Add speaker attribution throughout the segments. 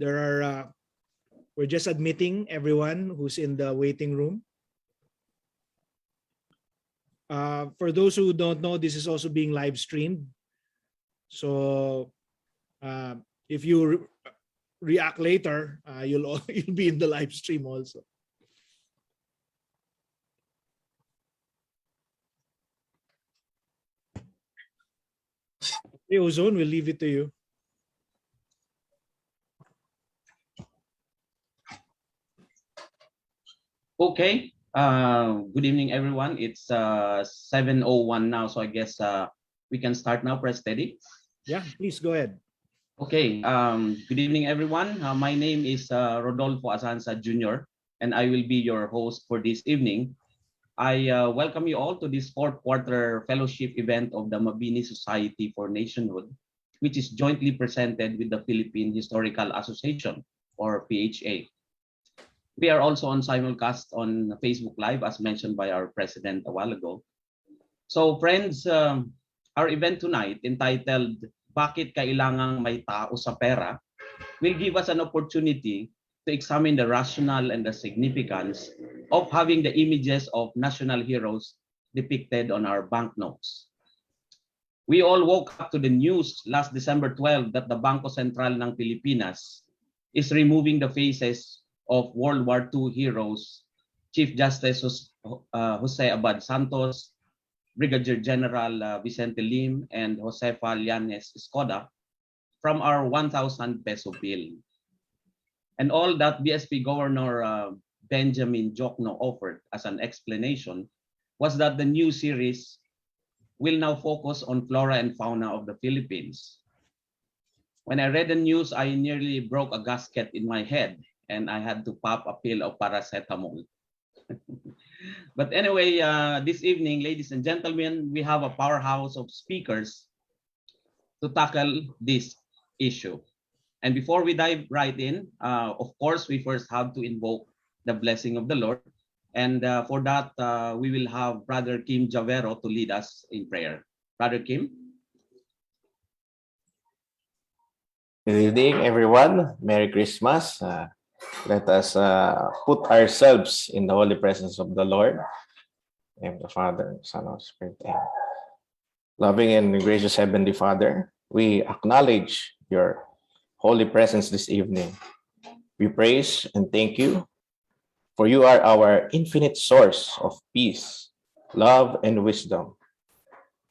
Speaker 1: There are, we're just admitting everyone who's in the waiting room. For those who don't know, this is also being live streamed. So if you react later, you'll be in the live stream also. Hey, Ozone, we'll leave it to you.
Speaker 2: Okay. Good evening, everyone. It's 7:01 now, so I guess we can start now. Press steady.
Speaker 1: Yeah, please go ahead.
Speaker 2: Okay. Good evening, everyone. My name is Rodolfo Asanza Jr., and I will be your host for this evening. I welcome you all to this fourth quarter fellowship event of the Mabini Society for Nationhood, which is jointly presented with the Philippine Historical Association, or PHA. We are also on simulcast on Facebook Live, as mentioned by our president a while ago. So friends, our event tonight, entitled Bakit Kailangang May Tao sa Pera, will give us an opportunity to examine the rationale and the significance of having the images of national heroes depicted on our banknotes. We all woke up to the news last December 12 that the Bangko Sentral ng Pilipinas is removing the faces of World War II heroes, Chief Justice Jose Abad Santos, Brigadier General Vicente Lim, and Josefa Yanez Escoda from our 1,000 peso bill. And all that BSP Governor Benjamin Jokno offered as an explanation was that the new series will now focus on flora and fauna of the Philippines. When I read the news, I nearly broke a gasket in my head, and I had to pop a pill of paracetamol. But anyway, this evening, ladies and gentlemen, we have a powerhouse of speakers to tackle this issue. And before we dive right in, of course, we first have to invoke the blessing of the Lord. And for that, we will have Brother Kim Javero to lead us in prayer. Brother Kim.
Speaker 3: Good evening, everyone. Merry Christmas. Let us put ourselves in the holy presence of the Lord. In the name of the Father, Son, and Spirit. Amen. Loving and gracious Heavenly Father, we acknowledge your holy presence this evening. We praise and thank you, for you are our infinite source of peace, love, and wisdom.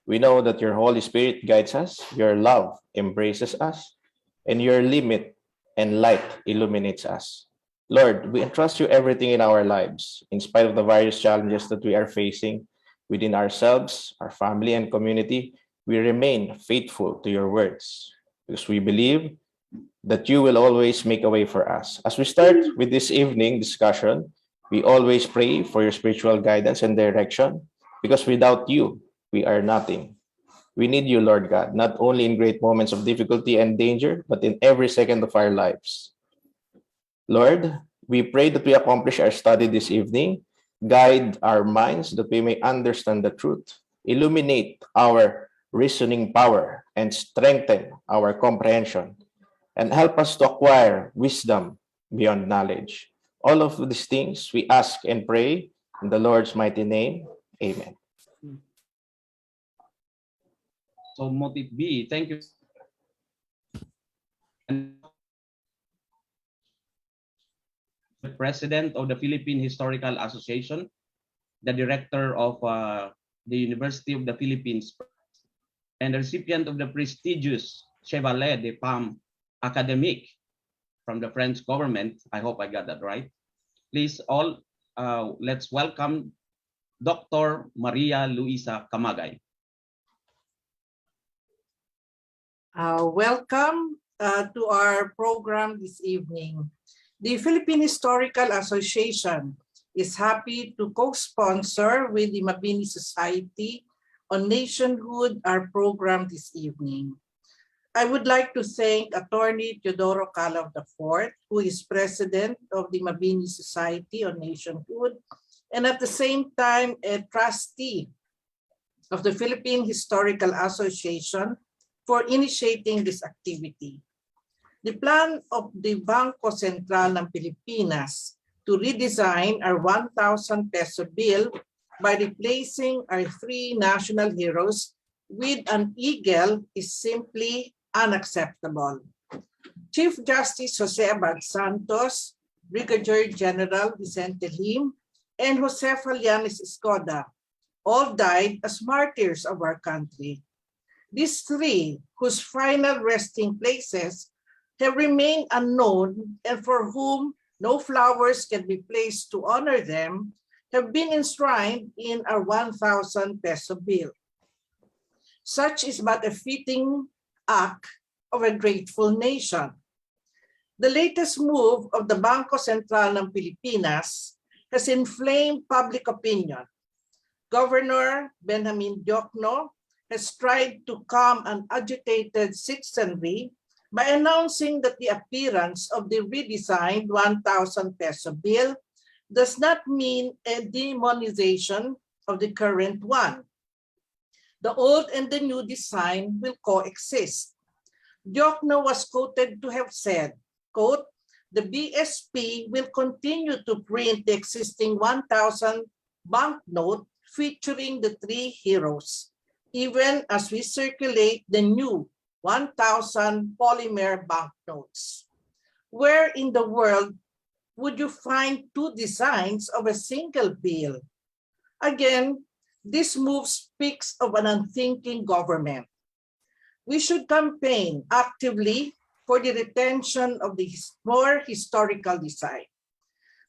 Speaker 3: We know that your Holy Spirit guides us, your love embraces us, and your limit and light illuminates us. Lord, we entrust you everything in our lives, in spite of the various challenges that we are facing within ourselves, our family, and community. We remain faithful to your words, because we believe that you will always make a way for us. As we start with this evening discussion, we always pray for your spiritual guidance and direction, because without you, we are nothing. We need you, Lord God, not only in great moments of difficulty and danger, but in every second of our lives. Lord, we pray that we accomplish our study this evening. Guide our minds that we may understand the truth. Illuminate our reasoning power and strengthen our comprehension, and help us to acquire wisdom beyond knowledge. All of these things we ask and pray in the Lord's mighty name. Amen.
Speaker 2: So motive B, thank you. The President of the Philippine Historical Association, the Director of the University of the Philippines, and the recipient of the prestigious Chevalier de Palme Academique from the French government. I hope I got that right. Please all, let's welcome Dr. Maria Luisa Camagay.
Speaker 4: Welcome to our program this evening. The Philippine Historical Association is happy to co-sponsor with the Mabini Society on Nationhood our program this evening. I would like to thank Attorney Teodoro Calao IV, who is President of the Mabini Society on Nationhood, and at the same time a trustee of the Philippine Historical Association, for initiating this activity. The plan of the Bangko Sentral ng Pilipinas to redesign our 1,000 peso bill by replacing our three national heroes with an eagle is simply unacceptable. Chief Justice Josefa Santos, Brigadier General Vicente Lim, and Josefa Yanez Escoda all died as martyrs of our country. These three, whose final resting places have remained unknown and for whom no flowers can be placed to honor them, have been enshrined in our 1,000 peso bill. Such is but a fitting act of a grateful nation. The latest move of the Bangko Sentral ng Pilipinas has inflamed public opinion. Governor Benjamin Diokno has tried to calm an agitated citizenry by announcing that the appearance of the redesigned 1,000 peso bill does not mean a demonization of the current one. The old and the new design will coexist. Diokno was quoted to have said, quote, "The BSP will continue to print the existing 1,000 banknote featuring the three heroes, even as we circulate the new 1,000 polymer banknotes. Where in the world would you find two designs of a single bill?" Again, this move speaks of an unthinking government. We should campaign actively for the retention of the more historical design.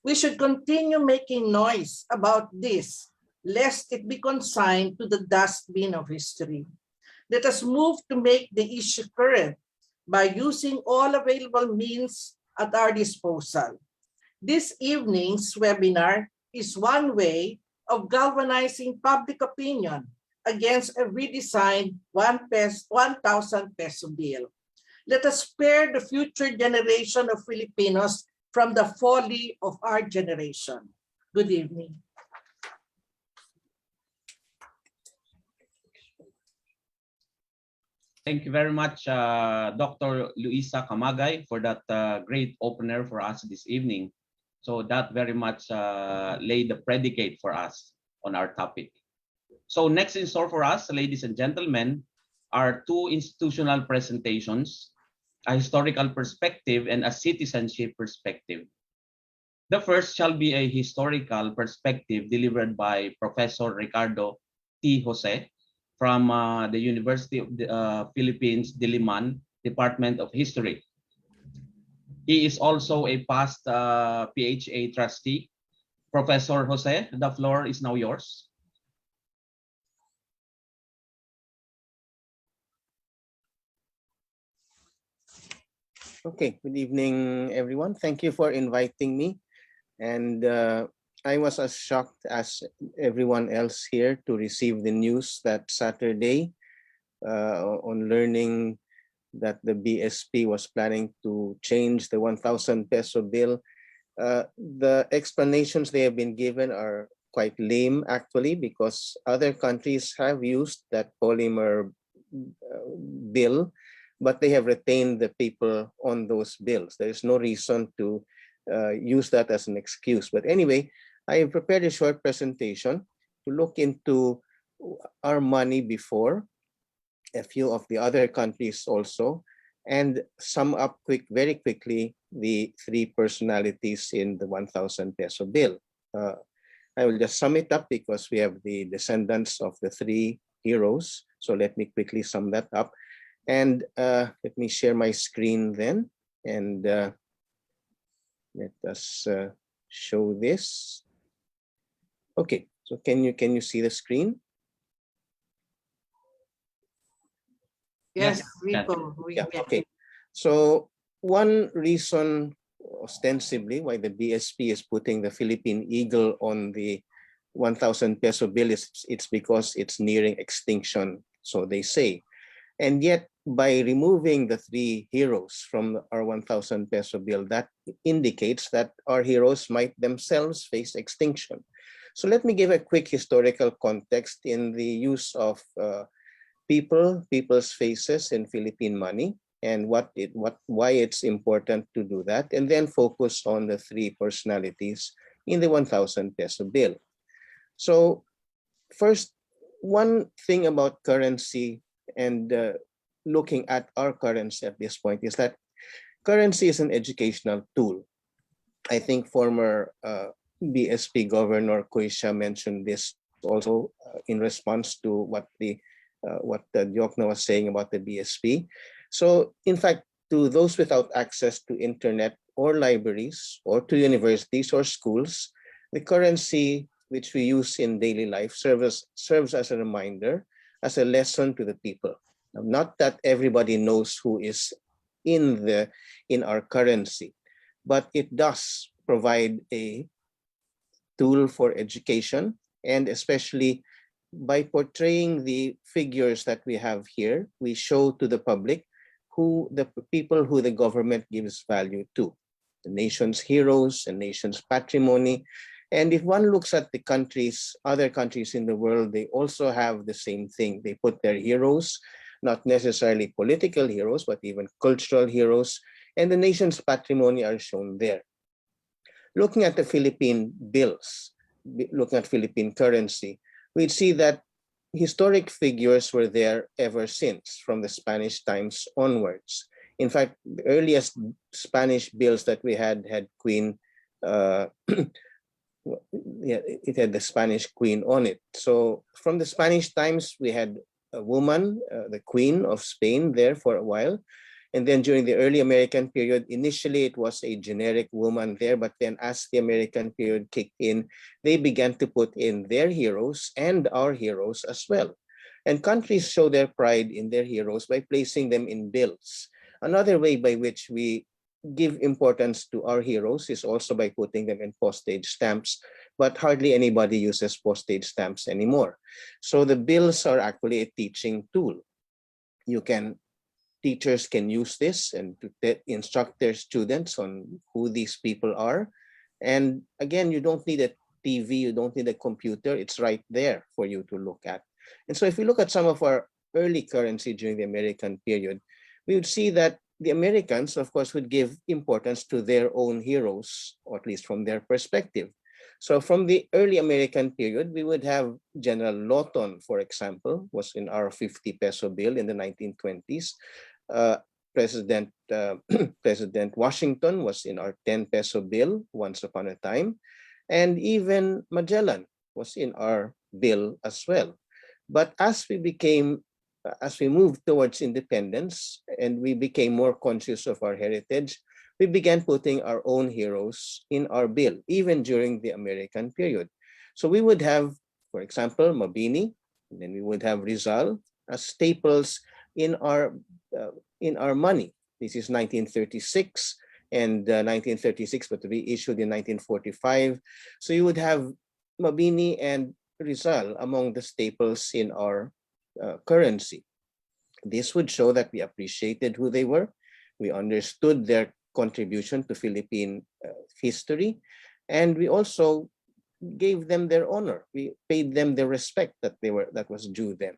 Speaker 4: We should continue making noise about this, lest it be consigned to the dustbin of history. Let us move to make the issue current by using all available means at our disposal. This evening's webinar is one way of galvanizing public opinion against a redesigned 1,000 peso bill. Let us spare the future generation of Filipinos from the folly of our generation. Good evening.
Speaker 2: Thank you very much, Dr. Luisa Camagay, for that great opener for us this evening. So that very much laid the predicate for us on our topic. So next in store for us, ladies and gentlemen, are two institutional presentations, a historical perspective and a citizenship perspective. The first shall be a historical perspective delivered by Professor Ricardo T. Jose from the University of the Philippines, Diliman, Department of History. He is also a past PHA trustee. Professor Jose, the floor is now yours.
Speaker 5: Okay, good evening, everyone. Thank you for inviting me. And I was as shocked as everyone else here to receive the news that Saturday on learning that the BSP was planning to change the 1,000 peso bill. The explanations they have been given are quite lame, actually, because other countries have used that polymer bill, but they have retained the people on those bills. There is no reason to use that as an excuse. But anyway, I have prepared a short presentation to look into our money before, a few of the other countries also, and sum up very quickly the three personalities in the 1,000 peso bill. I will just sum it up because we have the descendants of the three heroes. So let me quickly sum that up. And let me share my screen then, and let us show this. Okay, so can you see the screen?
Speaker 4: Yes,
Speaker 2: Yeah.
Speaker 5: Yeah, okay. So one reason ostensibly why the BSP is putting the Philippine eagle on the 1,000 peso bill is it's because it's nearing extinction, so they say. And yet, by removing the three heroes from our 1,000 peso bill, that indicates that our heroes might themselves face extinction. So let me give a quick historical context in the use of people's faces in Philippine money. and why it's important to do that, and then focus on the three personalities in the 1,000 peso bill. So first, one thing about currency and looking at our currency at this point is that currency is an educational tool. I think former BSP Governor Cuisia mentioned this also in response to what Diokno was saying about the BSP. So in fact, to those without access to internet or libraries or to universities or schools, the currency which we use in daily life serves as a reminder, as a lesson to the people. Not that everybody knows who is in our currency, but it does provide a tool for education, and especially by portraying the figures that we have here, we show to the public who the people who the government gives value to, the nation's heroes and nation's patrimony. And if one looks at the other countries in the world, they also have the same thing. They put their heroes, not necessarily political heroes, but even cultural heroes, and the nation's patrimony are shown there. Looking at the Philippine bills, looking at Philippine currency, we'd see that historic figures were there ever since, from the Spanish times onwards. In fact, the earliest Spanish bills that we had Queen, it had the Spanish Queen on it. So from the Spanish times, we had a woman, the Queen of Spain, there for a while. And then during the early American period, initially it was a generic woman there, but then as the American period kicked in, they began to put in their heroes and our heroes as well. And countries show their pride in their heroes by placing them in bills. Another way by which we give importance to our heroes is also by putting them in postage stamps, but hardly anybody uses postage stamps anymore. So the bills are actually a teaching tool. Teachers can use this and to instruct their students on who these people are. And again, you don't need a TV, you don't need a computer, it's right there for you to look at. And so if we look at some of our early currency during the American period, we would see that the Americans, of course, would give importance to their own heroes, or at least from their perspective. So from the early American period, we would have General Lawton, for example, was in our 50 peso bill in the 1920s. President Washington was in our 10 peso bill once upon a time. And even Magellan was in our bill as well. But as we moved towards independence and we became more conscious of our heritage, we began putting our own heroes in our bill, even during the American period. So we would have, for example, Mabini, and then we would have Rizal as staples in our money. This is 1936 and 1936, but to be issued in 1945. So you would have Mabini and Rizal among the staples in our currency. This would show that we appreciated who they were. We understood their contribution to Philippine history, and we also gave them their honor. We paid them the respect that was due them.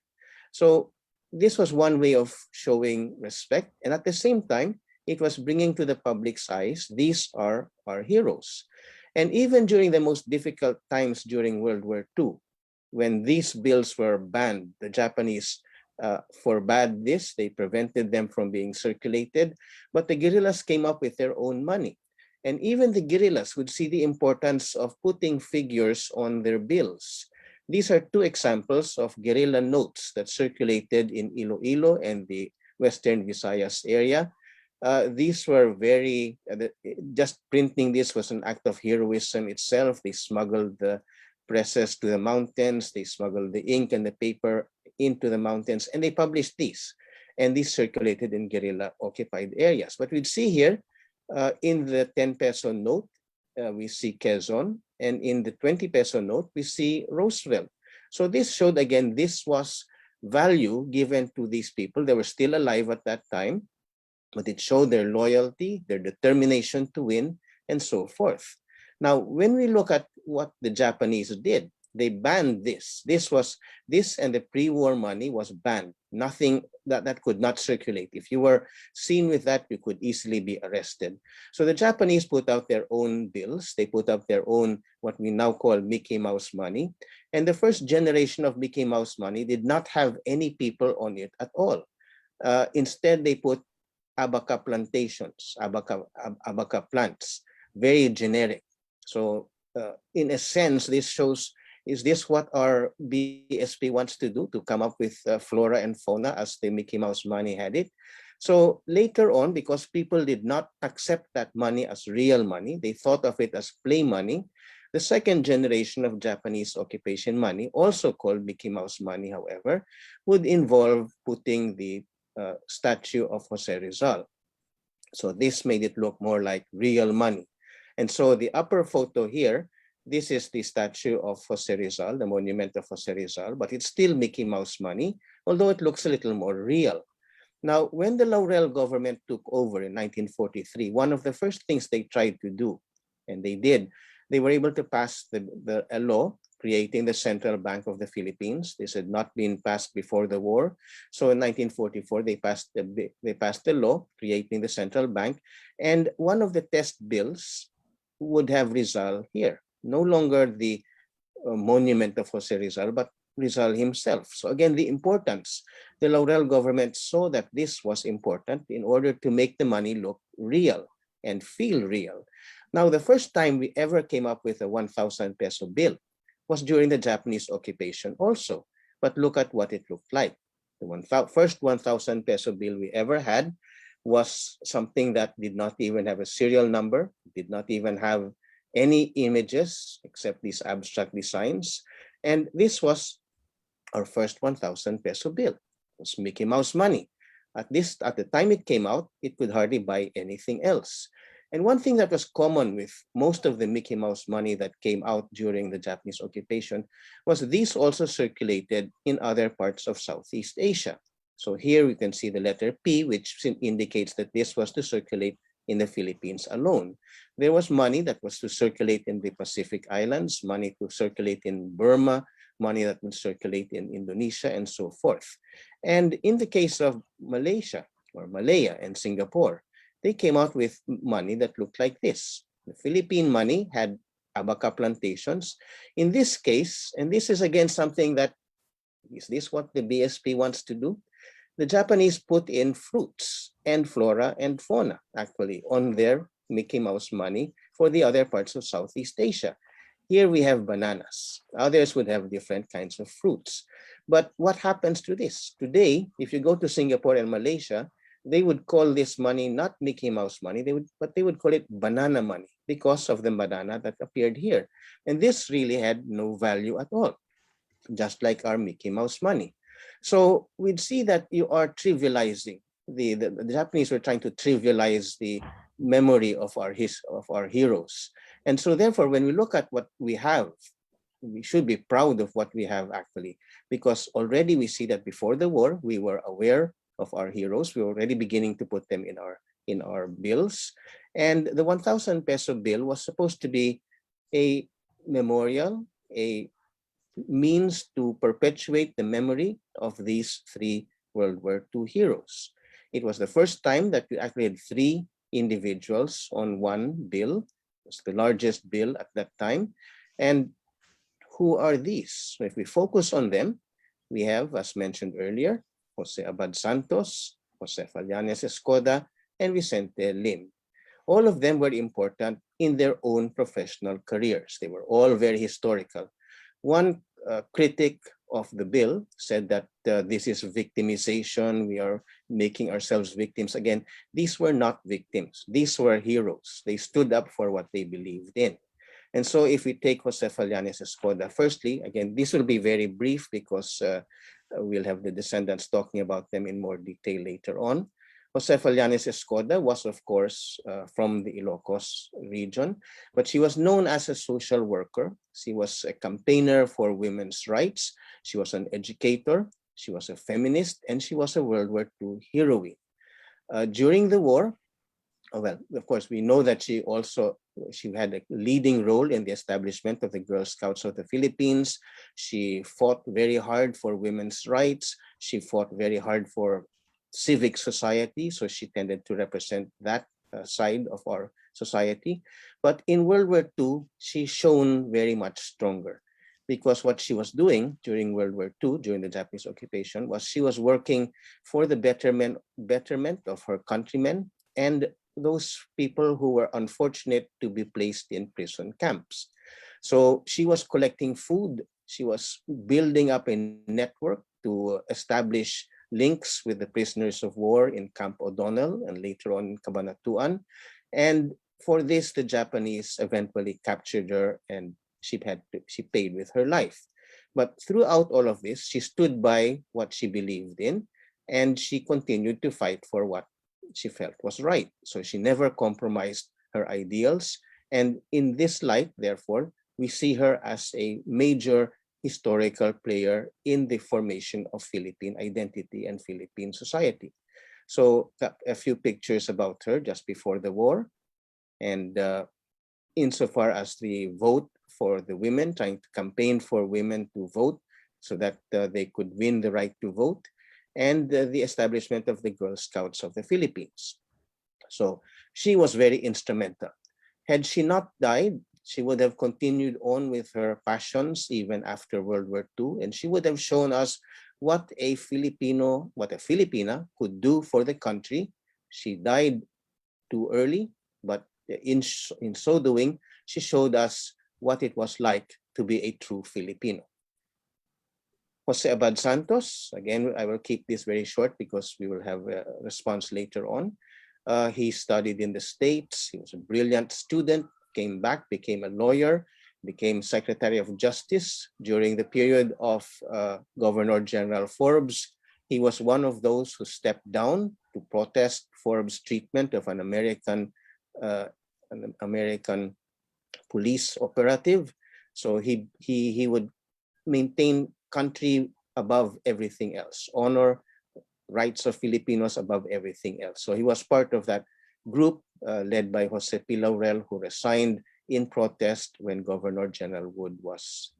Speaker 5: So this was one way of showing respect, and at the same time, it was bringing to the public's eyes, these are our heroes. And even during the most difficult times during World War II, when these bills were banned, the Japanese forbade this, they prevented them from being circulated, but the guerrillas came up with their own money. And even the guerrillas would see the importance of putting figures on their bills. These are two examples of guerrilla notes that circulated in Iloilo and the Western Visayas area. These were just printing this was an act of heroism itself. They smuggled the presses to the mountains, they smuggled the ink and the paper into the mountains, and they published these. And these circulated in guerrilla occupied areas. But we'd see here in the 10 peso note, we see Quezon, and in the 20 peso note, we see Roseville. So this showed again, this was value given to these people. They were still alive at that time, but it showed their loyalty, their determination to win, and so forth. Now, when we look at what the Japanese did, they banned this. This and the pre-war money was banned Nothing that could not circulate. If you were seen with that, you could easily be arrested. So the Japanese put out their own bills. They put out their own, what we now call Mickey Mouse money. And the first generation of Mickey Mouse money did not have any people on it at all. Instead, they put abaca plantations, abaca plants, very generic. So in a sense, this shows, is this what our BSP wants to do, to come up with flora and fauna as the Mickey Mouse money had it? So later on, because people did not accept that money as real money, they thought of it as play money. The second generation of Japanese occupation money, also called Mickey Mouse money, however, would involve putting the statue of Jose Rizal. So this made it look more like real money. And so the upper photo here, this is the statue of Jose Rizal, the monument of Jose Rizal, but it's still Mickey Mouse money, although it looks a little more real. Now, when the Laurel government took over in 1943, one of the first things they tried to do, and they did, they were able to pass a law creating the Central Bank of the Philippines. This had not been passed before the war. So in 1944, they passed the law creating the Central Bank. And one of the test bills would have Rizal here. No longer the monument of Jose Rizal, but Rizal himself. So again, the importance. The Laurel government saw that this was important in order to make the money look real and feel real. Now, the first time we ever came up with a 1,000 peso bill was during the Japanese occupation also. But look at what it looked like. The first 1,000 peso bill we ever had was something that did not even have a serial number, did not even have any images except these abstract designs. And this was our first 1,000 peso bill. It was Mickey Mouse money. At the time it came out, it could hardly buy anything else. And one thing that was common with most of the Mickey Mouse money that came out during the Japanese occupation was these also circulated in other parts of Southeast Asia. So here we can see the letter P, which indicates that this was to circulate in the Philippines alone. There was money that was to circulate in the Pacific Islands, money to circulate in Burma, money that would circulate in Indonesia, and so forth. And in the case of Malaysia, or Malaya and Singapore, they came out with money that looked like this. The Philippine money had abaca plantations. In this case, and this is again something that, is this what the BSP wants to do? The Japanese put in fruits and flora and fauna, actually, on their Mickey Mouse money for the other parts of Southeast Asia. Here we have bananas. Others would have different kinds of fruits. But what happens to this? Today, if you go to Singapore and Malaysia, they would call this money not Mickey Mouse money, but they would call it banana money because of the banana that appeared here. And this really had no value at all, just like our Mickey Mouse money. So we'd see that you are trivializing. The Japanese were trying to trivialize the memory of our heroes. And so therefore, when we look at what we have, we should be proud of what we have actually, because already we see that before the war, we were aware of our heroes. We were already beginning to put them in our bills. And the 1,000 peso bill was supposed to be a memorial, a means to perpetuate the memory of these three World War II heroes. It was the first time that we actually had three individuals on one bill. It was the largest bill at that time. And who are these? So if we focus on them, we have, as mentioned earlier, Jose Abad Santos, Josefa Yanez Escoda, and Vicente Lim. All of them were important in their own professional careers. They were all very historical. One critic of the bill said that this is victimization. We are making ourselves victims. Again, these were not victims. These were heroes. They stood up for what they believed in. And so if we take Josefa Yanez Escoda, firstly, again, this will be very brief because we'll have the descendants talking about them in more detail later on. Josefa Yanez Escoda was, of course, from the Ilocos region, but she was known as a social worker. She was a campaigner for women's rights. She was an educator. She was a feminist, and she was a World War II heroine. During the war, Well, of course, we know that she had a leading role in the establishment of the Girl Scouts of the Philippines. She fought very hard for women's rights. She fought very hard for civic society. So she tended to represent that side of our society. But in World War II, she shone very much stronger, because what she was doing during World War II, during the Japanese occupation, was she was working for the betterment of her countrymen and those people who were unfortunate to be placed in prison camps. So she was collecting food. She was building up a network to establish links with the prisoners of war in Camp O'Donnell and later on in Cabanatuan. And for this, the Japanese eventually captured her, and she paid with her life. But throughout all of this, she stood by what she believed in, and she continued to fight for what she felt was right. So she never compromised her ideals. And in this light, therefore, we see her as a major historical player in the formation of Philippine identity and Philippine society. So a few pictures about her just before the war. And insofar as the vote for the women, trying to campaign for women to vote so that they could win the right to vote, and the establishment of the Girl Scouts of the Philippines. So she was very instrumental. Had she not died, she would have continued on with her passions even after World War II, and she would have shown us what a Filipina could do for the country. She died too early, but in so doing, she showed us what it was like to be a true Filipino. Jose Abad Santos, again, I will keep this very short because we will have a response later on. He studied in the States. He was a brilliant student, came back, became a lawyer, became Secretary of Justice during the period of Governor General Forbes. He was one of those who stepped down to protest Forbes' treatment of an American police operative. So he would maintain country above everything else, honor rights of Filipinos above everything else. So he was part of that group led by Jose P. Laurel, who resigned in protest when Governor General Wood was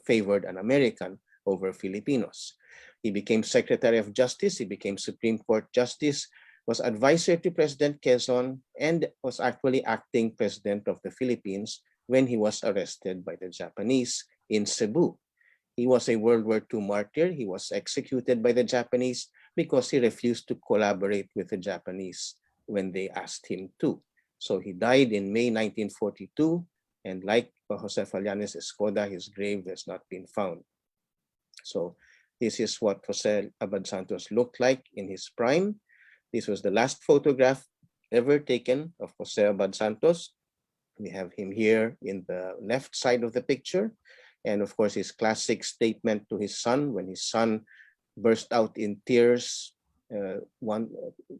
Speaker 5: favored an American over Filipinos. He became Secretary of Justice, he became Supreme Court Justice, was advisor to President Quezon, and was actually acting president of the Philippines when he was arrested by the Japanese in Cebu. He was a World War II martyr. He was executed by the Japanese because he refused to collaborate with the Japanese when they asked him to. So he died in May 1942, and like Josefa Yanez Escoda, his grave has not been found. So this is what Jose Abad Santos looked like in his prime. This was the last photograph ever taken of Jose Abad Santos. We have him here in the left side of the picture. And of course, his classic statement to his son when his son burst out in tears,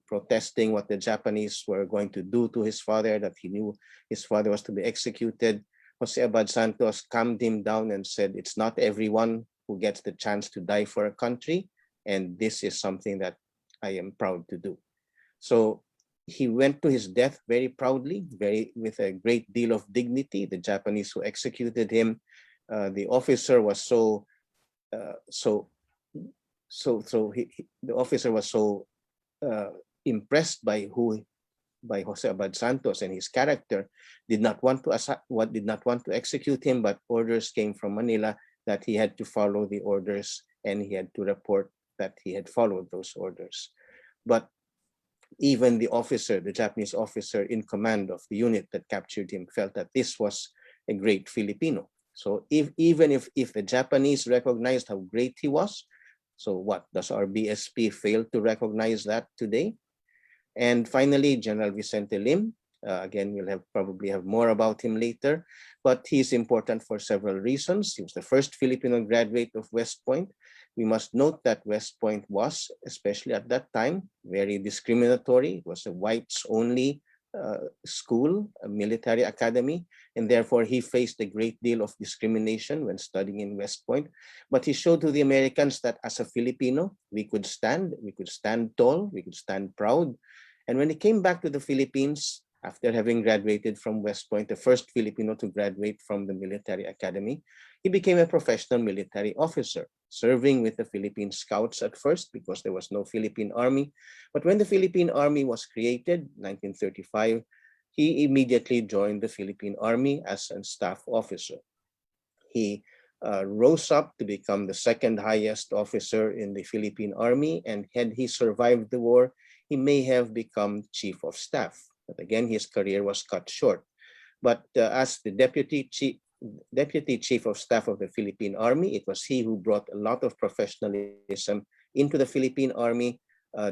Speaker 5: protesting what the Japanese were going to do to his father, that he knew his father was to be executed. Jose Abad Santos calmed him down and said, "It's not everyone who gets the chance to die for a country, and this is something that I am proud to do." So he went to his death very proudly, with a great deal of dignity. The Japanese who executed him, the officer was impressed by Jose Abad Santos and his character, did not want to execute him, but orders came from Manila that he had to follow the orders, and he had to report that he had followed those orders. But even the Japanese officer in command of the unit that captured him, felt that this was a great Filipino. So even if the Japanese recognized how great he was, so what, does our BSP fail to recognize that today? And finally, General Vicente Lim. Again, we'll probably have more about him later, but he's important for several reasons. He was the first Filipino graduate of West Point. We must note that West Point was, especially at that time, very discriminatory. It was a whites-only school, a military academy, and therefore he faced a great deal of discrimination when studying in West Point. But he showed to the Americans that as a Filipino, we could stand tall, we could stand proud, And when he came back to the Philippines, after having graduated from West Point, the first Filipino to graduate from the military academy, he became a professional military officer, serving with the Philippine Scouts at first because there was no Philippine Army. But when the Philippine Army was created, 1935, he immediately joined the Philippine Army as a staff officer. He rose up to become the second highest officer in the Philippine Army, and had he survived the war, he may have become chief of staff. But again, his career was cut short. But as the deputy chief of staff of the Philippine Army, it was he who brought a lot of professionalism into the Philippine Army,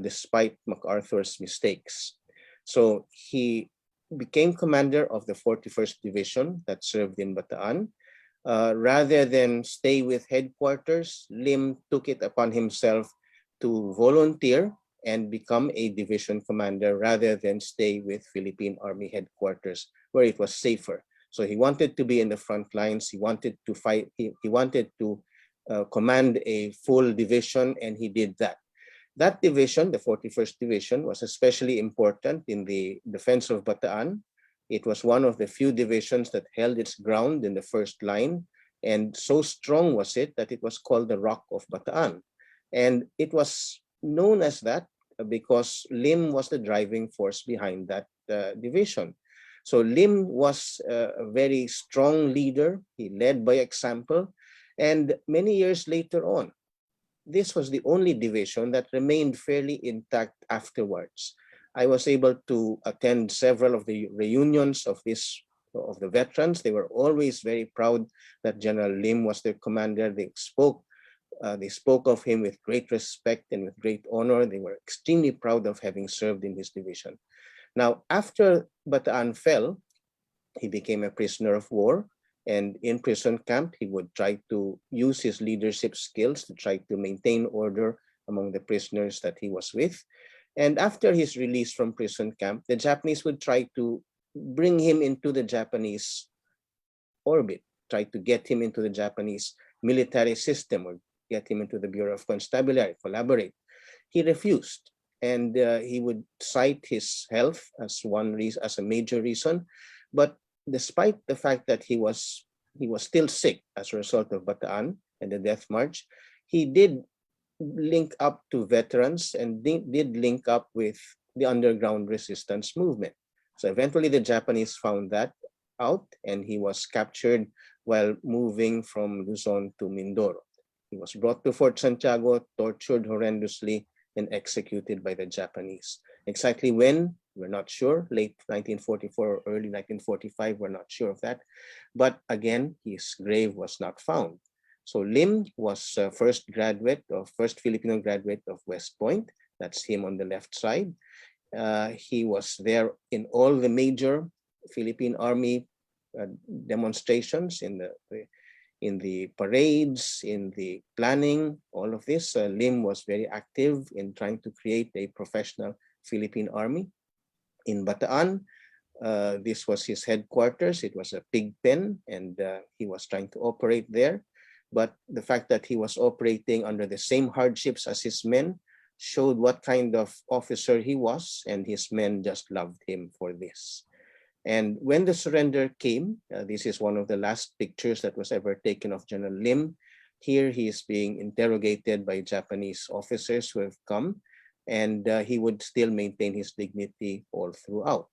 Speaker 5: despite MacArthur's mistakes. So he became commander of the 41st Division that served in Bataan. Rather than stay with headquarters, Lim took it upon himself to volunteer and become a division commander rather than stay with Philippine Army headquarters where it was safer. So he wanted to be in the front lines. He wanted to fight. He wanted to command a full division, and he did that. That division, the 41st Division, was especially important in the defense of Bataan. It was one of the few divisions that held its ground in the first line, and so strong was it that it was called the Rock of Bataan. And it was known as that because Lim was the driving force behind that division. So Lim was a very strong leader. He led by example. And many years later on, this was the only division that remained fairly intact afterwards. I was able to attend several of the reunions of the veterans. They were always very proud that General Lim was their commander. They spoke of him with great respect and with great honor. They were extremely proud of having served in his division. Now, after Bataan fell, he became a prisoner of war. And in prison camp, he would try to use his leadership skills to try to maintain order among the prisoners that he was with. And after his release from prison camp, the Japanese would try to bring him into the Japanese orbit, try to get him into the Japanese military system or get him into the Bureau of Constabulary, collaborate. He refused, and he would cite his health as a major reason. But despite the fact that he was still sick as a result of Bataan and the Death March, he did link up to veterans and did link up with the underground resistance movement. So eventually the Japanese found that out, and he was captured while moving from Luzon to Mindoro. He was brought to Fort Santiago, tortured horrendously, and executed by the Japanese. Exactly when, we're not sure, late 1944 or early 1945, we're not sure of that. But again, his grave was not found. So Lim was first Filipino graduate of West Point. That's him on the left side. He was there in all the major Philippine Army demonstrations, in the parades, in the planning, all of this. Lim was very active in trying to create a professional Philippine Army. In Bataan, this was his headquarters. It was a pig pen, and he was trying to operate there. But the fact that he was operating under the same hardships as his men showed what kind of officer he was, and his men just loved him for this. And when the surrender came, this is one of the last pictures that was ever taken of General Lim. Here he is being interrogated by Japanese officers who have come, and he would still maintain his dignity all throughout.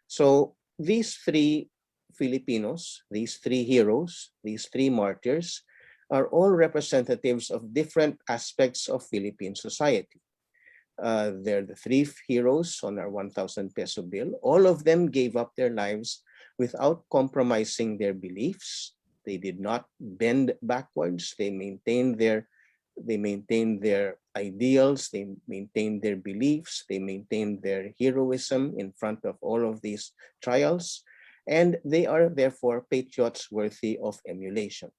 Speaker 5: So these three Filipinos, these three heroes, these three martyrs, are all representatives of different aspects of Philippine society. They're the three heroes on our 1,000 peso bill. All of them gave up their lives without compromising their beliefs. They did not bend backwards. They maintained their ideals. They maintained their beliefs. They maintained their heroism in front of all of these trials. And they are therefore patriots worthy of emulation.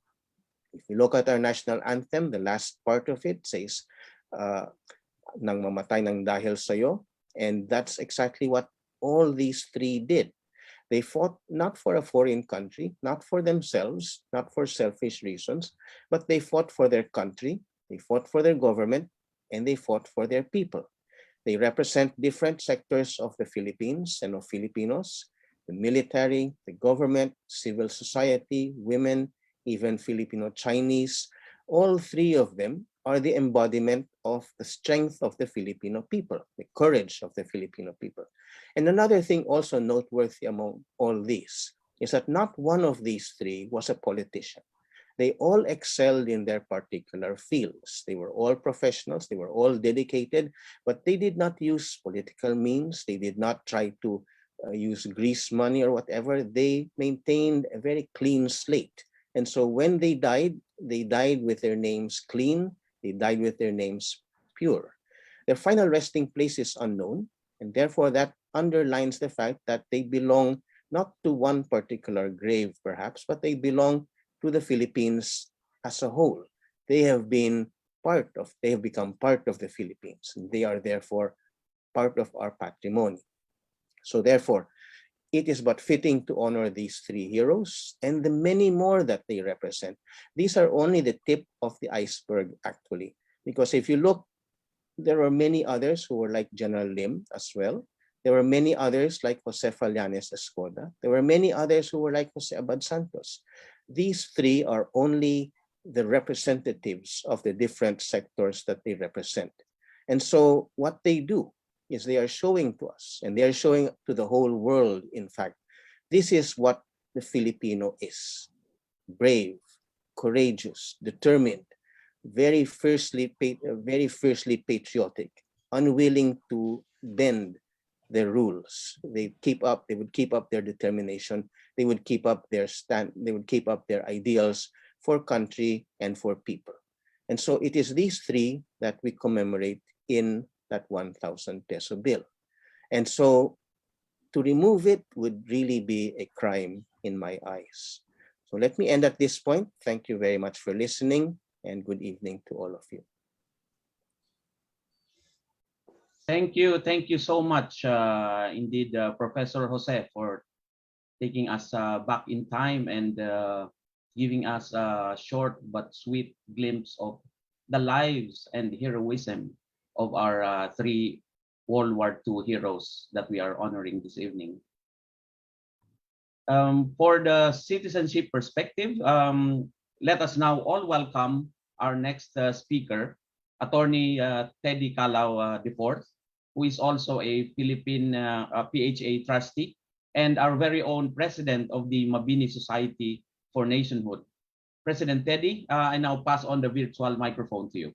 Speaker 5: If you look at our national anthem, the last part of it says, nang mamatay ng dahil sa'yo. And that's exactly what all these three did. They fought not for a foreign country, not for themselves, not for selfish reasons, but they fought for their country, they fought for their government, and they fought for their people. They represent different sectors of the Philippines and of Filipinos, the military, the government, civil society, women, even Filipino Chinese. All three of them are the embodiment of the strength of the Filipino people, the courage of the Filipino people. And another thing also noteworthy among all these is that not one of these three was a politician. They all excelled in their particular fields. They were all professionals, they were all dedicated, but they did not use political means. They did not try to use grease money or whatever. They maintained a very clean slate. And so when they died with their names clean, they died with their names pure. Their final resting place is unknown, and therefore that underlines the fact that they belong not to one particular grave perhaps, but they belong to the Philippines as a whole. They have become part of the Philippines. And they are therefore part of our patrimony. So therefore, it is but fitting to honor these three heroes and the many more that they represent. These are only the tip of the iceberg, actually, because if you look, there are many others who were like General Lim as well. There were many others like Josefa Yanez Escoda. There were many others who were like Jose Abad Santos. These three are only the representatives of the different sectors that they represent. And so what they do is they are showing to us, and they are showing to the whole world, in fact, this is what the Filipino is: brave, courageous, determined, very fiercely patriotic, unwilling to bend the rules. They would keep up their determination, they would keep up their ideals for country and for people. And so it is these three that we commemorate in that 1,000 peso bill. And so to remove it would really be a crime in my eyes. So let me end at this point. Thank you very much for listening, and good evening to all of you.
Speaker 2: Thank you so much, indeed, Professor Jose, for taking us back in time and giving us a short but sweet glimpse of the lives and heroism of our three World War II heroes that we are honoring this evening. For the citizenship perspective, let us now all welcome our next speaker, Attorney Teddy Calao IV, who is also a Philippine PHA trustee and our very own president of the Mabini Society for Nationhood. President Teddy, I now pass on the virtual microphone to you.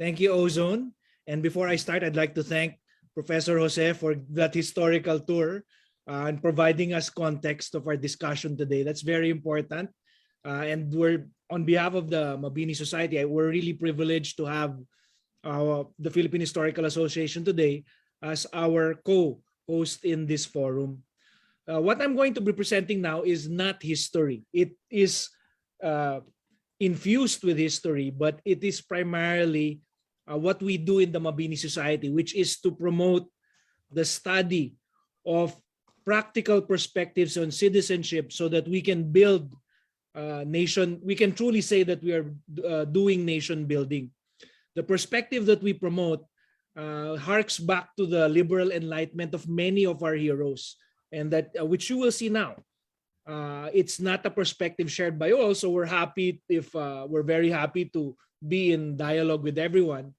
Speaker 1: Thank you, Ozone. And before I start, I'd like to thank Professor Jose for that historical tour and providing us context of our discussion today. That's very important. And we're, on behalf of the Mabini Society, we're really privileged to have the Philippine Historical Association today as our co-host in this forum. What I'm going to be presenting now is not history. It is infused with history, but it is primarily what we do in the Mabini Society, which is to promote the study of practical perspectives on citizenship so that we can build nation. We can truly say that we are doing nation building. The perspective that we promote harks back to the liberal enlightenment of many of our heroes, and that which you will see now. It's not a perspective shared by all, so we're very happy to be in dialogue with everyone.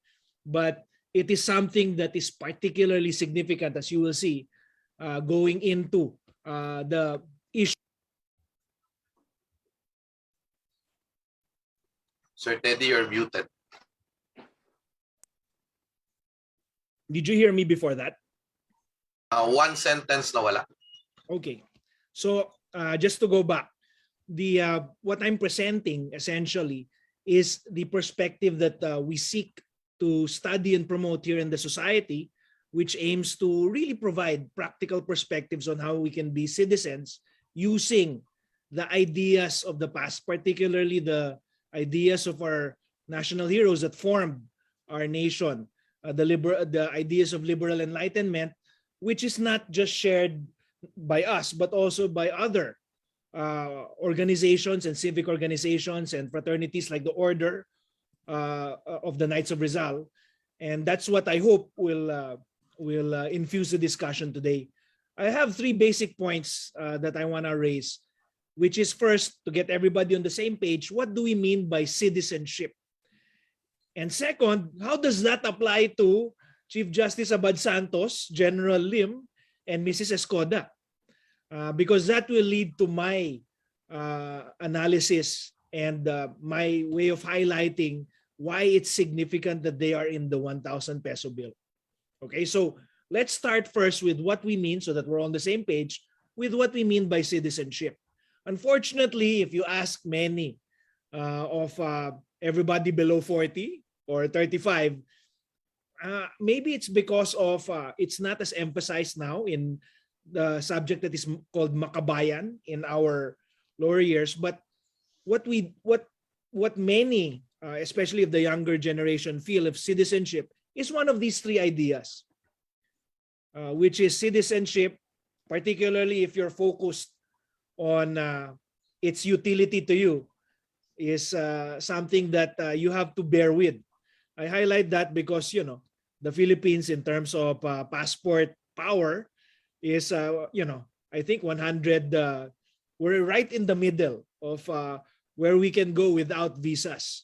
Speaker 1: But it is something that is particularly significant, as you will see, going into the issue.
Speaker 6: Sir Teddy, you're muted.
Speaker 1: Did you hear me before that?
Speaker 6: One sentence na wala.
Speaker 1: Okay. So just to go back, what I'm presenting essentially is the perspective that we seek to study and promote here in the society, which aims to really provide practical perspectives on how we can be citizens using the ideas of the past, particularly the ideas of our national heroes that formed our nation, the ideas of liberal enlightenment, which is not just shared by us, but also by other organizations and civic organizations and fraternities like the Order, of the Knights of Rizal, and that's what I hope will infuse the discussion today. I have three basic points that I want to raise, which is first, to get everybody on the same page, what do we mean by citizenship? And second, how does that apply to Chief Justice Abad Santos, General Lim, and Mrs. Escoda? Because that will lead to my analysis and my way of highlighting why it's significant that they are in the 1,000 peso bill. Okay, so let's start first with what we mean, so that we're on the same page with what we mean by citizenship. Unfortunately, if you ask many of everybody below 40 or 35, maybe it's because of it's not as emphasized now in the subject that is called makabayan in our lower years. But what many, especially of the younger generation, feel of citizenship is one of these three ideas, which is citizenship, particularly if you're focused on its utility to you, is something that you have to bear with. I highlight that because, you know, the Philippines in terms of passport power is, I think 100, we're right in the middle of where we can go without visas.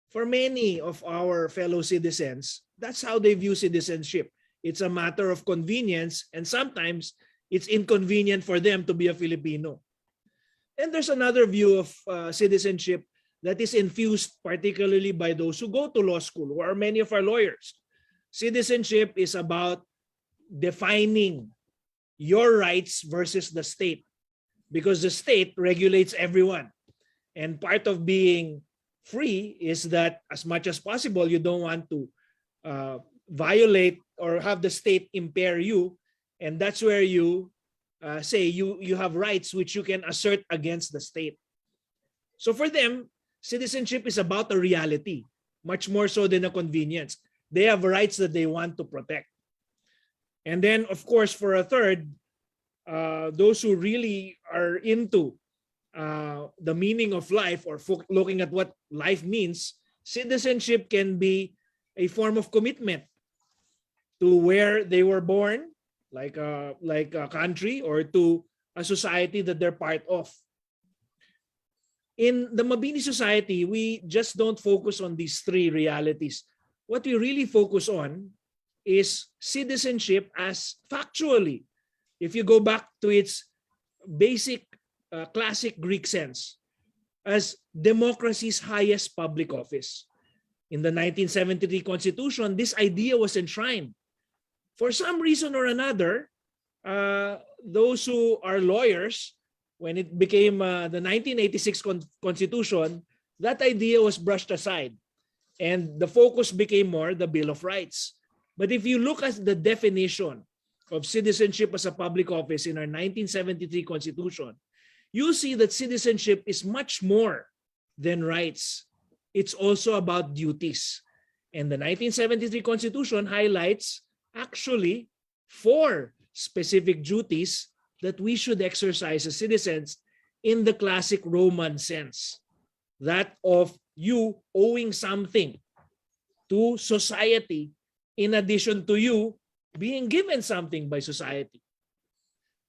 Speaker 1: For many of our fellow citizens, that's how they view citizenship. It's a matter of convenience, and sometimes it's inconvenient for them to be a Filipino. And there's another view of citizenship that is infused particularly by those who go to law school, who are many of our lawyers. Citizenship is about defining your rights versus the state, because the state regulates everyone. And part of being free is that as much as possible, you don't want to violate or have the state impair you. And that's where you say you have rights which you can assert against the state. So for them, citizenship is about a reality, much more so than a convenience. They have rights that they want to protect. And then, of course, for a third, those who really are into the meaning of life, or looking at what life means, citizenship can be a form of commitment to where they were born, like a country, or to a society that they're part of. In the Mabini Society, we just don't focus on these three realities. What we really focus on is citizenship as factually, if you go back to its basic classic Greek sense, as democracy's highest public office. In the 1973 Constitution, this idea was enshrined. For some reason or another, those who are lawyers, when it became the 1986 Constitution, that idea was brushed aside. And the focus became more the Bill of Rights. But if you look at the definition of citizenship as a public office in our 1973 Constitution, you see that citizenship is much more than rights. It's also about duties. And the 1973 Constitution highlights actually 4 specific duties that we should exercise as citizens in the classic Roman sense. That of you owing something to society in addition to you being given something by society.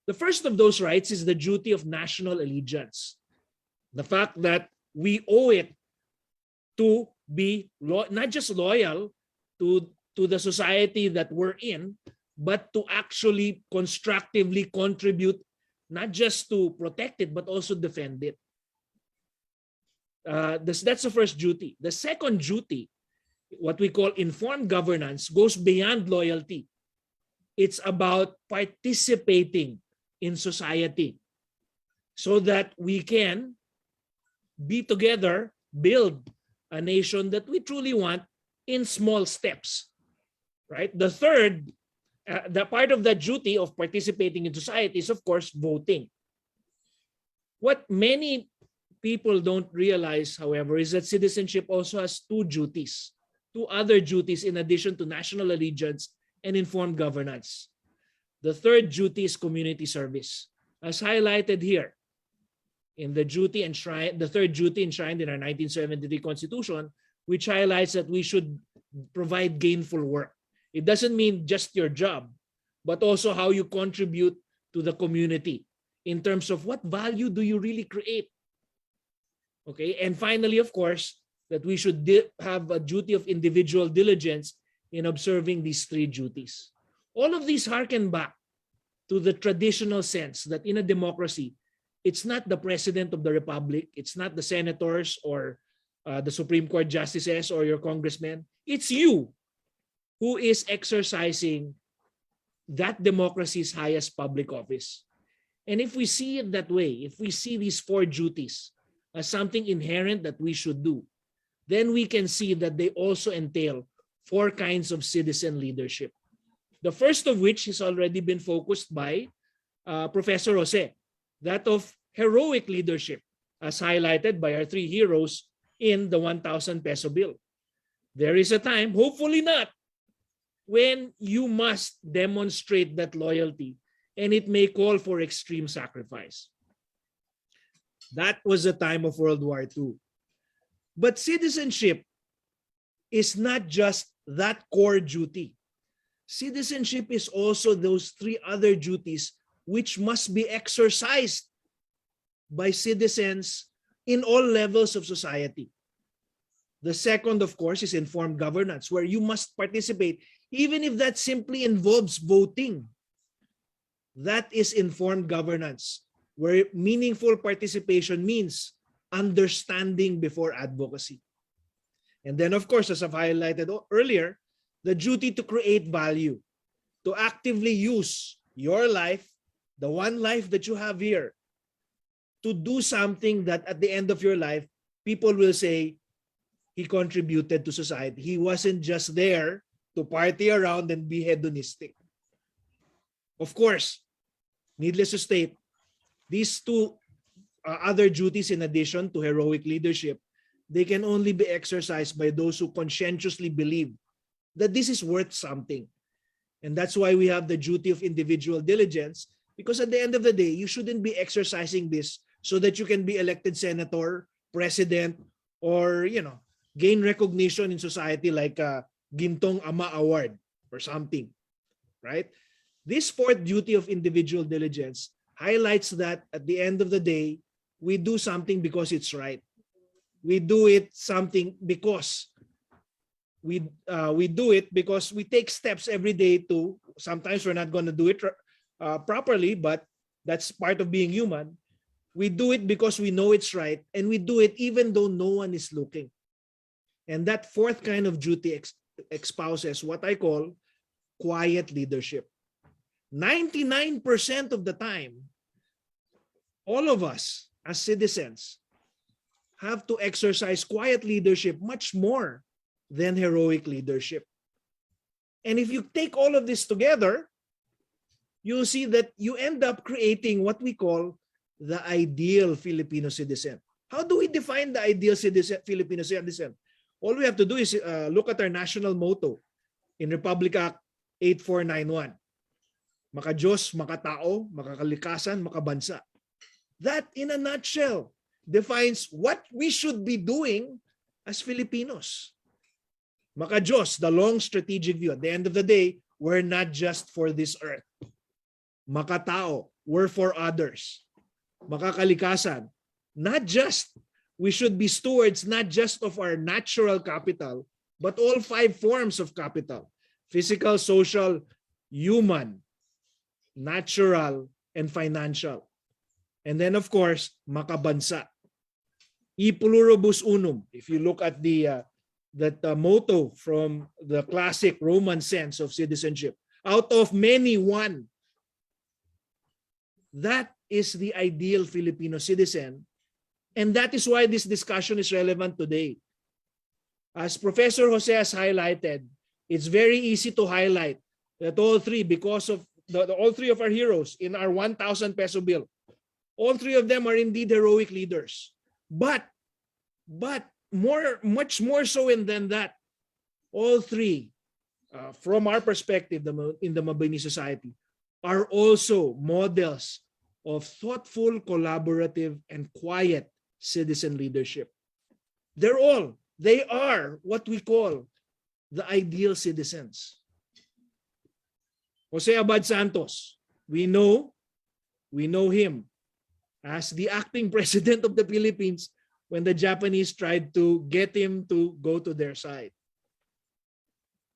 Speaker 1: The first of those rights is the duty of national allegiance. The fact that we owe it to be not just loyal to the society that we're in, but to actually constructively contribute, not just to protect it, but also defend it. That's the first duty. The second duty, what we call informed governance, goes beyond loyalty. It's about participating in society so that we can be together, build a nation that we truly want in small steps, right? The third, the part of that duty of participating in society is, of course, voting. What many people don't realize, however, is that citizenship also has 2 duties, 2 other duties in addition to national allegiance and informed governance. The third duty is community service, as highlighted here in the duty enshrined, the third duty enshrined in our 1973 Constitution, which highlights that we should provide gainful work. It doesn't mean just your job, but also how you contribute to the community in terms of what value do you really create. Okay, and finally, of course, that we should have a duty of individual diligence in observing these three duties. All of these harken back to the traditional sense that in a democracy, it's not the president of the republic, it's not the senators or the Supreme Court justices or your congressmen. It's you who is exercising that democracy's highest public office. And if we see it that way, if we see these four duties as something inherent that we should do, then we can see that they also entail four kinds of citizen leadership. The first of which has already been focused by Professor Jose, that of heroic leadership, as highlighted by our three heroes in the 1,000 peso bill. There is a time, hopefully not, when you must demonstrate that loyalty, and it may call for extreme sacrifice. That was the time of World War II. But citizenship is not just that core duty. Citizenship is also those three other duties which must be exercised by citizens in all levels of society. The second, of course, is informed governance, where you must participate, even if that simply involves voting. That is informed governance, where meaningful participation means understanding before advocacy. And then, of course, as I've highlighted earlier, the duty to create value, to actively use your life, the one life that you have here, to do something that at the end of your life, people will say, he contributed to society. He wasn't just there to party around and be hedonistic. Of course, needless to state, these two other duties in addition to heroic leadership, they can only be exercised by those who conscientiously believe that this is worth something. And that's why we have the duty of individual diligence, because at the end of the day, you shouldn't be exercising this so that you can be elected senator, president, or, gain recognition in society like a Gintong Ama Award or something, right? This fourth duty of individual diligence highlights that at the end of the day, we do something because it's right. We do it something because we do it because we take steps every day to, sometimes we're not going to do it properly, but that's part of being human. We do it because we know it's right, and we do it even though no one is looking. And that fourth kind of duty espouses what I call quiet leadership. 99% of the time, all of us as citizens have to exercise quiet leadership much more than heroic leadership. And if you take all of this together, you'll see that you end up creating what we call the ideal Filipino citizen. How do we define the ideal Filipino citizen? All we have to do is look at our national motto in Republic Act 8491. Maka-Diyos, makatao, makakalikasan, makabansa. That, in a nutshell, defines what we should be doing as Filipinos. Maka-Diyos, the long strategic view. At the end of the day, we're not just for this earth. Makatao, we're for others. Makakalikasan, not just, we should be stewards not just of our natural capital, but all five forms of capital: physical, social, human, natural, and financial. And then, of course, makabansa. I pluribus unum. If you look at that motto from the classic Roman sense of citizenship, out of many, one. That is the ideal Filipino citizen. And that is why this discussion is relevant today. As Professor Jose has highlighted, it's very easy to highlight that all three, because of all three of our heroes in our 1,000 peso bill, all three of them are indeed heroic leaders. But much more so than that, all three, from our perspective in the Mabini Society, are also models of thoughtful, collaborative, and quiet citizen leadership. They're all They are what we call the ideal citizens. Jose Abad Santos, we know him as the acting president of the Philippines when the Japanese tried to get him to go to their side.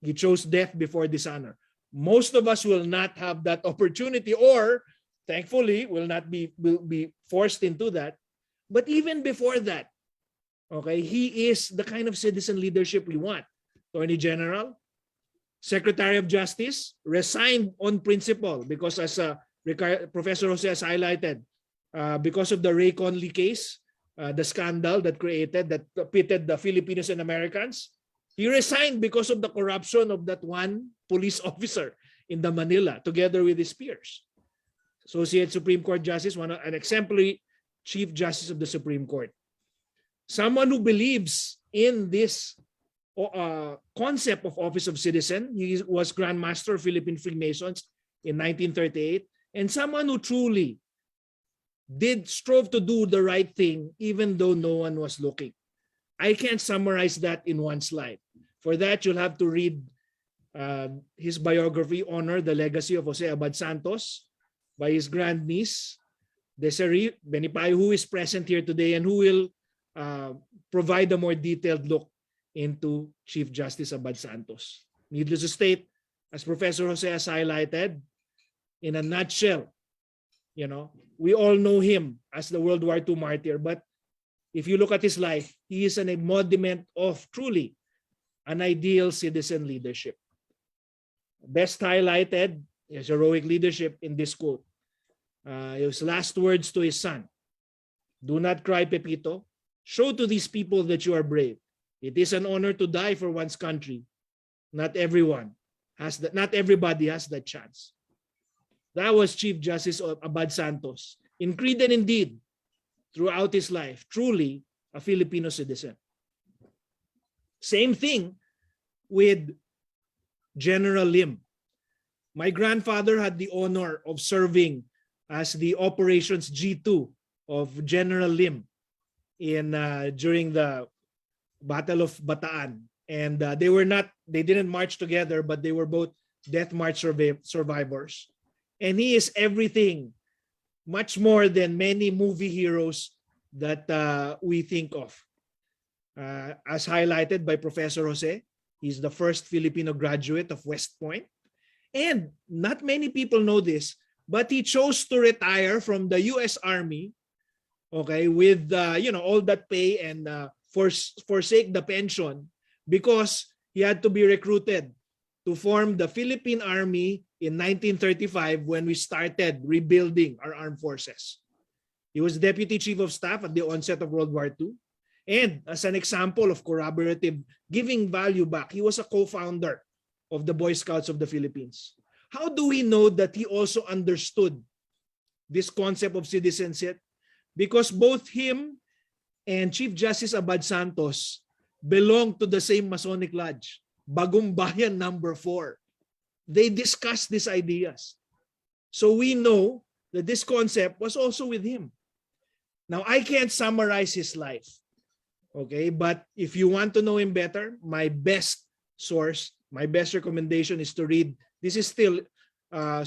Speaker 1: He chose death before dishonor. Most of us will not have that opportunity, or thankfully will be forced into that. But even before that, okay, he is the kind of citizen leadership we want. Attorney General, Secretary of Justice, resigned on principle because, as Professor Jose has highlighted, because of the Ray Conley case, the scandal that pitted the Filipinos and Americans. He resigned because of the corruption of that one police officer in the Manila, together with his peers. Associate Supreme Court Justice, an exemplary Chief Justice of the Supreme Court. Someone who believes in this concept of Office of Citizen. He was Grand Master of Philippine Freemasons in 1938, and someone who truly strove to do the right thing even though no one was looking. I can't summarize that in one slide. For that, you'll have to read his biography, Honor, the Legacy of Jose Abad Santos, by his grandniece, Desiree Benipayo, who is present here today and who will provide a more detailed look into Chief Justice Abad Santos. Needless to state, as Professor Jose has highlighted, in a nutshell, we all know him as the World War II martyr, but if you look at his life, he is an embodiment of truly an ideal citizen leadership. Best highlighted his heroic leadership in this quote. His last words to his son: "Do not cry, Pepito. Show to these people that you are brave. It is an honor to die for one's country. Not everybody has that chance." That was Chief Justice Abad Santos, in creed and in deed, throughout his life, truly a Filipino citizen. Same thing with General Lim. My grandfather had the honor of serving as the Operations G2 of General Lim during the Battle of Bataan. And they didn't march together, but they were both Death March survivors. And he is everything, much more than many movie heroes that we think of. As highlighted by Professor Jose, he's the first Filipino graduate of West Point. And not many people know this, but he chose to retire from the U.S. Army, okay, with all that pay and forsake the pension because he had to be recruited to form the Philippine Army in 1935 when we started rebuilding our armed forces. He was Deputy Chief of Staff at the onset of World War II. And as an example of corroborative giving value back, he was a co-founder of the Boy Scouts of the Philippines. How do we know that he also understood this concept of citizenship? Because both him and Chief Justice Abad Santos belong to the same Masonic Lodge, Bagong Bayan number 4. They discussed these ideas. So we know that this concept was also with him. Now, I can't summarize his life. Okay, but if you want to know him better, my best source, my best recommendation is to read, this is still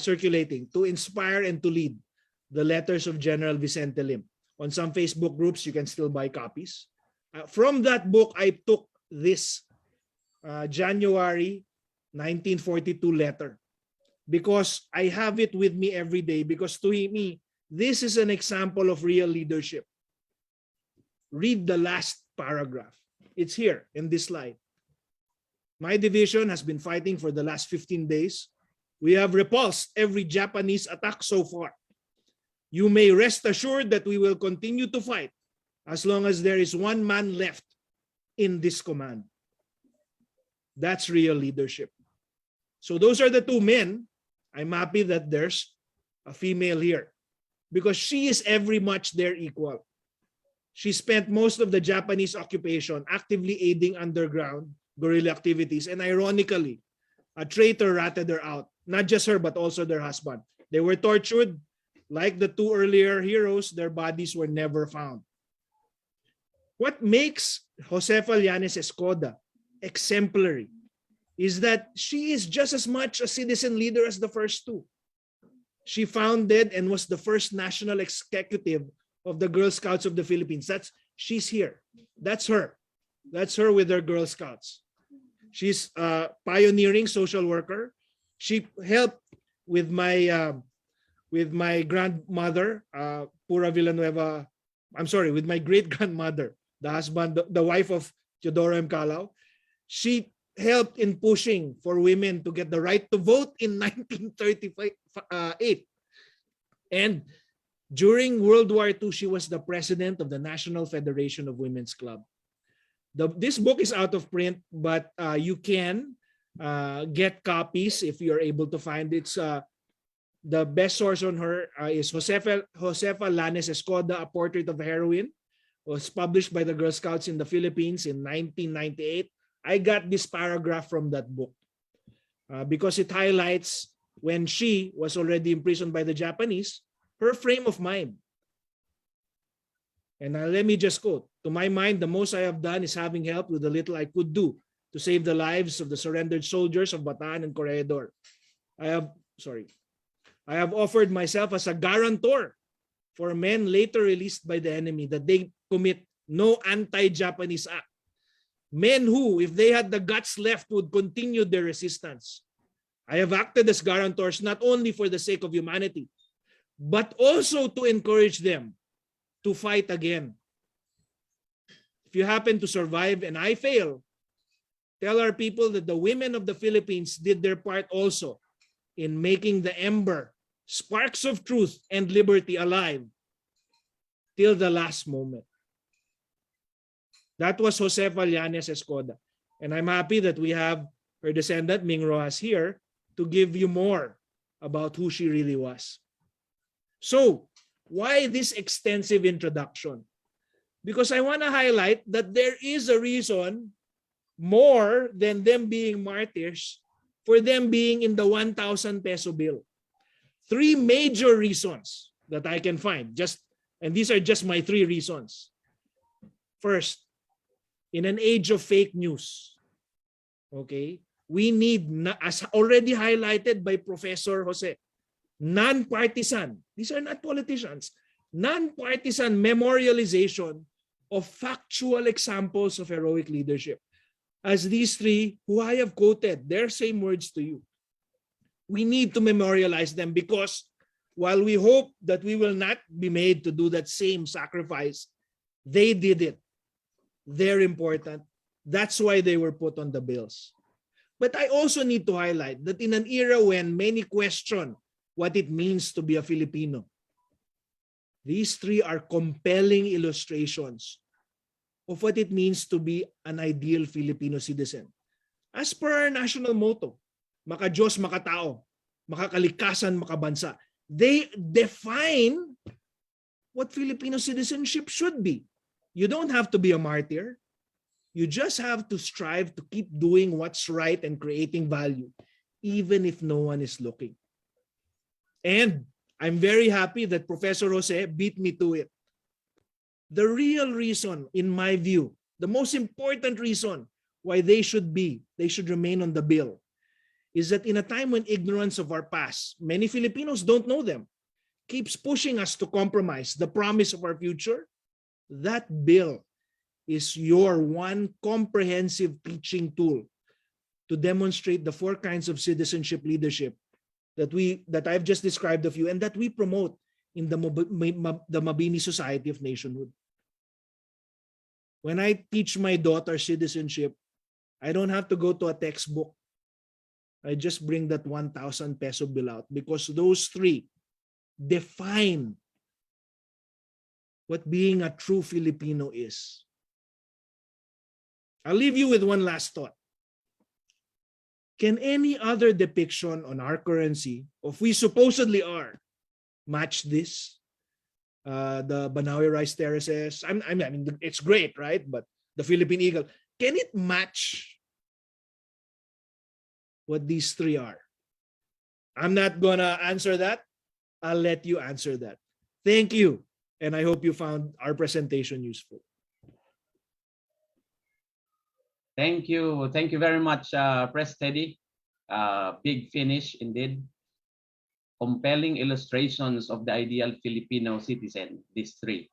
Speaker 1: circulating, To Inspire and to Lead, the Letters of General Vicente Lim. On some Facebook groups, you can still buy copies. From that book, I took this January 1942 letter because I have it with me every day, because to me, this is an example of real leadership. Read the last paragraph. It's here in this slide. My division has been fighting for the last 15 days. We have repulsed every Japanese attack so far. You may rest assured that we will continue to fight as long as there is one man left in this command. That's real leadership. So those are the two men. I'm happy that there's a female here because she is every much their equal. She spent most of the Japanese occupation actively aiding underground guerrilla activities. And ironically, a traitor ratted her out. Not just her, but also their husband. They were tortured. Like the two earlier heroes, their bodies were never found. What makes Josefa Yanez Escoda, exemplary, is that she is just as much a citizen leader as the first two. She founded and was the first national executive of the Girl Scouts of the Philippines. She's here. That's her. That's her with her Girl Scouts. She's a pioneering social worker. She helped with my grandmother, Pura Villanueva. I'm sorry, with my great grandmother, the wife of Teodoro M. Calao. She helped in pushing for women to get the right to vote in 1938. And during World War II, she was the president of the National Federation of Women's Club. This book is out of print, but you can get copies if you're able to find it. The best source on her is Josefa Lanes Escoda, A Portrait of a Heroine. It was published by the Girl Scouts in the Philippines in 1998. I got this paragraph from that book because it highlights when she was already imprisoned by the Japanese, her frame of mind. And let me just quote, to my mind, the most I have done is having helped with the little I could do to save the lives of the surrendered soldiers of Bataan and Corregidor. I have offered myself as a guarantor for men later released by the enemy that they commit no anti-Japanese act. Men who, if they had the guts left, would continue their resistance. I have acted as guarantors not only for the sake of humanity, but also to encourage them to fight again. If you happen to survive and I fail, tell our people that the women of the Philippines did their part also in making the ember, sparks of truth and liberty alive till the last moment. That was Josefa Yanez Escoda. And I'm happy that we have her descendant, Ming Rojas, here to give you more about who she really was. So, why this extensive introduction? Because I want to highlight that there is a reason more than them being martyrs for them being in the 1,000 peso bill. Three major reasons that I can find, and these are just my three reasons. First, in an age of fake news, okay, we need, as already highlighted by Professor Jose, non-partisan, these are not politicians, non-partisan memorialization of factual examples of heroic leadership. As these three who I have quoted, their same words to you. We need to memorialize them because while we hope that we will not be made to do that same sacrifice, they did it. They're important. That's why they were put on the bills. But I also need to highlight that in an era when many question what it means to be a Filipino, these three are compelling illustrations of what it means to be an ideal Filipino citizen. As per our national motto, maka-Diyos, makatao, makakalikasan, makabansa. They define what Filipino citizenship should be. You don't have to be a martyr. You just have to strive to keep doing what's right and creating value, even if no one is looking. And I'm very happy that Professor Jose beat me to it. The real reason, in my view, the most important reason why they should remain on the bill is that in a time when ignorance of our past, many Filipinos don't know them, keeps pushing us to compromise the promise of our future, that bill is your one comprehensive teaching tool to demonstrate the four kinds of citizenship leadership that I've just described of you and that we promote in the Mabini Society of Nationhood. When I teach my daughter citizenship, I don't have to go to a textbook. I just bring that 1,000 peso bill out because those three define what being a true Filipino is. I'll leave you with one last thought. Can any other depiction on our currency, of we supposedly are, match this? The Banawe Rice Terraces, I mean, it's great, right? But the Philippine Eagle, can it match what these three are? I'm not gonna answer that. I'll let you answer that. Thank you. And I hope you found our presentation useful.
Speaker 2: Thank you. Thank you very much, Press Teddy. Big finish indeed. Compelling illustrations of the ideal Filipino citizen, these three.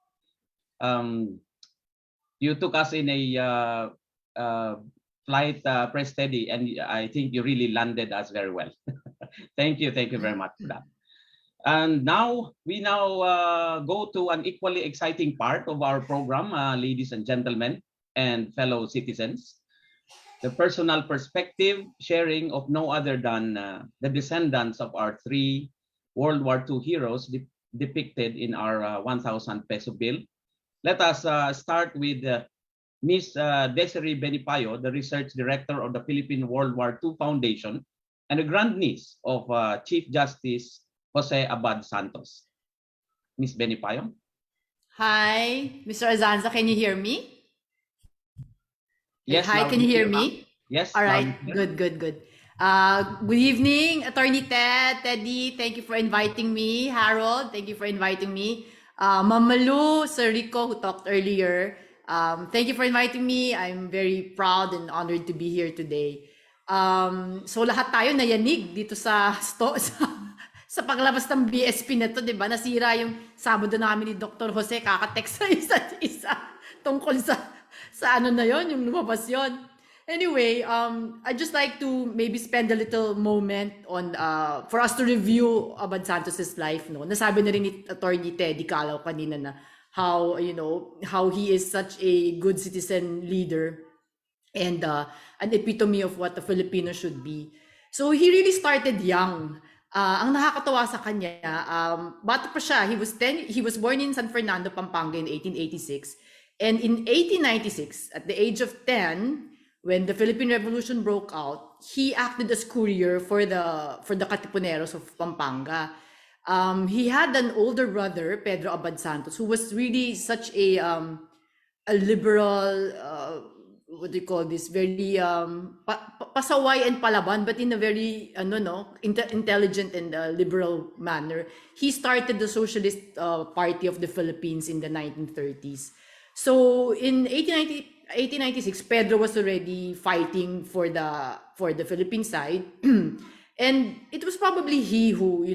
Speaker 2: You took us in a flight, Press Teddy, and I think you really landed us very well. Thank you very much for that. And now we go to an equally exciting part of our program, ladies and gentlemen and fellow citizens. The personal perspective sharing of no other than the descendants of our three World War II heroes depicted in our 1,000 peso bill. Let us start with Ms. Desiree Benipayo, the Research Director of the Philippine World War II Foundation and a grandniece of Chief Justice Jose Abad Santos. Ms. Benipayo.
Speaker 7: Hi, Mr. Azanza, can you hear me?
Speaker 2: Yes.
Speaker 7: Hi, can you hear me?
Speaker 2: Yes.
Speaker 7: All right, good. Good evening, Attorney Teddy, thank you for inviting me. Harold, thank you for inviting me. Mamalu, Sir Rico, who talked earlier, thank you for inviting me. I'm very proud and honored to be here today. So lahat tayo nayanig dito sa paglabas ng BSP na to, di ba? Nasira yung Sabado namin ni Dr. Jose, kakatext sa isa't isa tungkol sa ano na yon, yung lumabas yon. Anyway, I'd just like to maybe spend a little moment on for us to review Abad Santos's life, no. Nasabi na rin ni Attorney Teddy Calaw kanina na how he is such a good citizen leader and an epitome of what a Filipino should be. So he really started young. Ang nakakatawa sa kanya, bata pa siya, he was born in San Fernando, Pampanga in 1886. And in 1896, at the age of 10, when the Philippine Revolution broke out, he acted as courier for the Katipuneros of Pampanga. He had an older brother, Pedro Abad Santos, who was really such a liberal, what do you call this, very pasaway and palaban, but in a very intelligent and liberal manner. He started the Socialist Party of the Philippines in the 1930s. So in 1896, Pedro was already fighting for the Philippine side, and it was probably he who,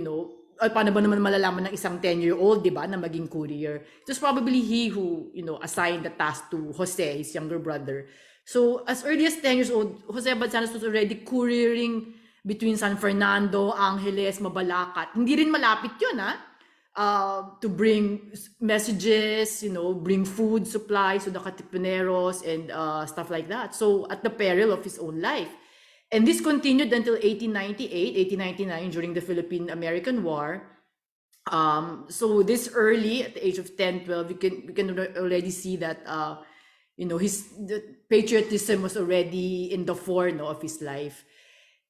Speaker 7: paano ba naman malalaman ng isang 10-year-old, di ba, na maging courier? It was probably he who, assigned the task to Jose, his younger brother. So as early as 10 years old, Jose Abad Santos was already couriering between San Fernando, Angeles, Mabalacat. Hindi rin malapit yun, to bring messages, bring food supplies to the Katipuneros and stuff like that. So at the peril of his own life. And this continued until 1898, 1899 during the Philippine-American War. So this early, at the age of 10, 12, we can already see that the patriotism was already in the fore of his life.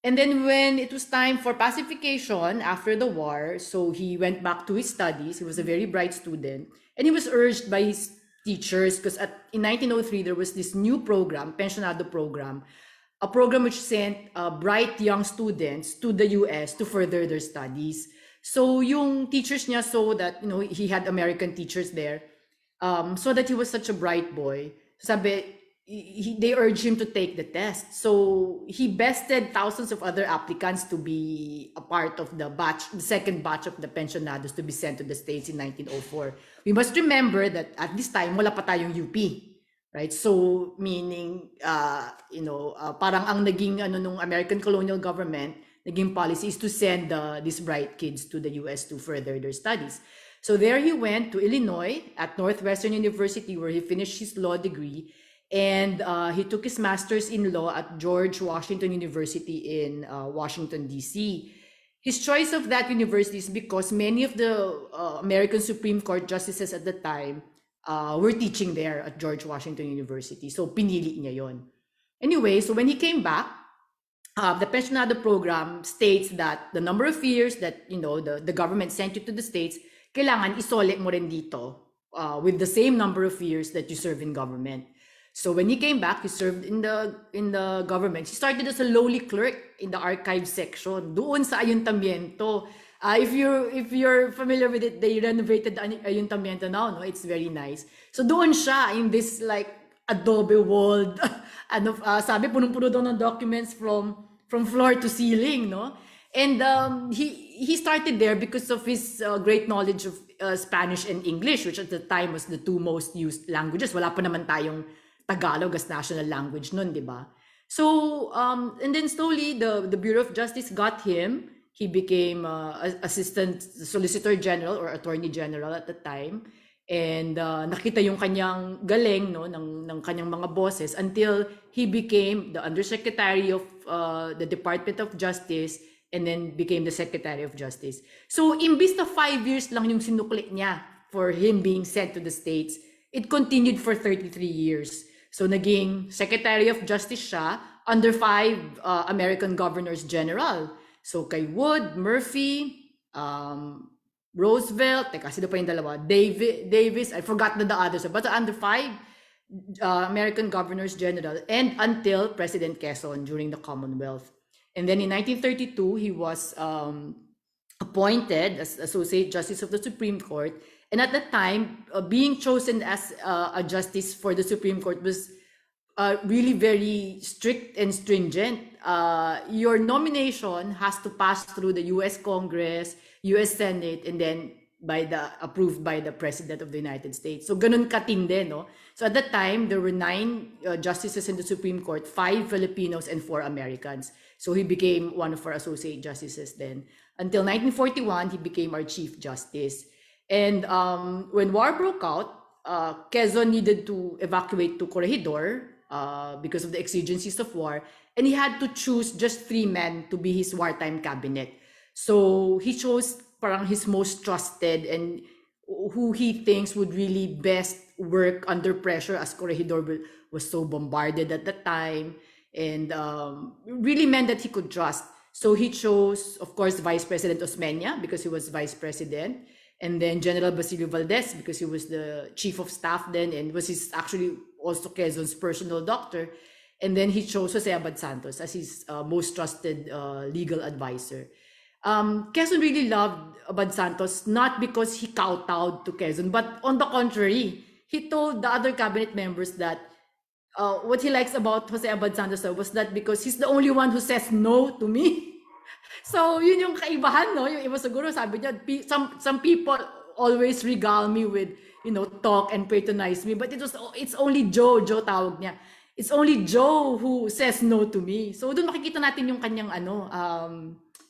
Speaker 7: And then when it was time for pacification after the war, so he went back to his studies. He was a very bright student, and he was urged by his teachers because in 1903 there was this new program, Pensionado program, a program which sent bright young students to the US to further their studies. So yung teachers niya saw that he had American teachers there, so that he was such a bright boy. Sabi, they urged him to take the test. So he bested thousands of other applicants to be a part of the second batch of the pensionados to be sent to the States in 1904. We must remember that at this time, wala pa tayong UP, right? So meaning, parang ang naging nung American colonial government, naging policy is to send these bright kids to the US to further their studies. So there he went to Illinois at Northwestern University, where he finished his law degree. And he took his master's in law at George Washington University in Washington, D.C. His choice of that university is because many of the American Supreme Court justices at the time were teaching there at George Washington University. So pinili niya yon. Anyway, so when he came back, the Pensionado program states that the number of years that the government sent you to the States, kailangan isole mo rin dito with the same number of years that you serve in government. So when he came back, he served in the government. He started as a lowly clerk in the archives section, doon sa Ayuntamiento. If you're familiar with it, they renovated Ayuntamiento now, no? It's very nice. So doon siya in this adobe walled, ano, sabi punong-puno daw ng documents from floor to ceiling, no? And he started there because of his great knowledge of Spanish and English, which at the time was the two most used languages. Wala pa naman tayong Tagalog as national language nun, di ba? So, and then slowly, the Bureau of Justice got him. He became Assistant Solicitor General or Attorney General at the time. And nakita yung kanyang galing, no, ng kanyang mga bosses until he became the Undersecretary of the Department of Justice and then became the Secretary of Justice. So, imbis na 5 years lang yung sinukli niya for him being sent to the States, it continued for 33 years. So, naging Secretary of Justice siya under 5 American Governors General. So, kay Wood, Murphy, Roosevelt, teka, sino pa yung dalawa? Davis, I forgot the others, but under 5 American Governors General and until President Quezon during the Commonwealth. And then in 1932, he was appointed as Associate Justice of the Supreme Court. And at that time, being chosen as a justice for the Supreme Court was really very strict and stringent. Your nomination has to pass through the U.S. Congress, U.S. Senate, and then approved by the President of the United States. So ganun katinde, no? So at that time, there were 9 justices in the Supreme Court, 5 Filipinos and 4 Americans. So he became one of our associate justices then. Until 1941, he became our Chief Justice. And when war broke out, Quezon needed to evacuate to Corregidor because of the exigencies of war. And he had to choose just 3 men to be his wartime cabinet. So he chose parang his most trusted and who he thinks would really best work under pressure, as Corregidor was so bombarded at the time, and really men that he could trust. So he chose, of course, Vice President Osmeña because he was Vice President, and then General Basilio Valdez because he was the Chief of Staff then and was his actually also Quezon's personal doctor. And then he chose Jose Abad Santos as his most trusted legal advisor. Quezon really loved Abad Santos, not because he kowtowed to Quezon, but on the contrary, he told the other cabinet members that what he likes about Jose Abad Santos was that because he's the only one who says no to me. So yun yung kaibahan, no? Yung iba siguro sabi niya, some people always regale me with, talk and patronize me, but it's only Joe tawag niya. It's only Joe who says no to me. So doon makikita natin yung kanyang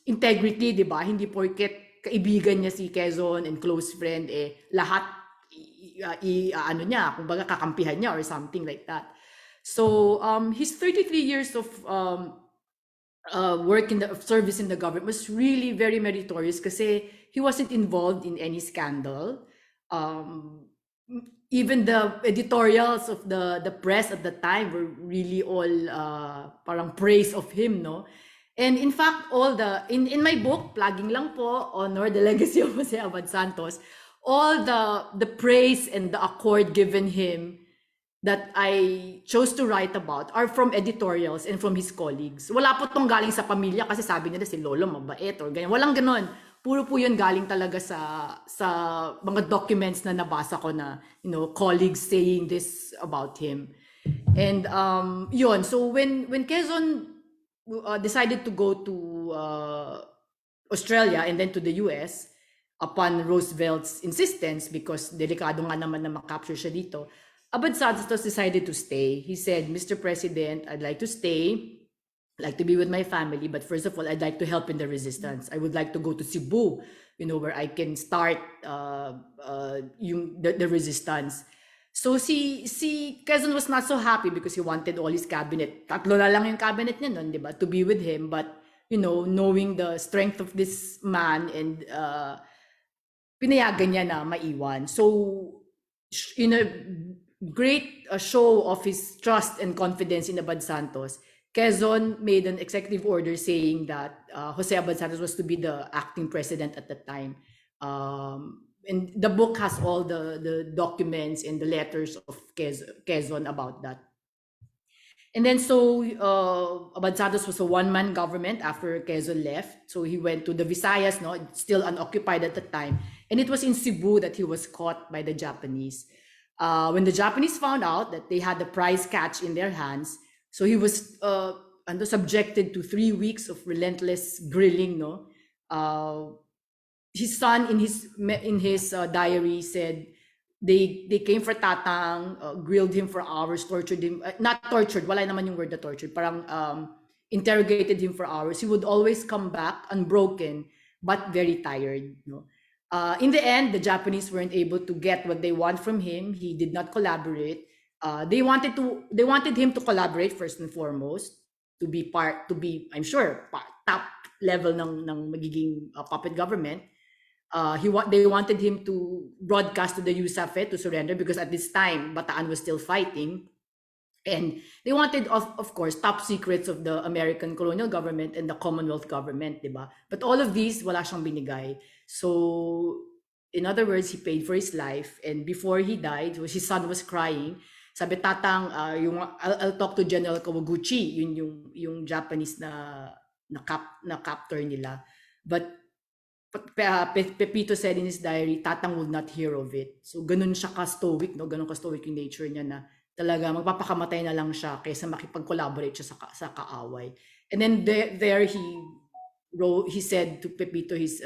Speaker 7: integrity, di ba? Hindi porket kaibigan niya si Quezon and close friend, lahat niya, kumbaga kakampihan niya or something like that. So his 33 years of work service in the government was really very meritorious kasi he wasn't involved in any scandal. Even the editorials of the press at the time were really all parang praise of him, no? And in fact, in my book, plugging lang po, Honor, the Legacy of Jose Abad Santos, all the praise and the accord given him that I chose to write about are from editorials and from his colleagues. Wala po tong galing sa pamilya kasi sabi nila si Lolo mabait or ganyan. Walang ganon. Puro po yun galing talaga sa mga documents na nabasa ko na, colleagues saying this about him. And yun, so when Quezon decided to go to Australia and then to the US upon Roosevelt's insistence, because delikado nga naman na makapture siya dito, Abad Santos decided to stay. He said, Mr. President, I'd like to stay. I'd like to be with my family, but first of all, I'd like to help in the resistance. I would like to go to Cebu, where I can start the resistance. So si Quezon was not so happy because he wanted all his cabinet. Tatlo na lang yung cabinet niya nun, di ba? To be with him, but knowing the strength of this man and pinayagan niya na maiwan. So in a great show of his trust and confidence in Abad Santos, Quezon made an executive order saying that Jose Abad Santos was to be the acting president at the time. And the book has all the documents and the letters of Quezon about that. And then so Abad Santos was a one-man government after Quezon left. So he went to the Visayas, still unoccupied at the time. And it was in Cebu that he was caught by the Japanese. When the Japanese found out that they had the prize catch in their hands, so he was subjected to 3 weeks of relentless grilling. No, his son in his diary said they came for Tatang, grilled him for hours, tortured him. Not tortured, wala naman yung word na tortured. Parang interrogated him for hours. He would always come back unbroken, but very tired. No? In the end, the Japanese weren't able to get what they want from him. He did not collaborate. They wanted him to collaborate first and foremost, to be I'm sure top level ng magiging puppet government. They wanted him to broadcast to the USAFE to surrender, because at this time Bataan was still fighting, and they wanted of course top secrets of the American colonial government and the Commonwealth government, diba? But all of these wala siyang binigay. So in other words, he paid for his life, and before he died, his son was crying. Sabi Tatang, I'll talk to General Kawaguchi, yung Japanese na captor nila. But Pepito said in his diary, Tatang would not hear of it. So ganun siya ka-stoic, no? Ganun ka-stoic yung nature niya na talaga magpapakamatay na lang siya kaysa makipag-collaborate siya sa kaaway. And then there he said to Pepito his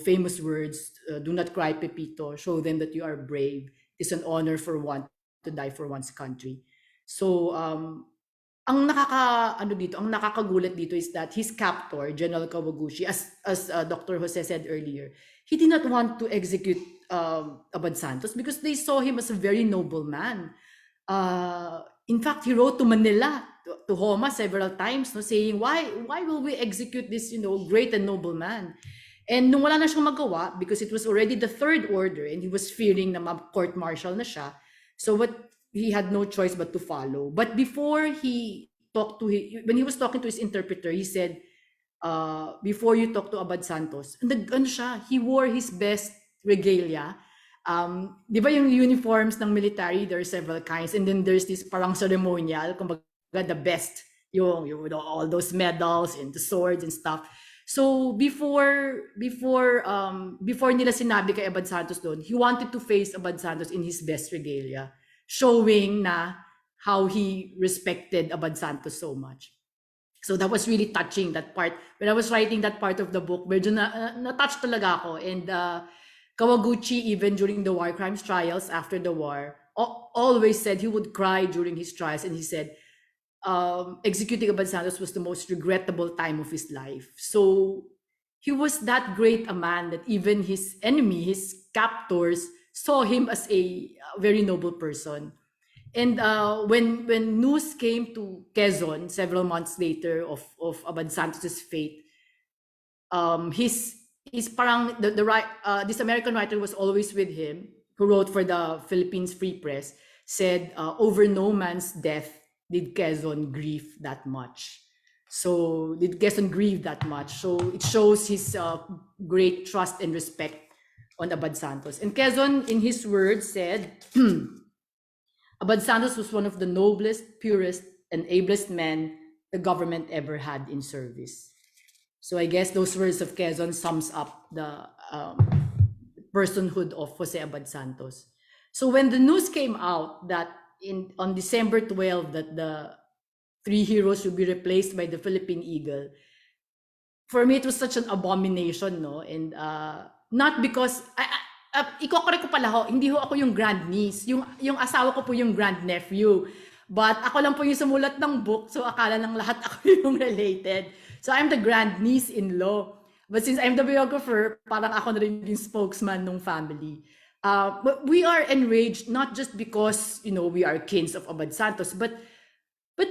Speaker 7: famous words, do not cry, Pepito, show them that you are brave. It's an honor for one to die for one's country. So ang nakakagulat dito is that his captor, General Kawaguchi, as Dr. Jose said earlier, he did not want to execute Abad Santos because they saw him as a very noble man. In fact, he wrote to Manila, to Homa several times, no, saying, why will we execute this great and noble man? And nung wala na siyang magawa, because it was already the third order and he was fearing na court-martial na siya, so he had no choice but to follow. But before he talked when he was talking to his interpreter, he said, before you talk to Abad Santos, he wore his best regalia. Di ba yung uniforms ng military, there are several kinds, and then there's this parang ceremonial, kumbaga the best, yung all those medals and the swords and stuff. So before nila sinabi kay Abad Santos doon, he wanted to face Abad Santos in his best regalia, showing na how he respected Abad Santos so much. So that was really touching, that part. When I was writing that part of the book, medyo na-touch talaga ako. And Kawaguchi, even during the war crimes trials after the war, always said he would cry during his trials, and he said executing Abad Santos was the most regrettable time of his life. So he was that great a man that even his enemy, his captors, saw him as a very noble person. And when news came to Quezon several months later of Abad Santos's fate, his parang this American writer was always with him, who wrote for the Philippines Free Press, said, over no man's death did Quezon grieve that much. So did Quezon grieve that much? So it shows his great trust and respect on Abad Santos. And Quezon, in his words, said, Abad Santos was one of the noblest, purest, and ablest men the government ever had in service. So I guess those words of Quezon sums up the personhood of Jose Abad Santos. So when the news came out that on December 12 that the three heroes would be replaced by the Philippine Eagle, for me it was such an abomination, no? And not because iko-correct ko pala ho, hindi ho ako yung grandniece, yung asawa ko po yung grandnephew. But ako lang po yung sumulat ng book, so akala ng lahat ako yung related. So I'm the grandniece-in-law. But since I'm the biographer, parang ako na rin yung spokesman ng family. But we are enraged not just because we are kins of Abad Santos, but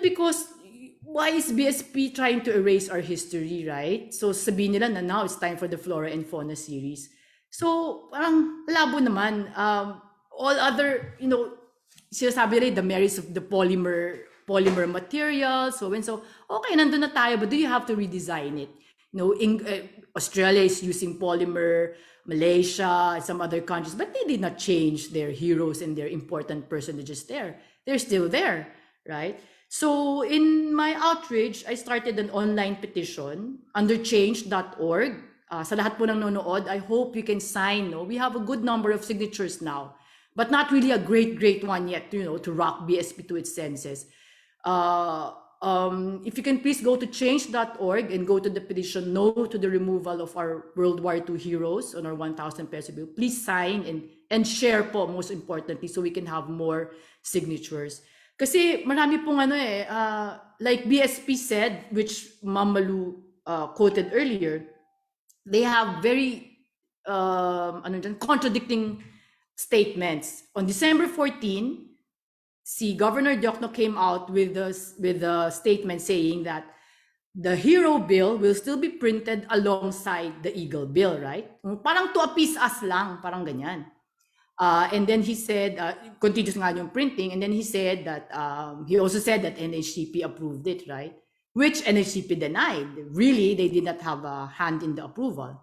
Speaker 7: because why is BSP trying to erase our history, right? So sabihin nila na now it's time for the Flora and Fauna series. So parang labo naman. All other, sinasabi rin the merits of the polymer material, so okay, nandun na tayo, but do you have to redesign it? Australia is using polymer, Malaysia, and some other countries, but they did not change their heroes and their important personages there. They're still there, right? So in my outrage, I started an online petition under change.org. Sa lahat po ng nanonood, I hope you can sign. We have a good number of signatures now. but not really a great one yet, to rock BSP to its senses. If you can please go to change.org and go to the petition no to the removal of our World War II heroes on our 1,000 peso bill. Please sign and share po, most importantly, so we can have more signatures. Kasi marami pong like BSP said, which Mamalu quoted earlier, they have very contradicting statements. On December 14, si Governor Diokno came out with a statement saying that the Hero Bill will still be printed alongside the Eagle Bill, right? Parang to appease us lang, parang ganyan. And then he said, continuous nga yung printing, and then he said that, he also said that NHCP approved it, right? Which NHCP denied. Really, they did not have a hand in the approval.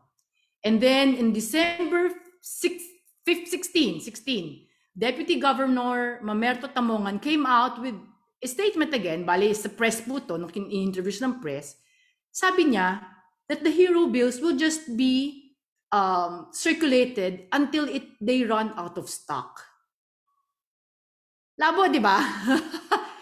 Speaker 7: And then in December 16, Deputy Governor Mamerto Tamongan came out with a statement again, bali sa press po to, nung in-interview ng press, sabi niya that the Hero Bills will just be circulated until they run out of stock. Labo, di ba?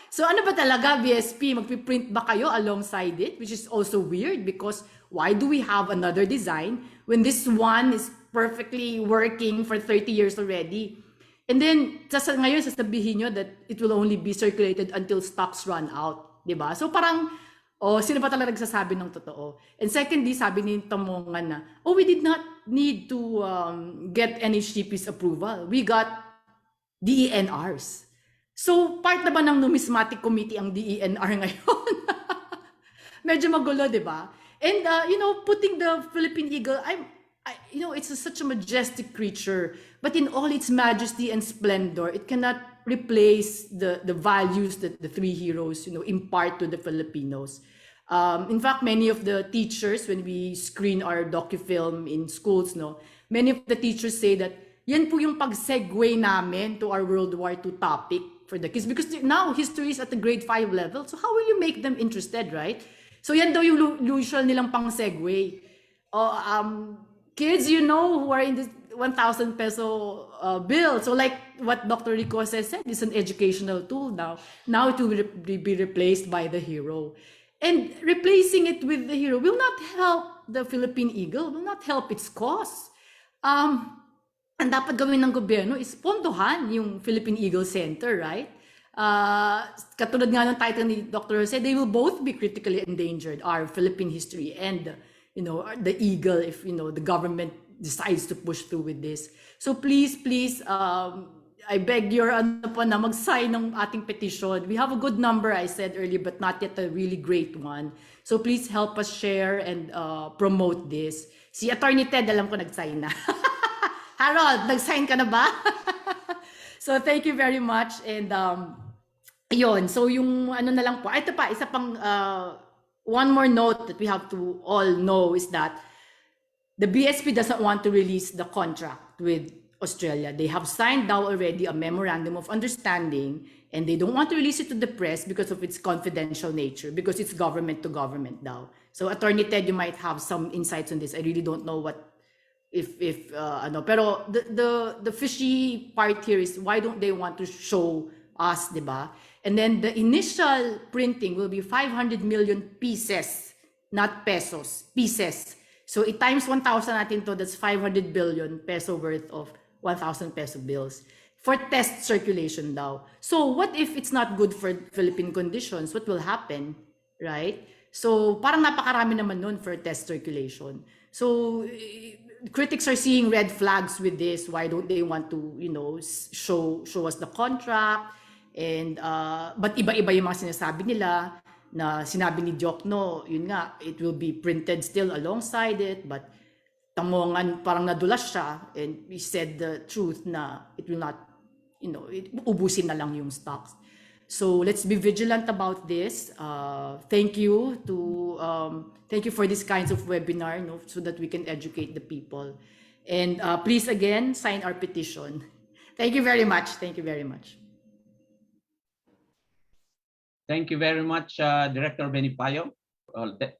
Speaker 7: So ano ba talaga, BSP? Magpiprint ba kayo alongside it? Which is also weird because why do we have another design when this one is perfectly working for 30 years already? And then, ngayon sasabihin nyo that it will only be circulated until stocks run out. Diba? So parang, sino ba talaga nagsasabi ng totoo? And secondly, sabi ni Tamongan na, we did not need to get NHCP's approval. We got DENRs. So part na ba ng numismatic committee ang DENR ngayon? Medyo magulo, diba? And, putting the Philippine Eagle, it's such a majestic creature, but in all its majesty and splendor, it cannot replace the values that the three heroes, impart to the Filipinos. In fact, many of the teachers, when we screen our docufilm in schools, many of the teachers say that yan po yung pag-segue namin to our World War II topic for the kids, because now history is at the grade 5 level. So how will you make them interested, right? So yan daw yung usual nilang pang-segue. Kids, who are in this 1,000 peso bill. So like what Dr. Rico said, it's an educational tool now. Now it will be replaced by the hero. And replacing it with the hero will not help the Philippine Eagle, will not help its cause. Ang dapat gawin ng gobyerno is pondohan yung Philippine Eagle Center, right? Katulad nga ng title ni Dr. Jose, they will both be critically endangered, our Philippine history and the eagle, if the government decides to push through with this. So please, I beg your na mag-sign ng ating petition. We have a good number, I said earlier, but not yet a really great one. So please help us share and promote this. Si Attorney Ted, alam ko nag-sign na. Harold, nag-sign ka na ba? So thank you very much. And yun, so yung na lang po. Ito pa, isa pang one more note that we have to all know is that the BSP doesn't want to release the contract with Australia. They have signed now already a memorandum of understanding, and they don't want to release it to the press because of its confidential nature, because it's government to government now. So Attorney Ted, you might have some insights on this. I really don't know pero the fishy part here is why don't they want to show us, diba? And then the initial printing will be 500 million pieces, not pesos, pieces. So it times 1,000 natin to, that's 500 billion peso worth of 1,000 peso bills for test circulation daw. So what if it's not good for Philippine conditions? What will happen, right? So parang napakarami naman nun for test circulation. So critics are seeing red flags with this. Why don't they want to, show us the contract? And but iba-iba yung mga sinasabi nila, na sinabi ni Diokno, yun nga, it will be printed still alongside it, but Tamongan parang nadulas siya, and he said the truth na it will not, ubusin na lang yung stocks. So let's be vigilant about this. Thank you for these kinds of webinar, so that we can educate the people. And please again sign our petition. Thank you very much. Thank you very much.
Speaker 2: Thank you very much, Director Benipayo.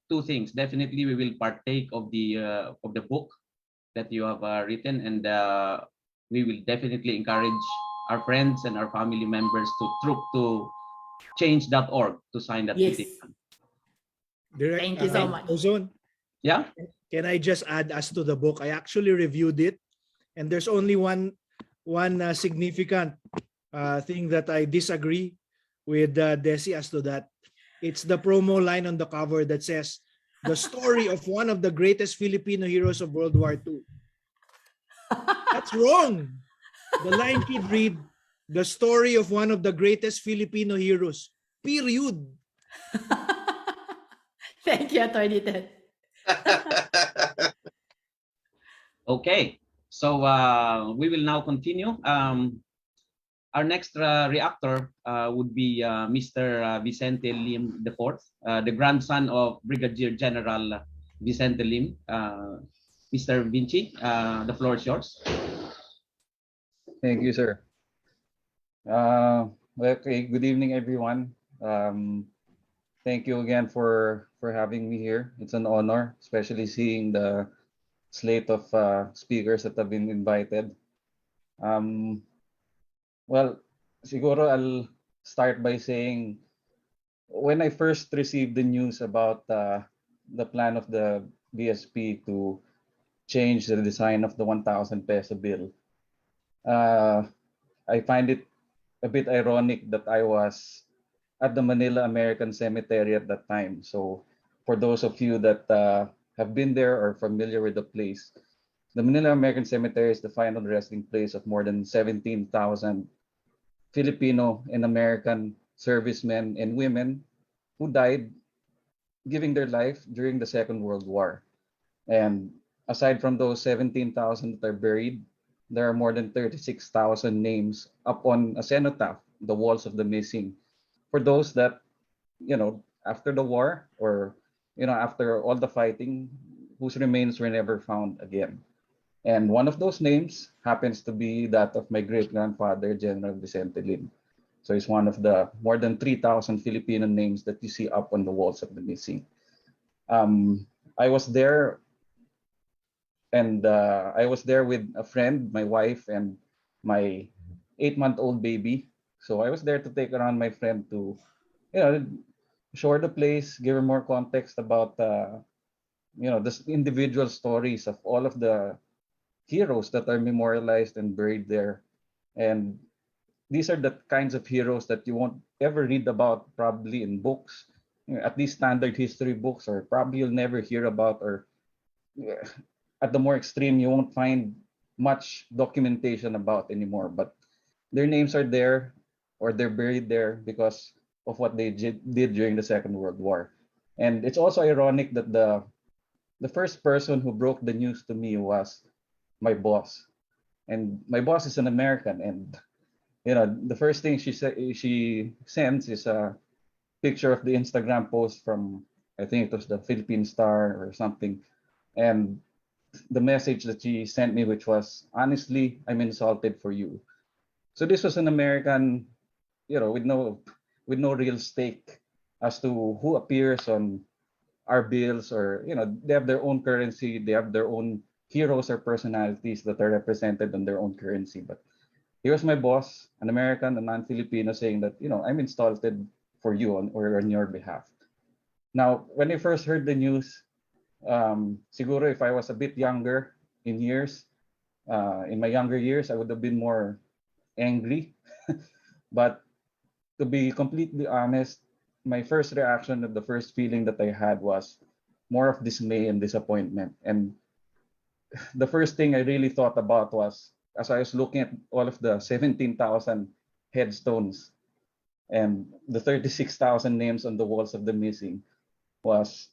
Speaker 2: Two things. Definitely, we will partake of the book that you have written, and we will definitely encourage our friends and our family members to troop to change.org to sign that
Speaker 7: Yes.
Speaker 2: petition.
Speaker 1: Direct,
Speaker 7: Thank you so much.
Speaker 1: Ozone,
Speaker 2: Yeah.
Speaker 1: can I just add as to the book? I actually reviewed it, and there's only one significant thing that I disagree with Desi as to that. It's the promo line on the cover that says, "The story of one of the greatest Filipino heroes of World War II." That's wrong. The line should read, "The story of one of the greatest Filipino heroes." Period.
Speaker 7: Thank you, Attorney Ted.
Speaker 2: Okay. So we will now continue. Our next reactor would be Mr. Vicente Lim IV, the grandson of Brigadier General Vicente Lim. Mr. Vinci, the floor is yours.
Speaker 8: Thank you, sir. Okay, good evening, everyone. Thank you again for having me here. It's an honor, especially seeing the slate of speakers that have been invited. Well, siguro I'll start by saying when I first received the news about the plan of the BSP to change the design of the 1,000 peso bill, I find it a bit ironic that I was at the Manila American Cemetery at that time. So for those of you that have been there or familiar with the place, the Manila American Cemetery is the final resting place of more than 17,000 Filipino and American servicemen and women who died giving their life during the Second World War. And aside from those 17,000 that are buried, there are more than 36,000 names up on a cenotaph, the walls of the missing, for those that, after the war or, after all the fighting, whose remains were never found again. And one of those names happens to be that of my great-grandfather, General Vicente Lim. So he's one of the more than 3,000 Filipino names that you see up on the walls of the missing. I was there, and I was there with a friend, my wife, and my 8-month-old baby. So I was there to take around my friend to, show her the place, give her more context about, the individual stories of all of the heroes that are memorialized and buried there. And these are the kinds of heroes that you won't ever read about probably in books, at least standard history books, or probably you'll never hear about, or at the more extreme, you won't find much documentation about anymore. But their names are there, or they're buried there because of what they did during the Second World War. And it's also ironic that the first person who broke the news to me was my boss. And my boss is an American, and the first thing she sends is a picture of the Instagram post from, I think it was the Philippine Star or something, and the message that she sent me, which was, honestly, I'm insulted for you. So this was an American, with no real stake as to who appears on our bills, or they have their own currency, they have their own heroes or personalities that are represented on their own currency. But here's my boss, an American, a non-Filipino, saying that, I'm insulted for you or on your behalf. Now, when I first heard the news, siguro if I was a bit younger in years, in my younger years, I would have been more angry. But to be completely honest, my first reaction, the first feeling that I had was more of dismay and disappointment. And the first thing I really thought about was, as I was looking at all of the 17,000 headstones and the 36,000 names on the walls of the missing, was,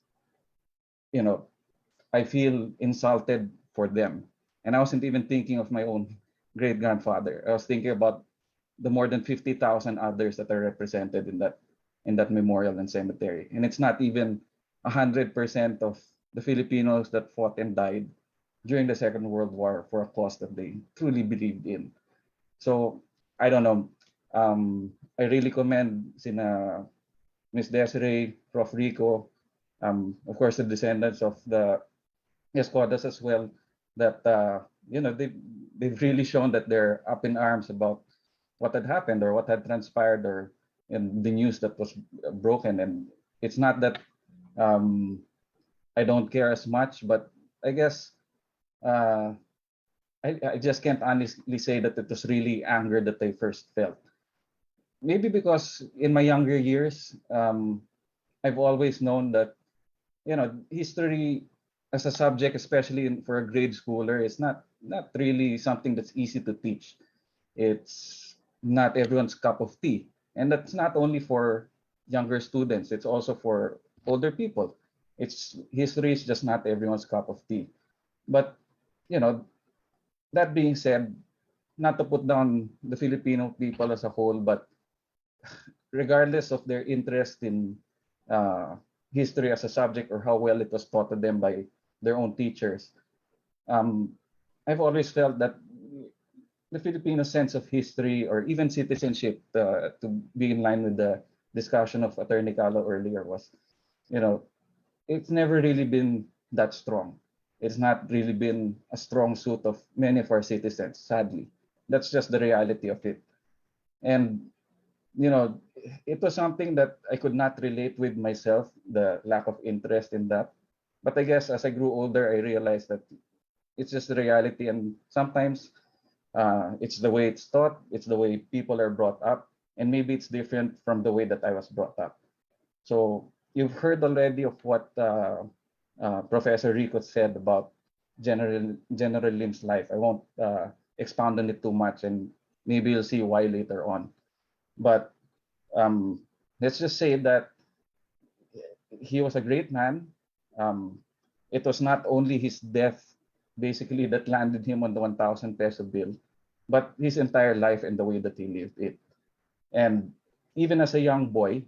Speaker 8: I feel insulted for them. And I wasn't even thinking of my own great-grandfather. I was thinking about the more than 50,000 others that are represented in that memorial and cemetery. And it's not even 100% of the Filipinos that fought and died during the Second World War for a cause that they truly believed in. So I don't know. I really commend Sina Miss Desiree, Prof. Rico, of course the descendants of the Escodas as well, that they've really shown that they're up in arms about what had happened or what had transpired or in the news that was broken. And it's not that I don't care as much, but I guess uh, I just can't honestly say that it was really anger that I first felt. Maybe because in my younger years, I've always known that, history as a subject, especially for a grade schooler, is not really something that's easy to teach. It's not everyone's cup of tea. And that's not only for younger students, it's also for older people. It's history is just not everyone's cup of tea. But, you know, that being said, not to put down the Filipino people as a whole, but regardless of their interest in uh, history as a subject or how well it was taught to them by their own teachers, um, I've always felt that the Filipino sense of history or even citizenship, to be in line with the discussion of Attorney Calo earlier, was, you know, it's never really been that strong. It's not really been a strong suit of many of our citizens, sadly. That's just the reality of it. And, it was something that I could not relate with myself, the lack of interest in that. But I guess as I grew older, I realized that it's just the reality. And sometimes it's the way it's taught, it's the way people are brought up, and maybe it's different from the way that I was brought up. So you've heard already of what Professor Rico said about General Lim's life. I won't expound on it too much, and maybe you'll see why later on. But let's just say that he was a great man. It was not only his death, basically, that landed him on the 1,000 peso bill, but his entire life and the way that he lived it. And even as a young boy,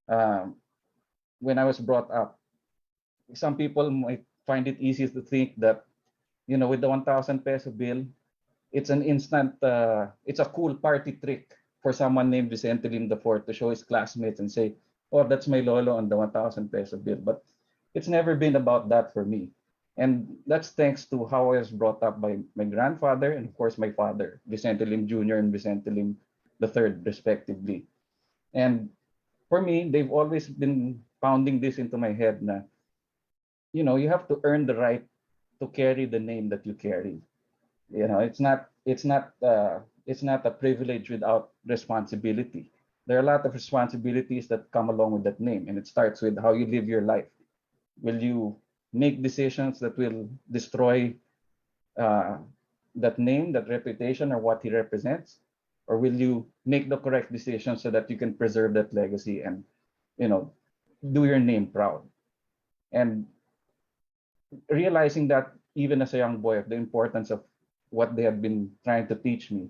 Speaker 8: um, when I was brought up, some people might find it easy to think that, with the 1,000 peso bill, it's an instant, it's a cool party trick for someone named Vicente Lim IV to show his classmates and say, oh, that's my lolo on the 1,000 peso bill. But it's never been about that for me. And that's thanks to how I was brought up by my grandfather and, of course, my father, Vicente Lim Jr. and Vicente Lim III, respectively. And for me, they've always been pounding this into my head na, you have to earn the right to carry the name that you carry. It's not a privilege without responsibility. There are a lot of responsibilities that come along with that name, and it starts with how you live your life. Will you make decisions that will destroy that name, that reputation, or what he represents? Or will you make the correct decision so that you can preserve that legacy and, do your name proud? And realizing that even as a young boy, of the importance of what they had been trying to teach me,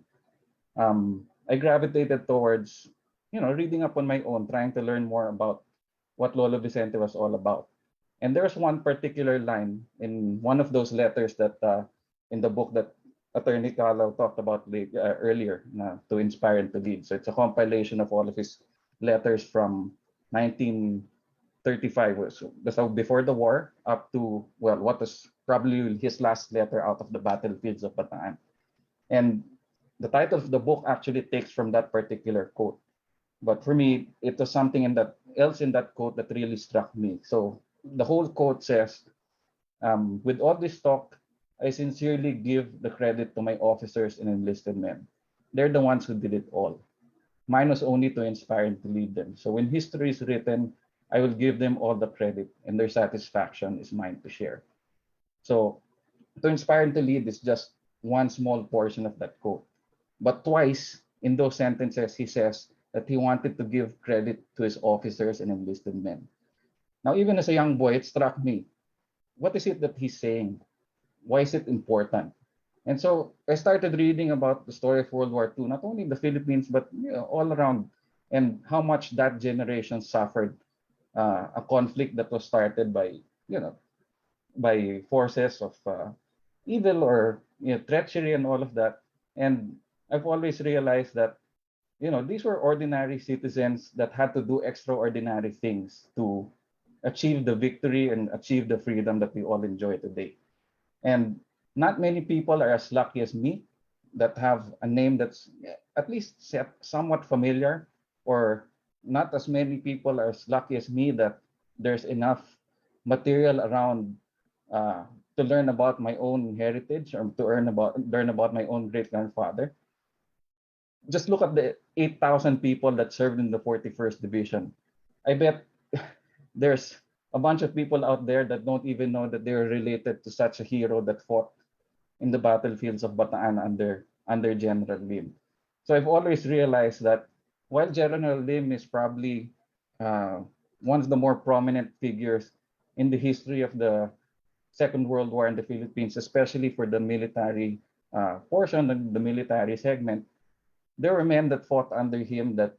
Speaker 8: I gravitated towards, reading up on my own, trying to learn more about what Lolo Vicente was all about. And there's one particular line in one of those letters that in the book that Attorney Calo talked about earlier, to inspire and to lead. So it's a compilation of all of his letters from 1935, so before the war, up to, well, what was probably his last letter out of the battlefields of Bataan. And the title of the book actually takes from that particular quote. But for me, it was something in that quote that really struck me. So the whole quote says, with all this talk, I sincerely give the credit to my officers and enlisted men. They're the ones who did it all. Mine was only to inspire and to lead them. So when history is written, I will give them all the credit, and their satisfaction is mine to share. So to inspire and to lead is just one small portion of that quote. But twice in those sentences, he says that he wanted to give credit to his officers and enlisted men. Now, even as a young boy, it struck me. What is it that he's saying? Why is it important? And so I started reading about the story of World War II, not only in the Philippines, but all around, and how much that generation suffered a conflict that was started by, by forces of evil or treachery and all of that. And I've always realized that, these were ordinary citizens that had to do extraordinary things to achieve the victory and achieve the freedom that we all enjoy today. And not many people are as lucky as me that have a name that's at least somewhat familiar, or not as many people are as lucky as me that there's enough material around uh, to learn about my own heritage, or to learn about my own great grandfather. Just look at the 8,000 people that served in the 41st Division. I bet there's a bunch of people out there that don't even know that they're related to such a hero that fought in the battlefields of Bataan under General Lim. So I've always realized that while General Lim is probably one of the more prominent figures in the history of the Second World War in the Philippines, especially for the military portion, the military segment, there were men that fought under him that,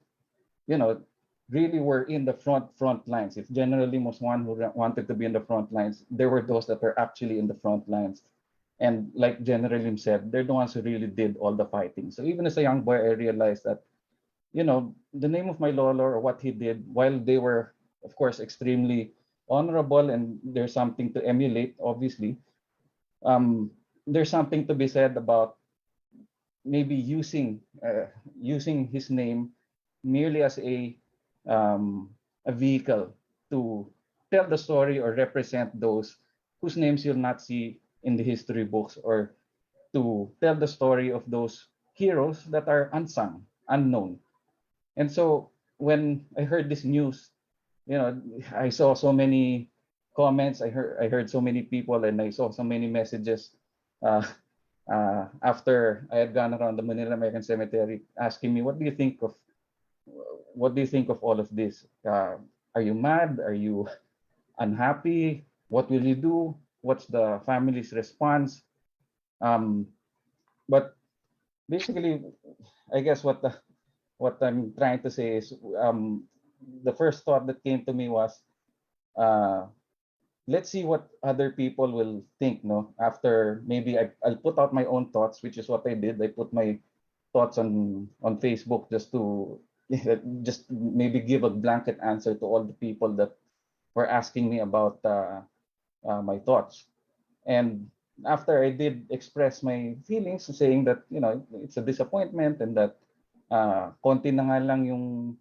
Speaker 8: you know, really were in the front lines. If General Lim was one who wanted to be in the front lines, there were those that were actually in the front lines. And like General Lim said, they're the ones who really did all the fighting. So even as a young boy, I realized that, you know, the name of my lolo or what he did, while they were, of course, extremely honorable and there's something to emulate, obviously, there's something to be said about maybe using his name merely as a vehicle to tell the story or represent those whose names you'll not see in the history books, or to tell the story of those heroes that are unsung, unknown. And so when I heard this news, you know, I saw so many comments, I heard so many people, and I saw so many messages uh, after I had gone around the Manila American Cemetery asking me, what do you think of all of this? Are you mad? Are you unhappy? What will you do? What's the family's response? But basically, I guess what I'm trying to say is, the first thought that came to me was, uh, let's see what other people will think. No, after maybe I'll put out my own thoughts, which is what I did. I put my thoughts on Facebook just to just maybe give a blanket answer to all the people that were asking me about my thoughts. And after I did express my feelings, saying that, you know, it's a disappointment, and that konti na nga lang yung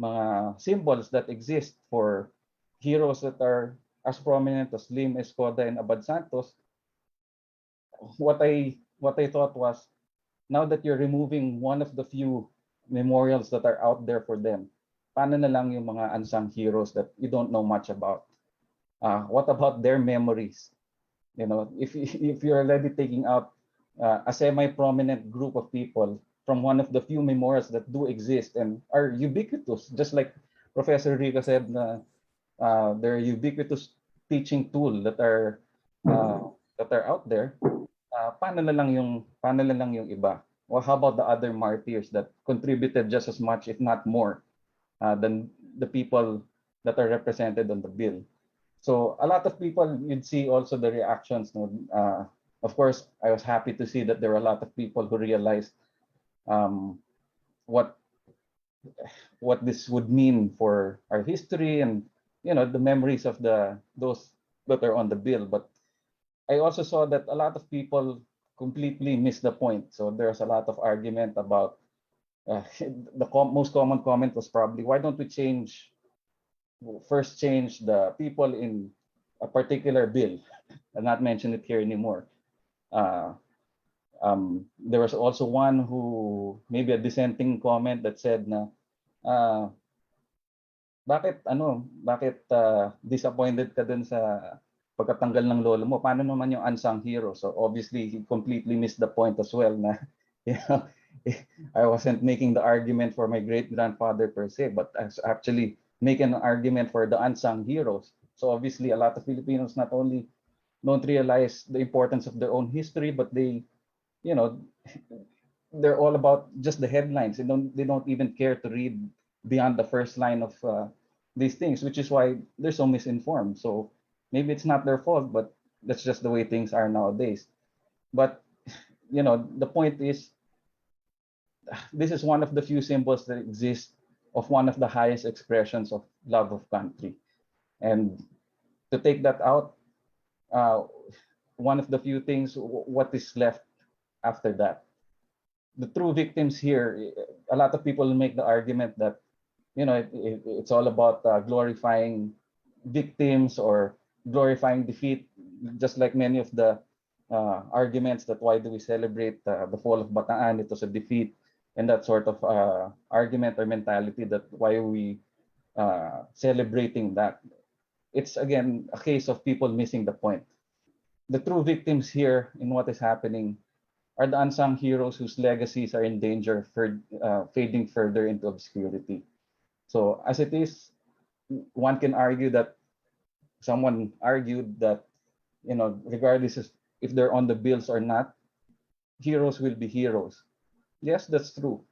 Speaker 8: mga symbols that exist for heroes that are as prominent as Lim, Escoda, and Abad Santos. What I thought was, now that you're removing one of the few memorials that are out there for them, paano na lang yung mga unsung heroes that you don't know much about? What about their memories? You know, if you're already taking out a semi-prominent group of people from one of the few memorials that do exist and are ubiquitous, just like Professor Rica said, they're a ubiquitous teaching tool that are out there. Paano na lang yung iba? Well, how about the other martyrs that contributed just as much, if not more, than the people that are represented on the bill? So a lot of people, you'd see also the reactions. No? Of course, I was happy to see that there were a lot of people who realized what this would mean for our history, and, you know, the memories of those that are on the bill. But I also saw that a lot of people completely missed the point. So there's a lot of argument about the most common comment was probably, why don't we first change the people in a particular bill and not mention it here anymore. There was also one who, maybe a dissenting comment, that said na, bakit disappointed ka dun sa pagkatanggal ng lolo mo? Paano naman yung unsung hero? So obviously he completely missed the point as well na, you know, I wasn't making the argument for my great grandfather per se, but I was actually making an argument for the unsung heroes. So obviously a lot of Filipinos not only don't realize the importance of their own history, but they, you know, they're all about just the headlines. They don't even care to read beyond the first line of these things, which is why they're so misinformed. So maybe it's not their fault, but that's just the way things are nowadays. But, you know, the point is, this is one of the few symbols that exist of one of the highest expressions of love of country. And to take that out, one of the few things, what is left after that. The true victims here, a lot of people make the argument that, it's all about glorifying victims or glorifying defeat, just like many of the arguments that why do we celebrate the fall of Bataan, it was a defeat, and that sort of argument or mentality that why are we celebrating that. It's again a case of people missing the point. The true victims here in what is happening are the unsung heroes whose legacies are in danger for fading further into obscurity. So as it is, one can argue that someone argued that, regardless if they're on the bills or not, heroes will be heroes. Yes, that's true.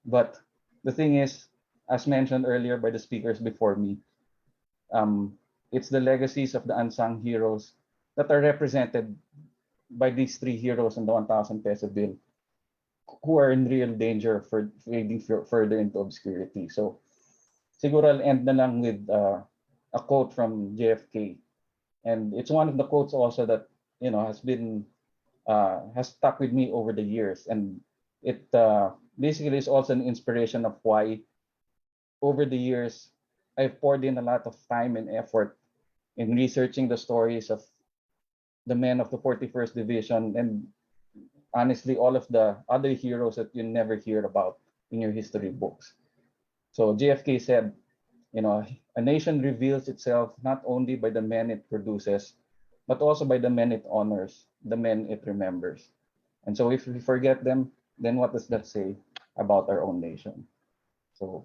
Speaker 8: But the thing is, as mentioned earlier by the speakers before me, it's the legacies of the unsung heroes that are represented by these three heroes in the 1,000 peso bill who are in real danger for fading further into obscurity. So siguro I'll end na lang with a quote from JFK. And it's one of the quotes also that, has stuck with me over the years. And it basically is also an inspiration of why over the years, I've poured in a lot of time and effort in researching the stories of the men of the 41st Division and honestly, all of the other heroes that you never hear about in your history books. So JFK said, a nation reveals itself not only by the men it produces, but also by the men it honors, the men it remembers. And so if we forget them, then what does that say about our own nation? So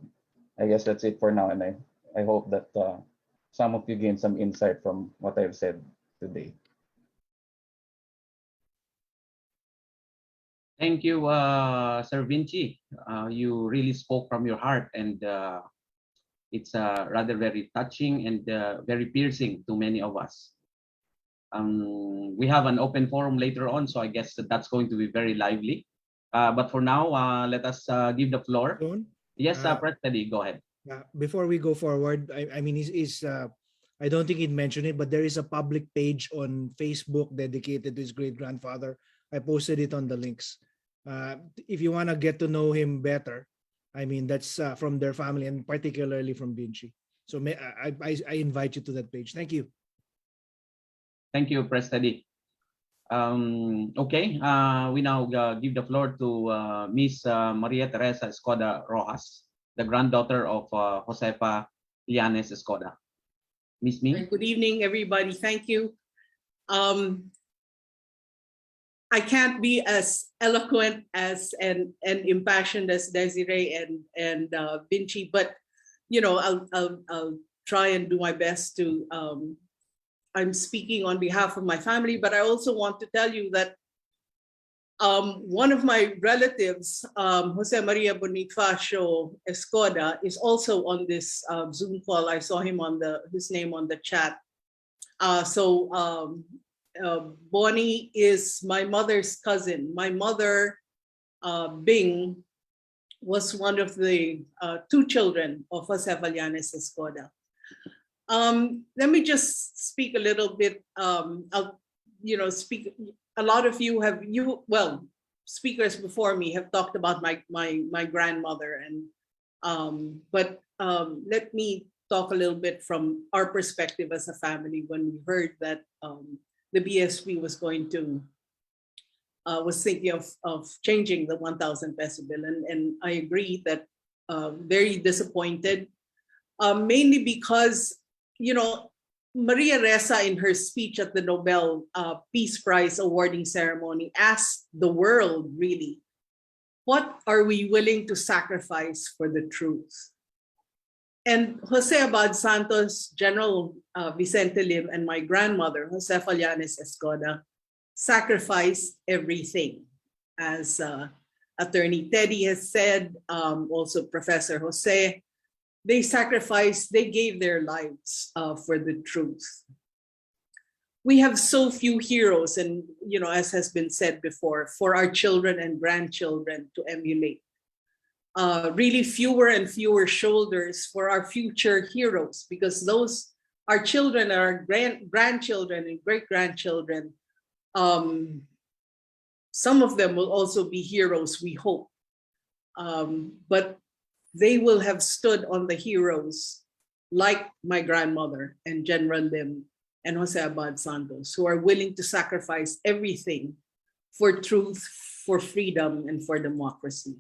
Speaker 8: I guess that's it for now. And I hope that some of you gain some insight from what I've said today.
Speaker 2: Thank you, Sir Vinci. You really spoke from your heart, and it's rather very touching and very piercing to many of us. We have an open forum later on, so I guess that's going to be very lively. But for now, let us give the floor.
Speaker 1: Don?
Speaker 2: Yes, Press Teddy, go ahead.
Speaker 1: Before we go forward, I mean, I don't think he mentioned it, but there is a public page on Facebook dedicated to his great-grandfather. I posted it on the links. If you want to get to know him better, I mean, that's from their family and particularly from Vinci. So I invite you to that page. Thank you.
Speaker 2: Thank you, Press Teddy. Okay, we now give the floor to Miss Maria Teresa Escoda Rojas, the granddaughter of Josefa Yanez Escoda. Miss Me.
Speaker 9: Good evening, everybody. Thank you. I can't be as eloquent as and impassioned as Desiree and Vinci, but I'll try and do my best to. I'm speaking on behalf of my family, but I also want to tell you that one of my relatives, Jose Maria Bonifacio Escoda, is also on this Zoom call. I saw him on his name on the chat. Bonnie is my mother's cousin. My mother, Bing, was one of the two children of Josefa Yanez Escoda. Let me just speak a little bit. I'll speak. A lot of you have speakers before me have talked about my grandmother, and but let me talk a little bit from our perspective as a family when we heard that the BSP was going to was thinking of changing the 1,000 peso bill, and I agree that very disappointed, mainly because Maria Ressa, in her speech at the Nobel Peace Prize awarding ceremony, asked the world, really, what are we willing to sacrifice for the truth? And Jose Abad Santos, General Vicente Lim, and my grandmother, Josefa Yanez Escoda, sacrificed everything. As Attorney Teddy has said, also Professor Jose, they sacrificed, they gave their lives for the truth. We have so few heroes, and as has been said before, for our children and grandchildren to emulate. Really fewer and fewer shoulders for our future heroes, because those, our children, our grandchildren and great-grandchildren Some of them will also be heroes, we hope. But they will have stood on the heroes like my grandmother and General Lim and Jose Santos, who are willing to sacrifice everything for truth, for freedom, and for democracy.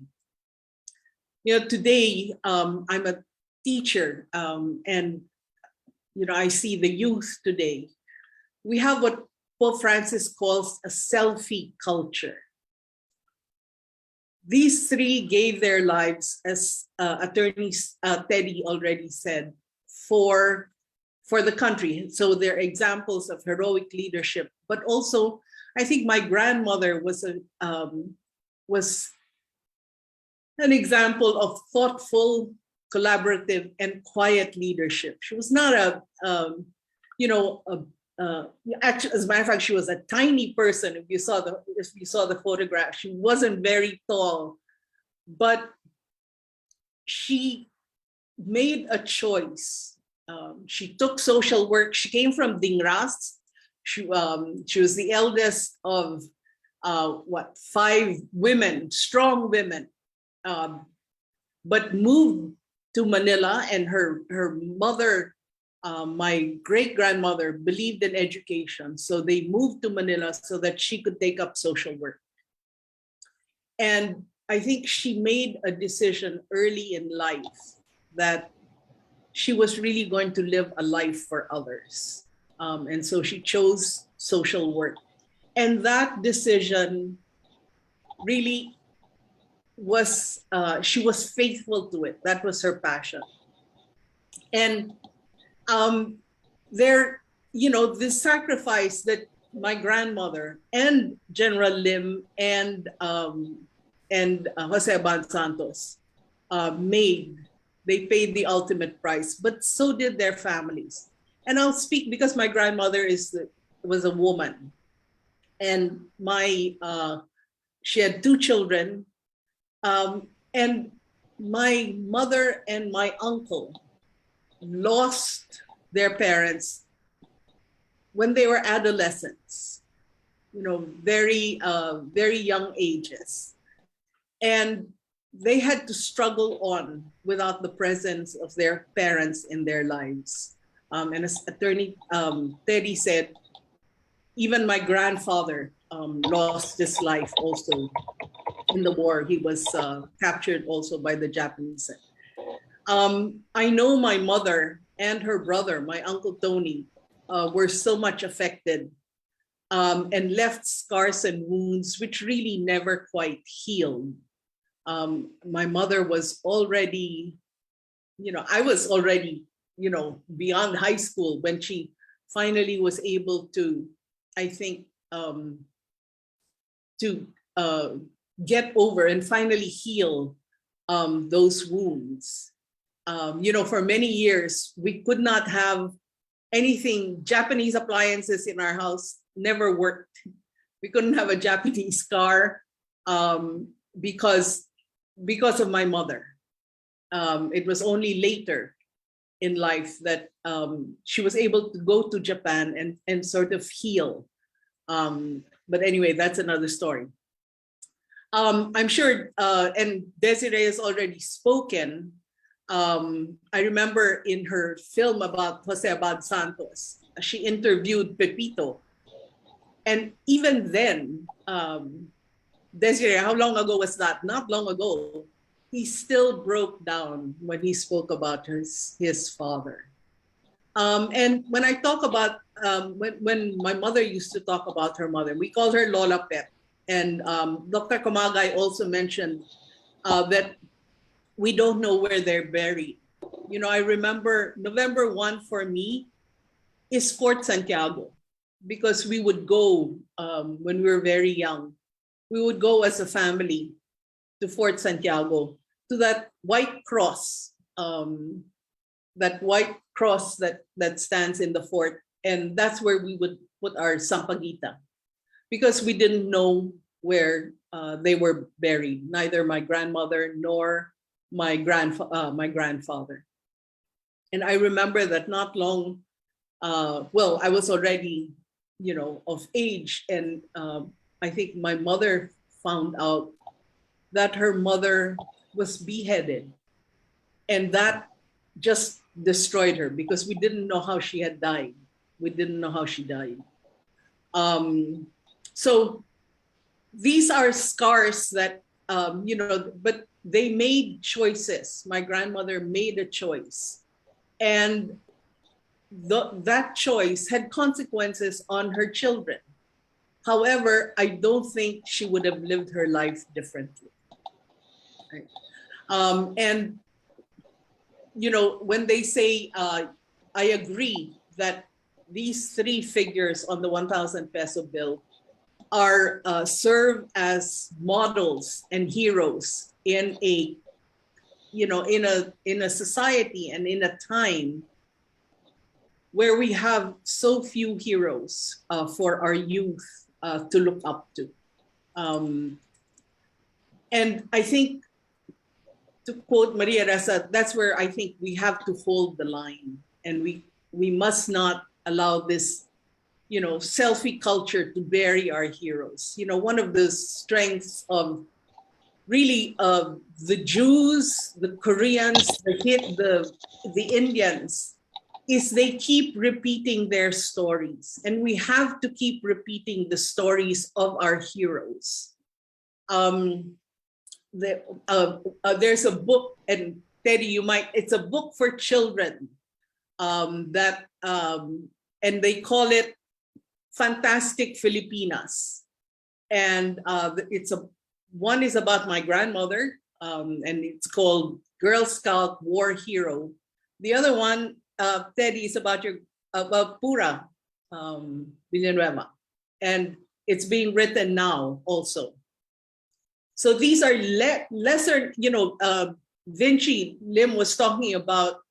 Speaker 9: Today, I'm a teacher, and I see the youth today. We have what Pope Francis calls a selfie culture. These three gave their lives, as Attorney Teddy already said, for the country. So they're examples of heroic leadership. But also, I think my grandmother was an example of thoughtful, collaborative, and quiet leadership. She was not actually, as a matter of fact, she was a tiny person. If you saw the photograph, she wasn't very tall, but she made a choice. She took social work. She came from Dingras. She was the eldest of 5 women, strong women, but moved to Manila, and her mother. My great-grandmother believed in education, so they moved to Manila so that she could take up social work. And I think she made a decision early in life that she was really going to live a life for others. And so she chose social work. And that decision really was, she was faithful to it. That was her passion. And this sacrifice that my grandmother and General Lim and Jose Santos made, they paid the ultimate price, but so did their families. And I'll speak because my grandmother was a woman, and she had 2 children, and my mother and my uncle lost their parents when they were adolescents, very young ages. And they had to struggle on without the presence of their parents in their lives. And as Attorney Teddy said, even my grandfather lost his life also in the war. He was captured also by the Japanese. I know my mother and her brother, my Uncle Tony, were so much affected and left scars and wounds which really never quite healed. My mother was already, I was already, beyond high school when she finally was able to, I think, to get over and finally heal those wounds. For many years, we could not have anything, Japanese appliances in our house never worked. We couldn't have a Japanese car because of my mother. It was only later in life that she was able to go to Japan and sort of heal. But anyway, that's another story. I'm sure, and Desiree has already spoken. I remember in her film about Jose Abad Santos, she interviewed Pepito. And even then, Desiree, how long ago was that? Not long ago. He still broke down when he spoke about his father. And when I talk about, when my mother used to talk about her mother, we called her Lola Pep. And Dr. Camagay also mentioned that we don't know where they're buried. I remember November 1 for me is Fort Santiago, because we would go when we were very young. We would go as a family to Fort Santiago, to that white cross, that stands in the fort. And that's where we would put our sampaguita, because we didn't know where they were buried, neither my grandmother nor my grandfather. And I remember that not long, I was already of age. And I think my mother found out that her mother was beheaded, and that just destroyed her because we didn't know how she had died. We didn't know how she died. So these are scars that, but they made choices. My grandmother made a choice, and that choice had consequences on her children. However, I don't think she would have lived her life differently. Right? And, when they say, I agree that these three figures on the 1,000 peso bill are serve as models and heroes in a society and in a time where we have so few heroes for our youth to look up to. And I think, to quote Maria Ressa, that's where I think we have to hold the line, and we must not allow this selfie culture to bury our heroes. One of the strengths of really the Jews, the Koreans, the Indians, is they keep repeating their stories, and we have to keep repeating the stories of our heroes. There's a book, and Teddy, it's a book for children and they call it Fantastic Filipinas. And one is about my grandmother, and it's called Girl Scout War Hero. The other one, Teddy, is about Pura Villanueva, and it's being written now also. So these are lesser, Vicente Lim was talking about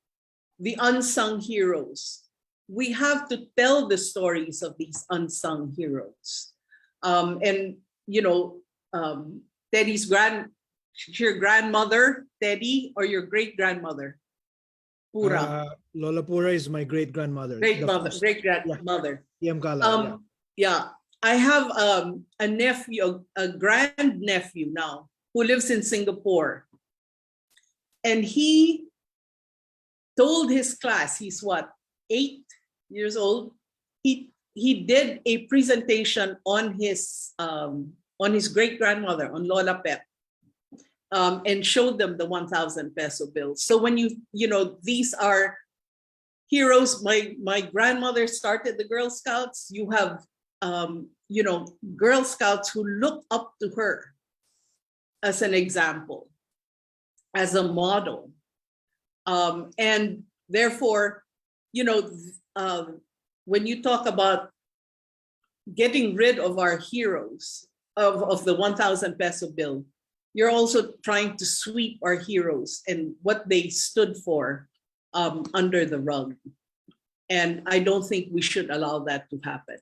Speaker 9: the unsung heroes. We have to tell the stories of these unsung heroes. Teddy's your grandmother, Teddy, or your great-grandmother? Pura.
Speaker 1: Lola Pura is my great-grandmother.
Speaker 9: Great-grandmother.
Speaker 1: Yeah.
Speaker 9: Yeah. I have a nephew, a grandnephew now, who lives in Singapore. And he told his class, he's 8 years old. He did a presentation on his great-grandmother, on Lola Pep, and showed them the 1,000 peso bill. So when these are heroes. My grandmother started the Girl Scouts. You have Girl Scouts who look up to her as an example, as a model. And therefore, when you talk about getting rid of our heroes of the 1,000 peso bill, you're also trying to sweep our heroes and what they stood for under the rug. And I don't think we should allow that to happen.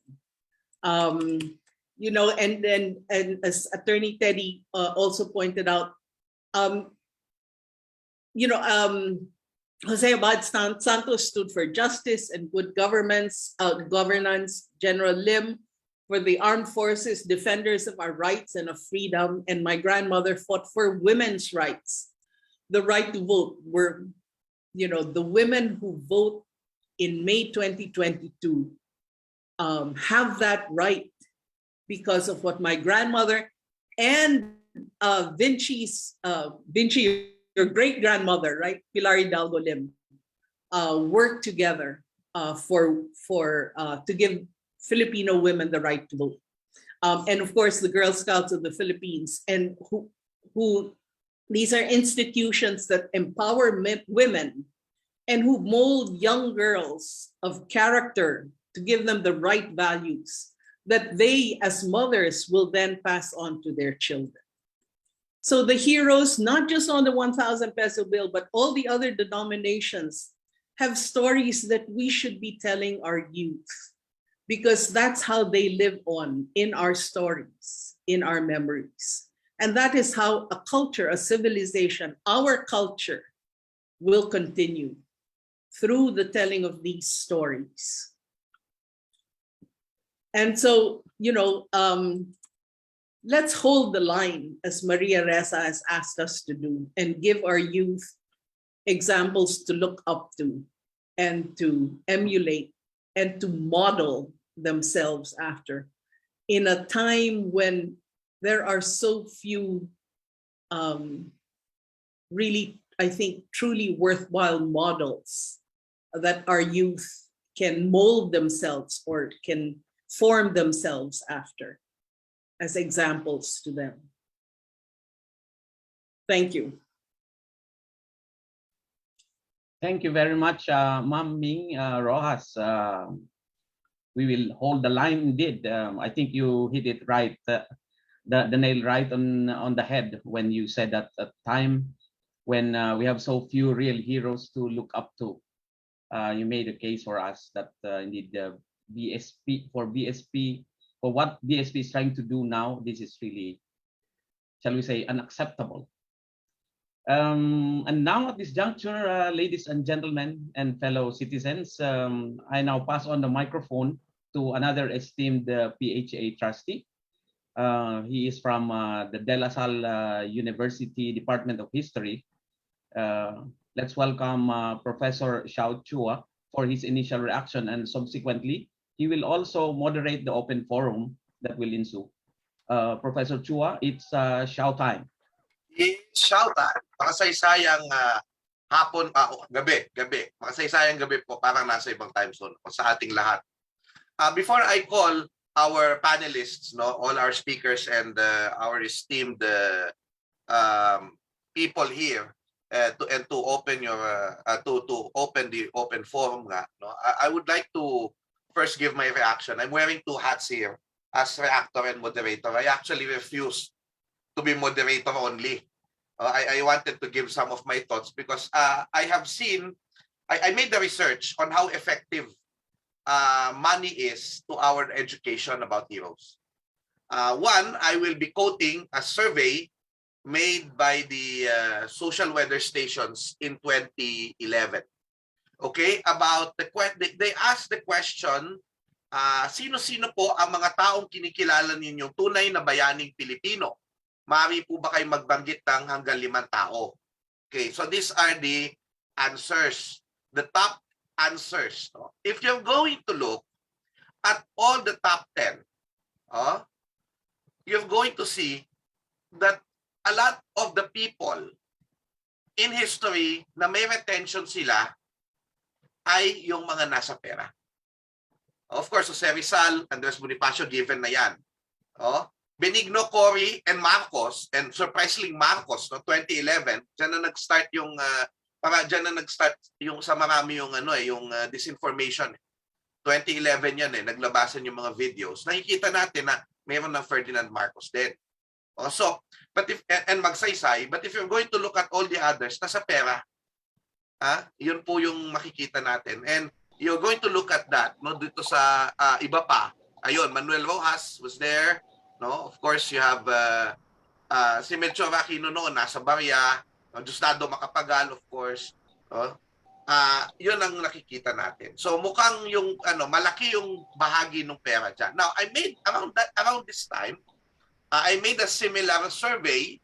Speaker 9: And as Attorney Teddy also pointed out, Jose Abad Santos stood for justice and good governance. General Lim for the armed forces, defenders of our rights and of freedom. And my grandmother fought for women's rights, the right to vote. Were, the women who vote in May 2022 have that right because of what my grandmother and Vinci, your great-grandmother, right, Pilar Hidalgo Lim, worked together to give Filipino women the right to vote. And of course, the Girl Scouts of the Philippines, and who these are institutions that empower women and who mold young girls of character to give them the right values that they as mothers will then pass on to their children. So the heroes, not just on the 1,000 peso bill, but all the other denominations have stories that we should be telling our youth, because that's how they live on in our stories, in our memories. And that is how a culture, a civilization, our culture will continue through the telling of these stories. And so, let's hold the line, as Maria Reza has asked us to do, and give our youth examples to look up to and to emulate and to model themselves after, in a time when there are so few really, I think, truly worthwhile models that our youth can mold themselves or can form themselves after as examples to them. Thank you.
Speaker 2: Thank you very much, Ma'am Ming Rojas. We will hold the line indeed. I think you hit it right, the nail right on the head when you said that at time when we have so few real heroes to look up to. You made a case for us that indeed the BSP, for what BSP is trying to do now, this is really, shall we say, unacceptable. And now at this juncture, ladies and gentlemen and fellow citizens, I now pass on the microphone to another esteemed PHA trustee. He is from the De La Salle University Department of History. Let's welcome Professor Xiao Chua for his initial reaction, and subsequently, he will also moderate the open forum that will ensue. Professor Chua, it's Xiao time.
Speaker 6: Shout out. Makasaysayang hapon, gabi. Makasaysayang gabi po, parang nasa ibang time zone po sa ating lahat. Before I call our panelists, all our speakers and our esteemed people here, to open your to open the open forum, I would like to first give my reaction. I'm wearing two hats here as reactor and moderator. I actually refuse to be moderator only. I wanted to give some of my thoughts because I have seen, I made the research on how effective money is to our education about heroes. One, I will be quoting a survey made by the social weather stations in 2011. Okay, about they asked the question, sino-sino po ang mga taong kinikilala ninyong tunay na bayaning Pilipino? Maaari po ba kayo magbanggit ng hanggang 5 tao? Okay, so these are the answers, the top answers. If you're going to look at all the top 10, you're going to see that a lot of the people in history na may retention sila ay yung mga nasa pera. Of course, Jose Rizal, Andres Bonifacio, given na yan. Benigno, Cory, and Marcos, and surprisingly Marcos, 2011, dyan na nag-start yung sa marami yung yung disinformation. 2011 yan naglabasan yung mga videos. Nakikita natin na mayroon ng Ferdinand Marcos din. So, but if and magsaysay, but if you're going to look at all the others, nasa pera. Yun po yung makikita natin. And you're going to look at that, dito sa iba pa. Ayun, Manuel Rojas was there. Of course, you have si Melchor Aquino noon, nasa barya. Diosdado Macapagal, of course. Yun ang nakikita natin. So mukhang yung malaki yung bahagi ng pera dyan. Now, I made around this time, I made a similar survey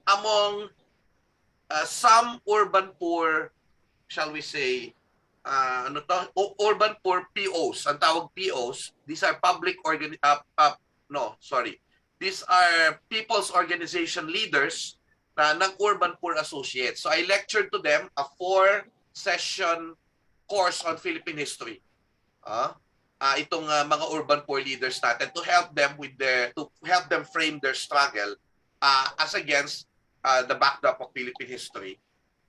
Speaker 6: among some urban poor, shall we say, urban poor POs. Ang tawag POs, these are these are people's organization leaders ng Urban Poor Associates. So I lectured to them a 4-session course on Philippine history. Itong mga urban poor leaders natin to help them frame their struggle as against the backdrop of Philippine history.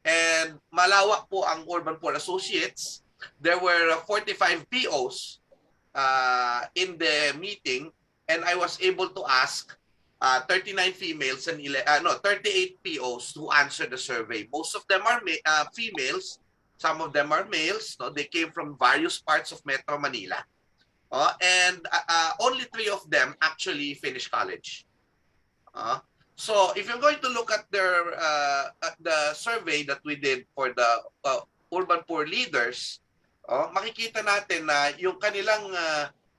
Speaker 6: And malawak po ang Urban Poor Associates. There were 45 POs in the meeting, and I was able to ask 39 females and 38 POs who answered the survey. Most of them are females. Some of them are males. They came from various parts of Metro Manila. And only 3 of them actually finished college. So if you're going to look at the survey that we did for the urban poor leaders, makikita natin na yung kanilang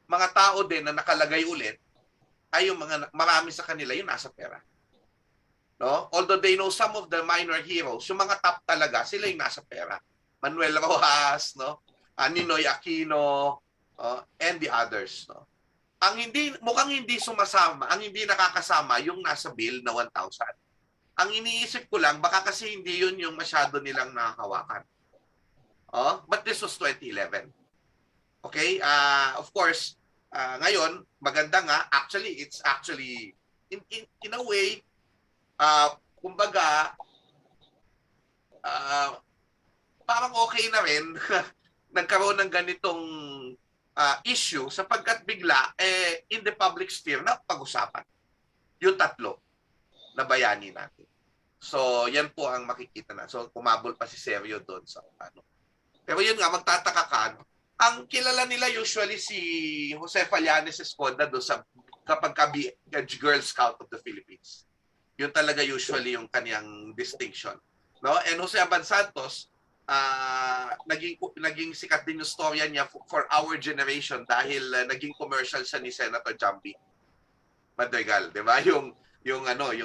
Speaker 6: mga tao din na nakalagay ulit ay yung marami sa kanila yung nasa pera. No? Although they know some of the minor heroes, yung mga top talaga, sila yung nasa pera. Manuel Rojas, no? Ninoy Aquino, and the others. No? Mukhang hindi sumasama, ang hindi nakakasama yung nasa bill na 1,000. Ang iniisip ko lang, baka kasi hindi yun yung masyado nilang nakahawakan. But this was 2011. Okay? Of course, ngayon, maganda nga, it's actually, in a way, kumbaga, parang okay na rin nagkaroon ng ganitong issue sapagkat bigla in the public sphere na pag-usapan yung tatlo na bayani natin. So, yan po ang makikita na. So, kumabol pa si Sergio doon sa ano. Pero yun nga, magtataka ka, ang kilala nila usually si Josefa Yanez Escoda doon sa kapag Girl Scout of the Philippines. Yun talaga usually yung kanyang distinction. No? And Jose Aban Santos, naging sikat din yung storya niya for our generation dahil naging commercial siya ni Senator Jambi Madrigal, 'di ba? Yung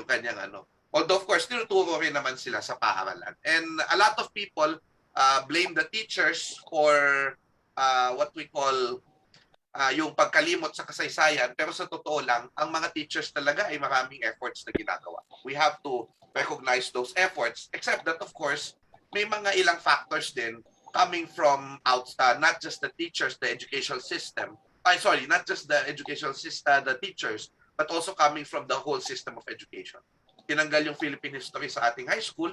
Speaker 6: kanyang ano. Although of course tinuturo rin naman sila sa paaralan. And a lot of people blame the teachers for what we call yung pagkalimot sa kasaysayan, pero sa totoo lang, ang mga teachers talaga ay maraming efforts na ginagawa. We have to recognize those efforts, except that of course, may mga ilang factors din coming from not just the teachers, the educational system. Not just the educational system, the teachers, but also coming from the whole system of education. Tinanggal yung Philippine history sa ating high school,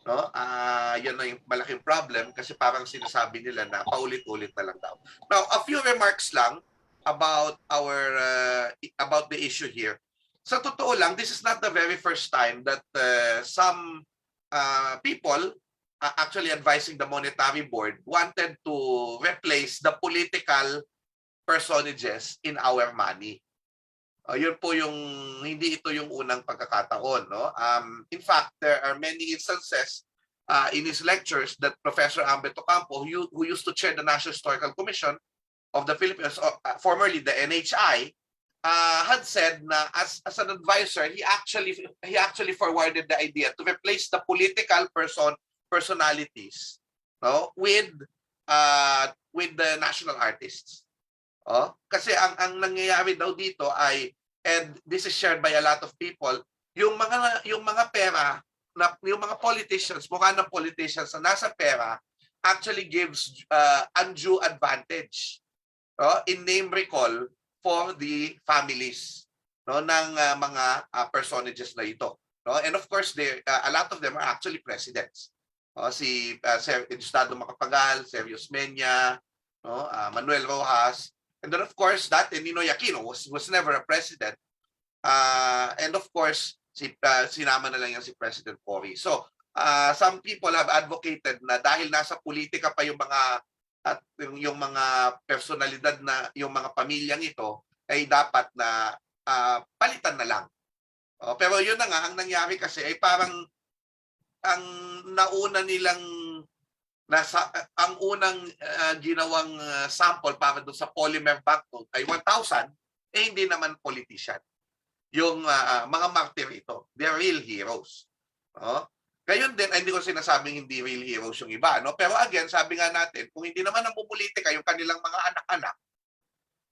Speaker 6: no? Yan na yung malaking problem kasi parang sinasabi nila na paulit-ulit na lang daw. Now, a few remarks lang about about the issue here. Sa totoo lang, this is not the very first time that some people actually advising the Monetary Board wanted to replace the political personages in our money. Yun po yung, hindi ito yung unang pagkakataon. No? In fact, there are many instances in his lectures that Professor Ambeto Campo, who used to chair the National Historical Commission of the Philippines, formerly the NHI, had said na as an advisor, he actually forwarded the idea to replace the political personalities, no, with the national artists. Kasi ang nangyayari daw dito ay, and this is shared by a lot of people, yung mga pera na yung mga politicians, mukha ng politicians na nasa pera actually gives undue advantage, in name recall for the families, no, ng mga personages na ito, no? And of course a lot of them are actually presidents. Si Estado Macapagal, Sergio Osmeña, no, Manuel Rojas, and then of course dati Ninoy Aquino was never a president, and of course sinama na lang yan si President Cory. So some people have advocated na dahil nasa politika pa yung mga personalidad na yung mga pamilyang ito ay dapat na palitan na lang. Pero yun na nga, ang nangyari kasi ay parang ang nauna nilang ang unang ginawang sample para doon sa polymer banknote ay 1,000, hindi naman politician. Yung mga martyr ito, they're real heroes. Gayon din, hindi ko sinasabing hindi real heroes yung iba, no? Pero again, sabi nga natin, kung hindi naman namumulitika yung kanilang mga anak-anak,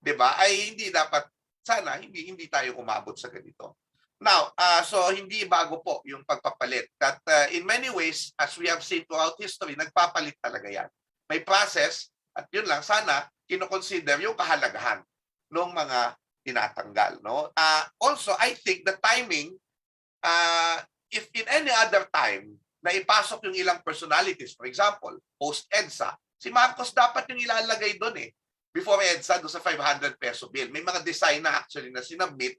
Speaker 6: 'di ba? Ay hindi dapat, sana hindi tayo umabot sa ganito. Now, so hindi bago po yung pagpapalit. That in many ways, as we have seen throughout history, nagpapalit talaga yan. May process, at yun lang, sana kino-consider yung kahalagahan ng mga tinatanggal. No? Also, I think the timing, if in any other time, na ipasok yung ilang personalities, for example, post-EDSA, si Marcos dapat yung ilalagay doon eh. Before EDSA, doon sa 500 peso bill. May mga design na actually na sinabmit.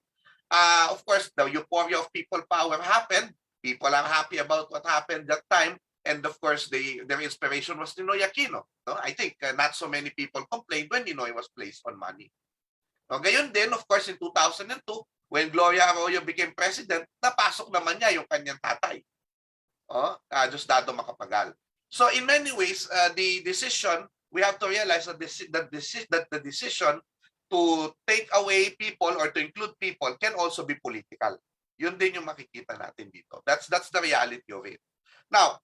Speaker 6: Of course, the euphoria of people power happened. People are happy about what happened that time. And of course, their inspiration was Ninoy Aquino. No? I think not so many people complained when Ninoy was placed on money. No? Gayon din, of course, in 2002, when Gloria Arroyo became president, napasok naman niya yung kanyang tatay. Diosdado Macapagal. So in many ways, the decision we have to realize that the decision to take away people or to include people can also be political. Yun din yung makikita natin dito. That's the reality of it. Now,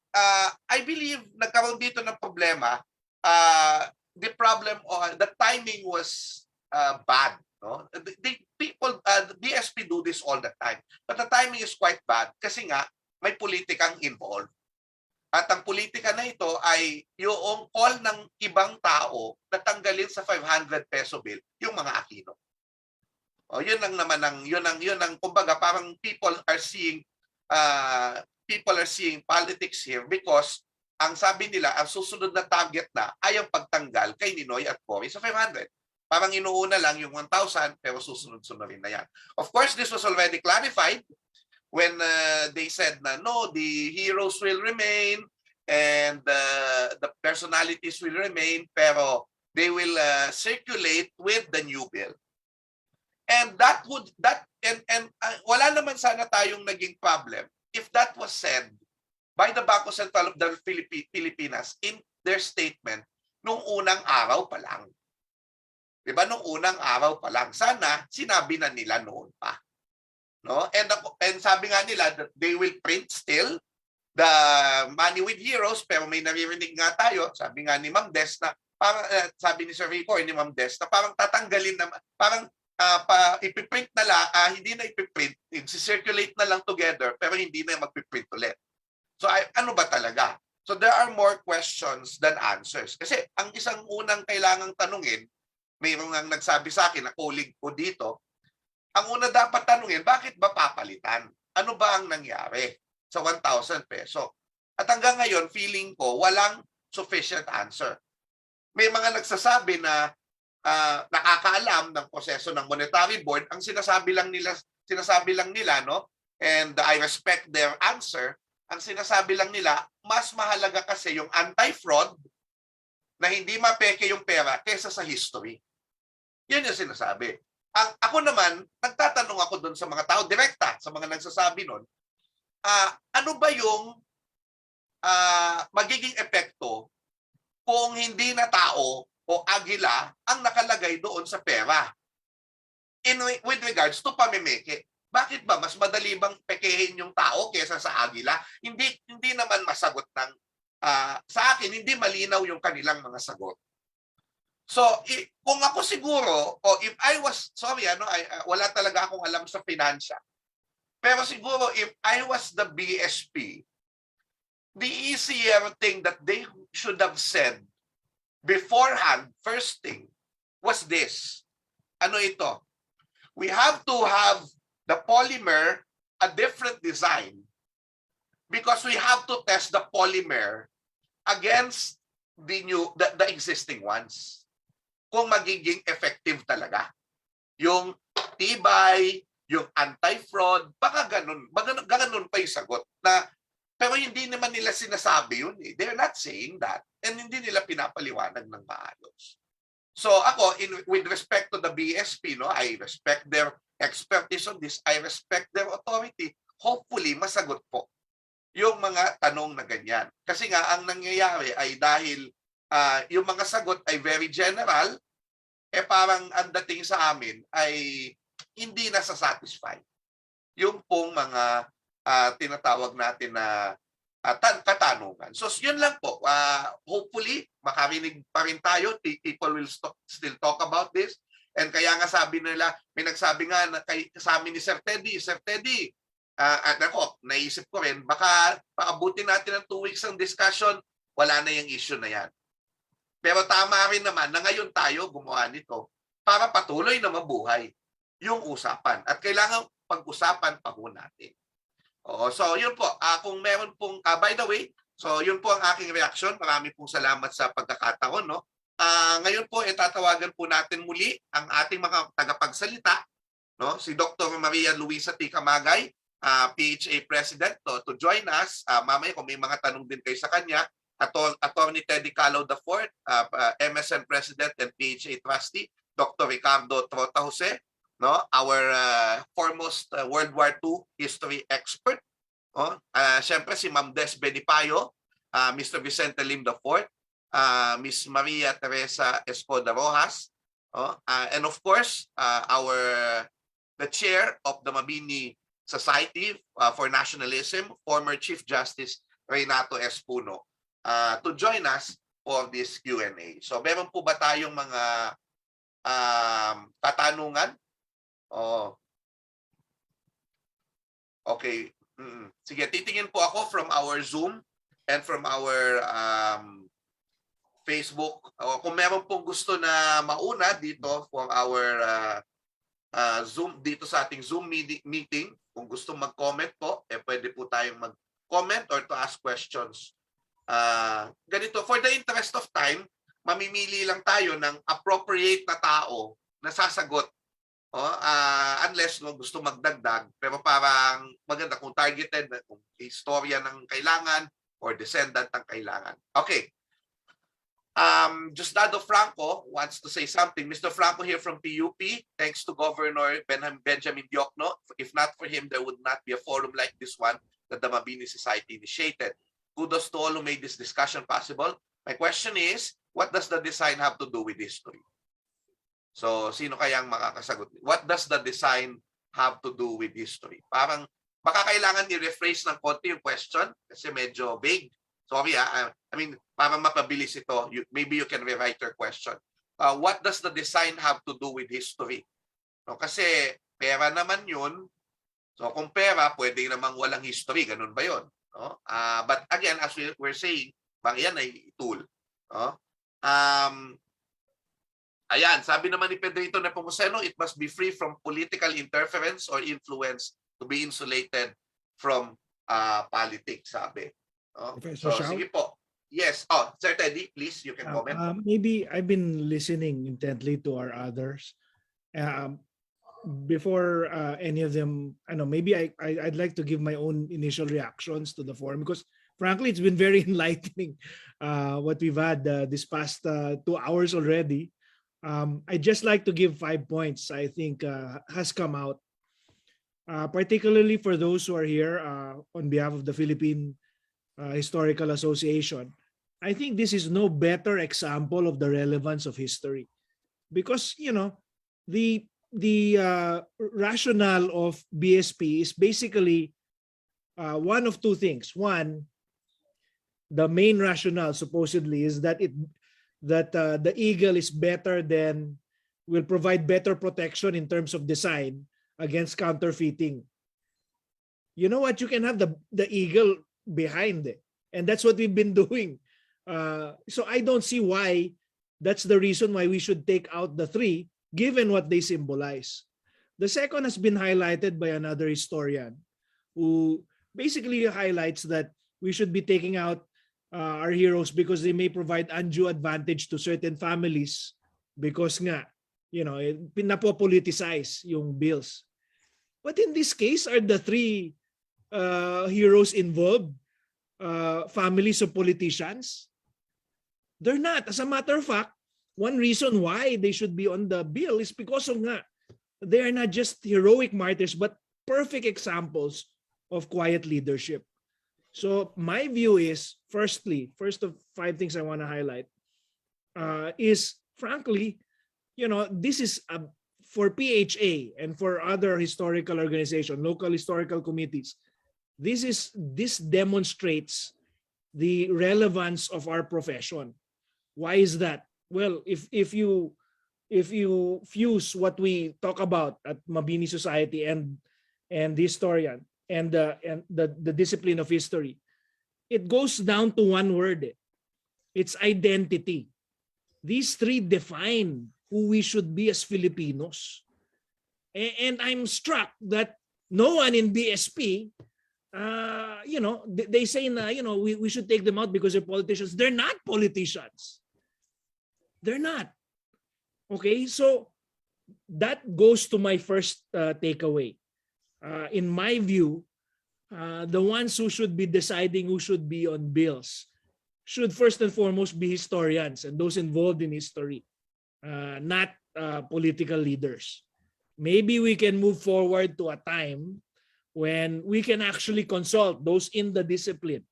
Speaker 6: I believe nagkaroon dito ng problema. The problem or the timing was bad. No, the people, the BSP do this all the time, but the timing is quite bad kasi nga may politikang involved. At ang politika na ito ay yung call ng ibang tao na tanggalin sa 500 peso bill yung mga Aquino. O yun lang naman yun ang kumbaga parang people are seeing politics here because ang sabi nila ang susunod na target na ay ang pagtanggal kay Ninoy at Cory sa 500. Parang inuuna lang yung 1,000 pero susunod-sunod rin na yan. Of course, this was already clarified when they said na no, the heroes will remain and the personalities will remain pero they will circulate with the new bill. And wala naman sana tayong naging problem if that was said by the Bangko Sentral of the Pilipinas in their statement nung unang araw pa lang. Diba? Nung unang araw pa lang. Sana sinabi na nila noon pa. No? And sabi nga nila that they will print still the money with heroes pero may naririnig nga tayo, sabi nga ni Ma'am Des na parang sabi ni Sir Rico ni Ma'am Des na parang tatanggalin na parang ipiprint na lang, hindi na ipiprint, i-circulate na lang together pero hindi na magpiprint ulit. So ano ba talaga? So there are more questions than answers. Kasi ang isang unang kailangang tanungin, mayroong ang nagsabi sa akin na colleague ko dito, ang una dapat tanungin, bakit ba papalitan? Ano ba ang nangyari sa 1,000 peso? At hanggang ngayon, feeling ko, walang sufficient answer. May mga nagsasabi na nakakaalam ng proseso ng monetary board, ang sinasabi lang nila, no? And I respect their answer. Ang sinasabi lang nila, mas mahalaga kasi yung anti-fraud na hindi mapeke yung pera kesa sa history. Yun yung sinasabi. Ako naman, nagtatanong ako doon sa mga tao, direkta, sa mga nagsasabi nun, ano ba yung magiging epekto kung hindi na tao o agila ang nakalagay doon sa pera? With regards to pamimeke, bakit ba mas madali bang pekehin yung tao kesa sa agila? Hindi naman masagot ng sa akin, hindi malinaw yung kanilang mga sagot. So, kung ako siguro, o if I was, sorry, wala talaga akong alam sa finansya. Pero siguro, if I was the BSP, the easier thing that they should have said beforehand, first thing, was this. Ano ito? We have to have the polymer a different design because we have to test the polymer against the existing ones. Kung magiging effective talaga. Yung tibay, yung anti-fraud, baka ganun pa yung sagot. Pero hindi naman nila sinasabi yun. They're not saying that. And hindi nila pinapaliwanag ng maayos. So ako, with respect to the BSP, no, I respect their expertise on this. I respect their authority. Hopefully, masagot po yung mga tanong na ganyan. Kasi nga, ang nangyayari ay dahil yung mga sagot ay very general, parang ang dating sa amin ay hindi nasa-satisfy. Yung pong mga tinatawag natin na katanungan. So yun lang po. Hopefully, makarinig pa rin tayo. People will still talk about this. And kaya nga sabi nila, may nagsabi nga na sa amin ni Sir Teddy, at ako, naisip ko rin, baka paabutin natin ng 2 weeks ng discussion, wala na yung issue na yan. Pero tama rin naman na ngayon tayo gumawa nito para patuloy na mabuhay yung usapan. At kailangan pag-usapan pa po natin. So yun po, kung meron pong, by the way, so yun po ang aking reaksyon. Marami pong salamat sa pagkakataon. No? Ngayon po, tatawagan po natin muli ang ating mga tagapagsalita, no? Si Dr. Maria Luisa Camagay, PHA President, to join us. Mamaya kung may mga tanong din kayo sa kanya, Attorney Teddy Calao IV, MSN President and PHA Trustee, Dr. Ricardo Trota Jose, no? Our foremost World War II history expert. Siyempre si Ma'am Des Benipayo, Mr. Vicente Lim IV, Miss Maria Teresa Escoda Rojas, and of course, the chair of the Mabini Society for Nationalism, former Chief Justice Reynato S. Puno, to join us for this Q&A. So meron po ba tayong mga katanungan? Okay. Sige, titingin po ako from our Zoom and from our Facebook. Kung meron pong gusto na mauna dito for our Zoom, dito sa ating Zoom meeting, kung gusto mag-comment po, pwede po tayong mag-comment or to ask questions. Ganito, for the interest of time, mamimili lang tayo ng appropriate na tao na sasagot. Unless gusto magdagdag, pero parang maganda kung targeted, kung historia ng kailangan or descendant ng kailangan. Okay. Justado Franco wants to say something. Mr. Franco here from PUP, thanks to Governor Benjamin Diokno. If not for him, there would not be a forum like this one that the Mabini Society initiated. Kudos to all who made this discussion possible. My question is, what does the design have to do with history? So, sino kayang makakasagot? What does the design have to do with history? Parang baka kailangan i-rephrase ng konti yung question kasi medyo vague. Sorry, I mean, para mapabilis ito, maybe you can rewrite your question. What does the design have to do with history? No, kasi pera naman yun. So, kung pera, pwede namang walang history. Ganun ba yun? No? But again, as we're saying, yan ay tool. No? Ayan, sabi naman ni Pedrito Nepomuceno, it must be free from political interference or influence to be insulated from politics, sabi.
Speaker 1: Professor
Speaker 6: So,
Speaker 1: Shao?
Speaker 6: sige po. Yes. Sir Teddy, please, you can comment.
Speaker 1: Maybe I've been listening intently to our others. Before any of them, I know, maybe I'd like to give my own initial reactions to the forum because frankly, it's been very enlightening what we've had this past 2 hours already. I'd just like to give 5 points I think has come out, particularly for those who are here on behalf of the Philippine Historical Association. I think this is no better example of the relevance of history because, you know, the rationale of BSP is basically one of two things. One, the main rationale supposedly is that the eagle is better than, will provide better protection in terms of design against counterfeiting. You know what? You can have the eagle behind it. And that's what we've been doing. So I don't see why that's the reason why we should take out the 3, given what they symbolize. The second has been highlighted by another historian who basically highlights that we should be taking out our heroes because they may provide undue advantage to certain families because nga, you know, pinapopoliticize yung bills. But in this case, are the 3 heroes involved families of politicians? They're not. As a matter of fact, one reason why they should be on the bill is because of nga, they are not just heroic martyrs, but perfect examples of quiet leadership. So my view is, first of 5 things I want to highlight is, frankly, you know, this is for PHA and for other historical organizations, local historical committees. This demonstrates the relevance of our profession. Why is that? Well, if you fuse what we talk about at Mabini Society and the historian and the discipline of history, it goes down to one word. It's identity. These 3 define who we should be as Filipinos. And I'm struck that no one in BSP, you know, they say na, you know, we should take them out because they're politicians. They're not politicians. They're not. Okay, so that goes to my first takeaway. In my view, the ones who should be deciding who should be on bills should first and foremost be historians and those involved in history, not political leaders. Maybe we can move forward to a time when we can actually consult those in the discipline,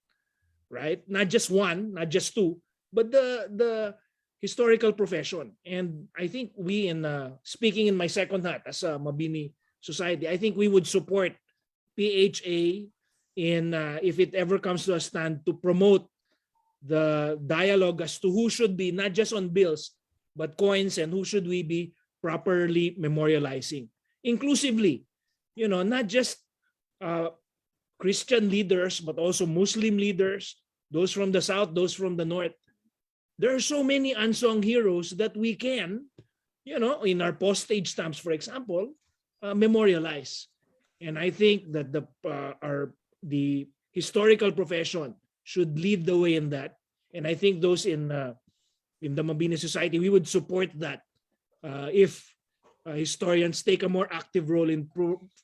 Speaker 1: right? Not just 1, not just 2, but the historical profession. And I think we, in speaking in my second hat as a Mabini Society, I think we would support PHA in if it ever comes to a stand to promote the dialogue as to who should be not just on bills but coins, and who should we be properly memorializing inclusively, not just Christian leaders but also Muslim leaders, those from the south, those from the north. There are so many unsung heroes that we can, in our postage stamps, for example, memorialize. And I think that the historical profession should lead the way in that. And I think those in the Mabini Society, we would support that if historians take a more active role in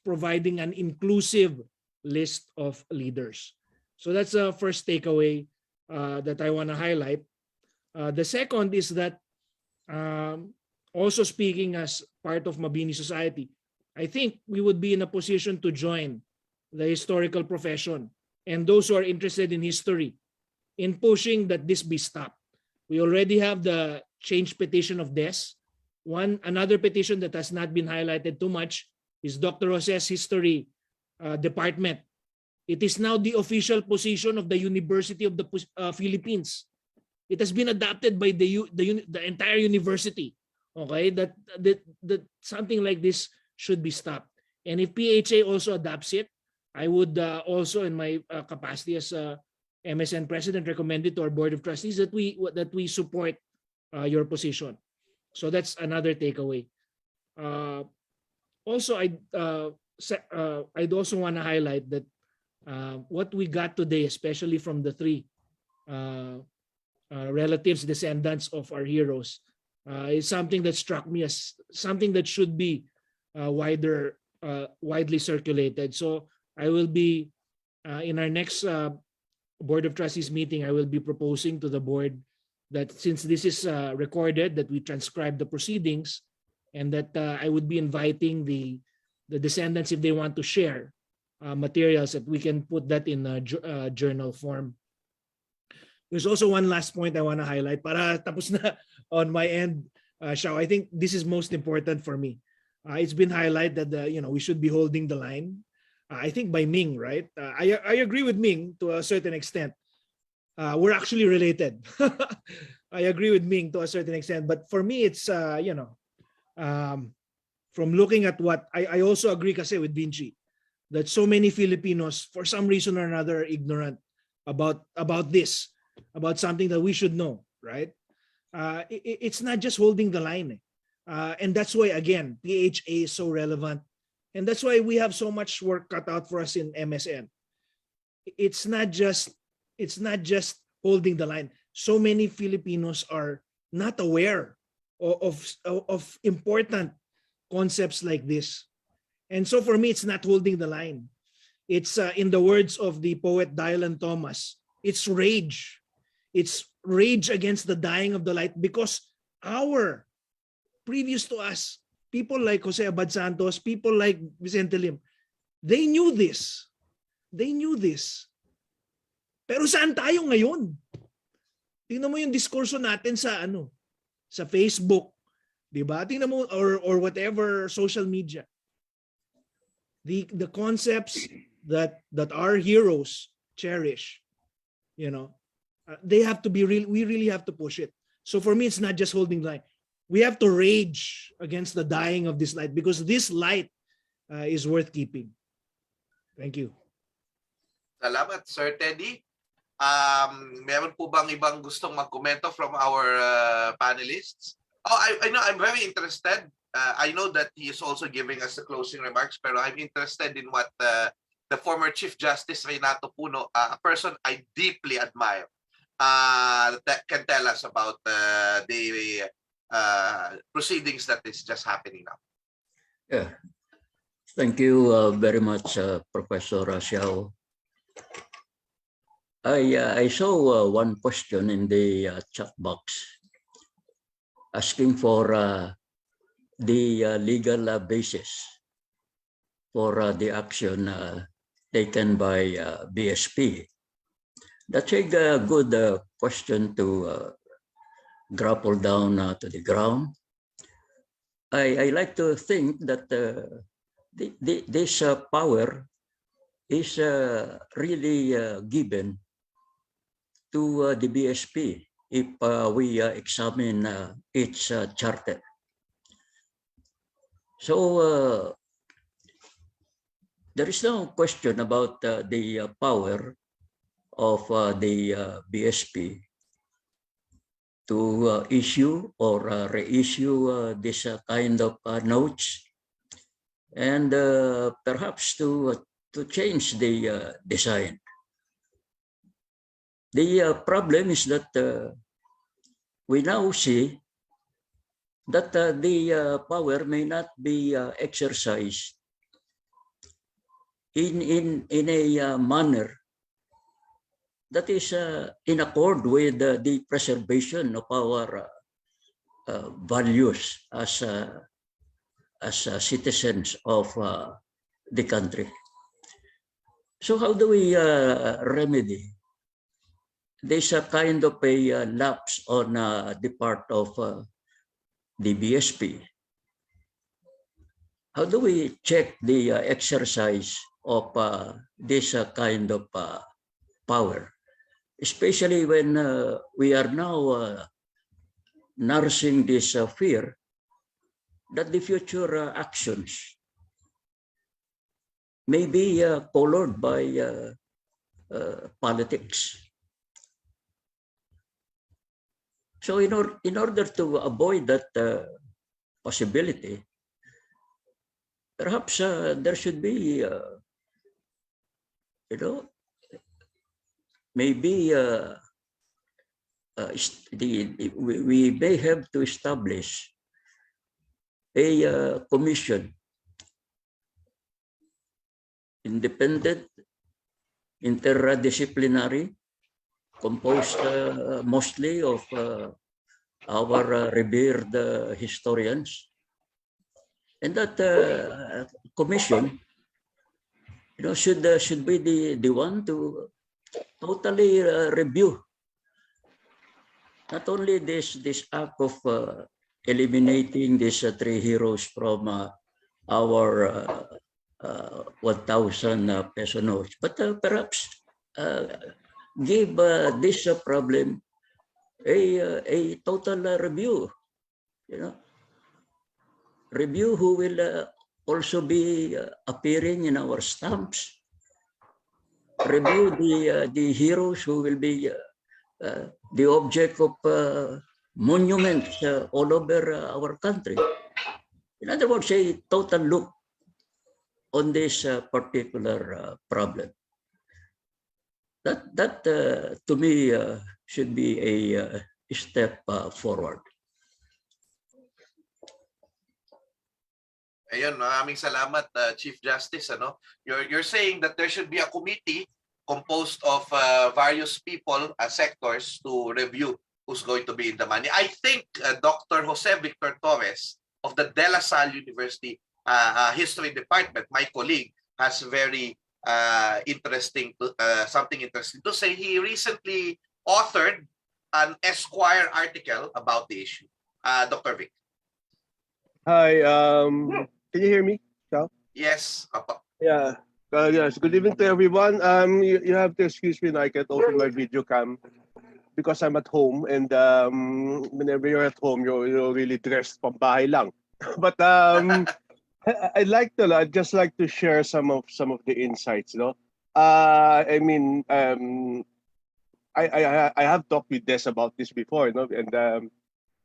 Speaker 1: providing an inclusive list of leaders. So that's the first takeaway that I want to highlight. The second is that also speaking as part of Mabini Society, I think we would be in a position to join the historical profession and those who are interested in history in pushing that this be stopped. We already have the change petition of DES. Another petition that has not been highlighted too much is Dr. Jose's history department. It is now the official position of the University of the Philippines. It has been adopted by the entire university. Okay, that something like this should be stopped. And if PHA also adopts it, I would also, in my capacity as MSN president, recommend it to our board of trustees that we support your position. So that's another takeaway. Also, I'd also want to highlight that what we got today, especially from the three relatives, descendants of our heroes, is something that struck me as something that should be widely circulated. So I will be in our next Board of Trustees meeting, I will be proposing to the board that since this is recorded, that we transcribe the proceedings, and that I would be inviting the descendants, if they want to share materials, that we can put that in a journal form. There's also one last point I want to highlight. Para tapos na on my end, Xiao, I think this is most important for me. It's been highlighted that we should be holding the line. I think by Ming, right? I agree with Ming to a certain extent. We're actually related. I agree with Ming to a certain extent, but for me, it's from looking at what I also agree kasi with Vinci that so many Filipinos, for some reason or another, are ignorant about this, about something that we should know, right? It's not just holding the line, and that's why again PHA is so relevant. And that's why we have so much work cut out for us in MSN. It's not just holding the line. So many Filipinos are not aware of important concepts like this. And so for me, it's not holding the line. It's in the words of the poet Dylan Thomas, it's rage. It's rage against the dying of the light, because previous to us, people like Jose Abad Santos, people like Vicente Lim, they knew this. They knew this. Pero saan tayo ngayon? Tingnan mo yung diskurso natin sa sa Facebook, 'di ba? Tingnan mo or whatever social media. The concepts that our heroes cherish, they have to be real. We really have to push it. So for me, it's not just holding the line. We have to rage against the dying of this light, because this light is worth keeping. Thank you.
Speaker 6: Salamat, Sir Teddy. Meron po bang ibang gustong magkomento from our panelists? Oh, I know, I'm very interested. I know that he is also giving us the closing remarks, pero I'm interested in what the former Chief Justice Reynato Puno, a person I deeply admire, that can tell us about the proceedings that is just happening now.
Speaker 10: Yeah, thank you very much, Professor Xiao. I saw one question in the chat box asking for the legal basis for the action taken by BSP. That's a good question to grapple down to the ground. I like to think that this power is really given to the BSP if we examine its charter. So there is no question about the power of the BSP to issue or reissue this kind of notes, and perhaps to change the design. The problem is that we now see that the power may not be exercised in a manner that is in accord with the preservation of our values as citizens of the country. So how do we remedy this kind of a lapse on the part of the BSP? How do we check the exercise of this kind of power, especially when we are now nourishing this fear that the future actions may be colored by politics? So in order to avoid that possibility, perhaps there should be, maybe we may have to establish a commission, independent, interdisciplinary, composed mostly of our revered historians, and that commission, should be the one to totally review not only this act of eliminating these three heroes from our 1,000 peso notes, but perhaps give this problem a total review. Review who will also be appearing in our stamps. Review the heroes who will be the object of monuments all over our country. In other words, a total look on this particular problem. That to me should be a step forward.
Speaker 6: Ayun, maraming salamat, Chief Justice. You're saying that there should be a committee composed of various people, sectors, to review who's going to be in the money. I think Dr. Jose Victor Torres of the De La Salle University History Department, my colleague, has very something interesting to say. He recently authored an Esquire article about the issue. Dr. Vic.
Speaker 11: Hi, can you hear me? Ciao?
Speaker 6: Yes.
Speaker 11: Yeah. Yes. Good evening to everyone. You have to excuse me, I can't open my video cam because I'm at home, and whenever you're at home, you're really dressed pambahay lang. But I'd just like to share some of the insights. I mean, I have talked with Des about this before, and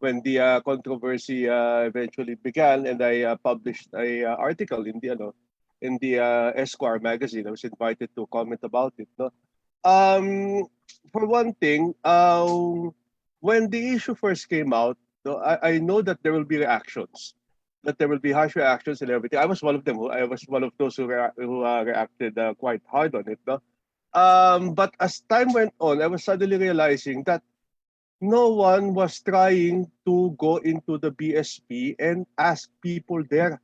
Speaker 11: when the controversy eventually began, and I published a article in the Esquire magazine. I was invited to comment about it. For one thing, when the issue first came out, I know that there will be reactions, that there will be harsh reactions and everything. I was one of them. I was one of those who reacted quite hard on it. But as time went on, I was suddenly realizing that no one was trying to go into the BSP and ask people there,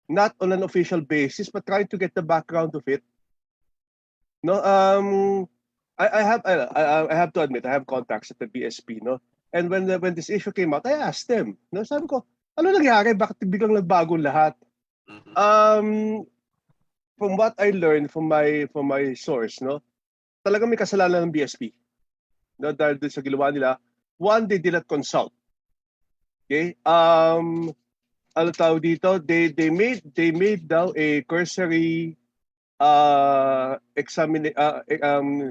Speaker 11: not on an official basis, but trying to get the background of it. I have to admit, I have contacts at the BSP. And when this issue came out, I asked them. No, sabi ko, ano nangyari? Bakit biglang nagbago lahat? From what I learned from my source, no, talagang may kasalanan ng BSP. No, dahil doon sa ginawa nila, one, they did not consult. Okay? Ano tawag dito? They made daw a cursory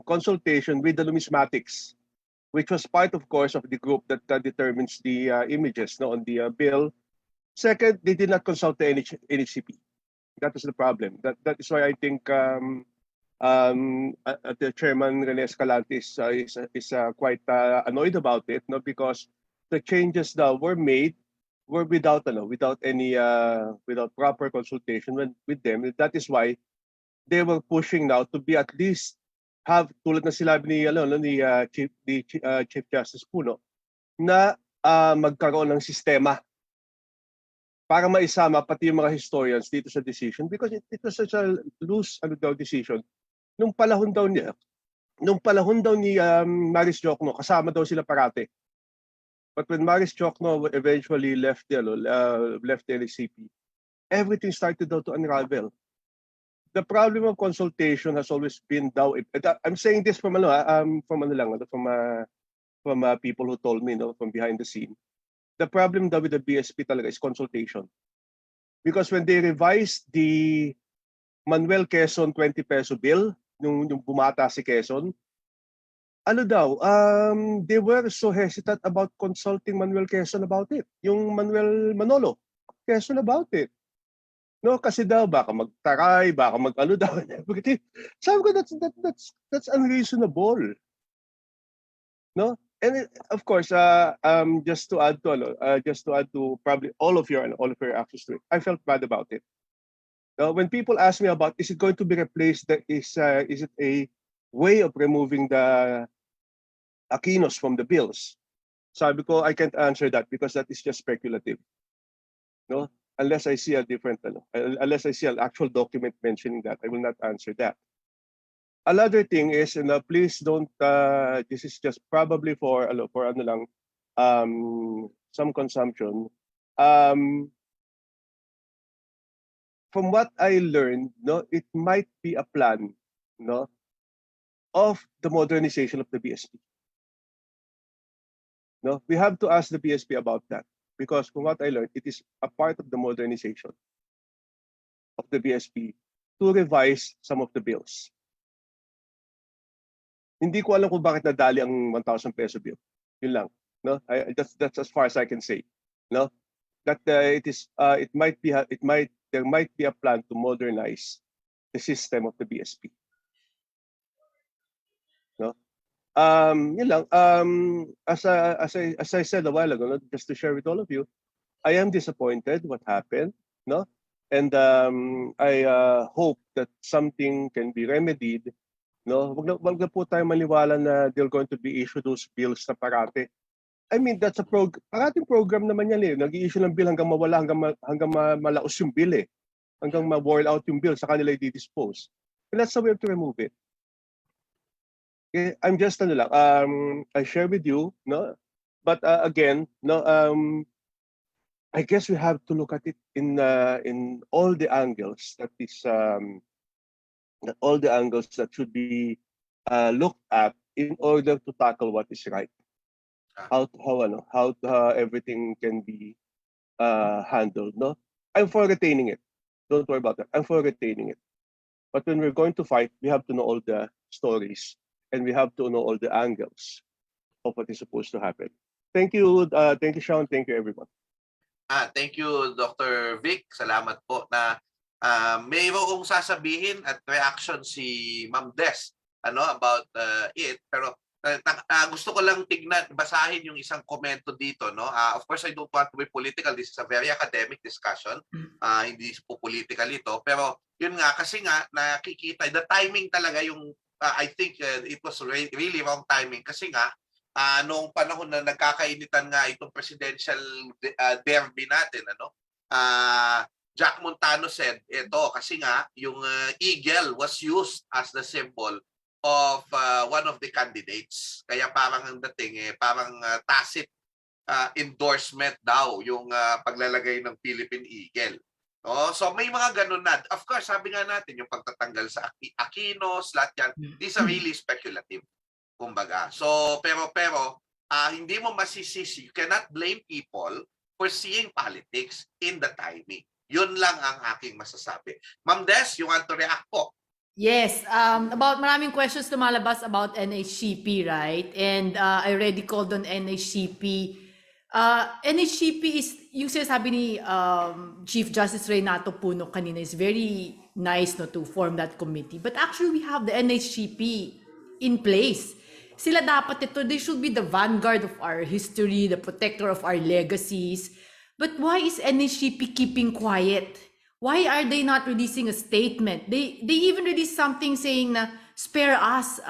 Speaker 11: consultation with the numismatics, which was part, of course, of the group that determines the images, no, on the bill. Second, they did not consult the NHCP. That was the problem. That is why I think the chairman Rene Escalante is quite annoyed about it, no, because the changes that were made were without any without proper consultation with them. That is why they were pushing now to be at least have, tulad na sinabi ni Chief Justice Puno, na magkaroon ng sistema para maisama pati yung mga historians dito sa decision, because it was such a loose decision. Nung panahon daw ni Maris Jokno, kasama daw sila parate. But when Maris Jokno eventually left the LCP, everything started daw to unravel. The problem of consultation has always been daw. I'm saying this from people who told me, no, from behind the scene. The problem daw with the BSP talaga is consultation, because when they revised the Manuel Quezon 20 peso bill, yung bumata si Quezon, ano daw, they were so hesitant about consulting Manuel Quezon about it. Yung Manuel Manolo Quezon about it. No, kasi daw baka magtaray, baka mag-ano daw and everything. Sabi ko, that's unreasonable. No? And of course, just to add to probably all of your actions to it, I felt bad about it. When people ask me about, is it going to be replaced? Is it a way of removing the Aquinos from the bills? Sabi ko, I can't answer that because that is just speculative. No, unless I see a different, unless I see an actual document mentioning that, I will not answer that. Another thing is, please don't. This is just probably for some consumption. From what I learned, no, it might be a plan, no, of the modernization of the BSP. No, we have to ask the BSP about that, because from what I learned, it is a part of the modernization of the BSP to revise some of the bills. Hindi ko alam kung bakit nadali ang 1,000 peso bill. Yun lang, no? That's as far as I can say, no? That there might be a plan to modernize the system of the BSP. No? Yun lang. As I said a while ago, no? Just to share with all of you, I am disappointed what happened, no? And I hope that something can be remedied. No, wag na po tayo maniwala na they're going to be issue those bills na parate. I mean, that's parating program naman yan eh. Nag-i-issue ng bill hanggang mawala, hanggang malaos yung bill eh. Hanggang ma-boil out yung bill, sa kanila i-dispose. And that's the way to remove it. Okay, I'm just I share with you, no? But again, no, I guess we have to look at it in all the angles that that should be looked at in order to tackle what is right. How everything can be handled. No, I'm for retaining it. Don't worry about that. I'm for retaining it. But when we're going to fight, we have to know all the stories and we have to know all the angles of what is supposed to happen. Thank you, Sean. Thank you, everyone.
Speaker 6: Thank you, Dr. Vic. Salamat po na mayroong sasabihin at reaction si Ma'am Des about it, pero gusto ko lang basahin yung isang komento dito, no? Of course, I don't want to be political. This is a very academic discussion. Hindi po political ito, pero yun nga, kasi nga nakikita the timing talaga yung I think it was really wrong timing, kasi nga noong panahon na nagkakainitan nga itong presidential derby natin, Jack Montano said, ito, kasi nga, yung eagle was used as the symbol of one of the candidates. Kaya parang ang dating parang tacit endorsement daw yung paglalagay ng Philippine Eagle. No? So may mga ganun na. Of course, sabi nga natin yung pagtatanggal sa Aquinos, lahat yan, these are really speculative. Kumbaga. So pero hindi mo masisisi, you cannot blame people for seeing politics in the timing. Yun lang ang aking masasabi. Ma'am Des, you want to react po?
Speaker 7: Yes, about maraming questions lumalabas about NHCP, right? And I already called on NHCP. NHCP is, yung sinasabi ni Chief Justice Reynato Puno kanina, is very nice no, to form that committee. But actually, we have the NHCP in place. Sila dapat ito, they should be the vanguard of our history, the protector of our legacies. But why is NHCP keeping quiet? Why are they not releasing a statement? They even released something saying na spare us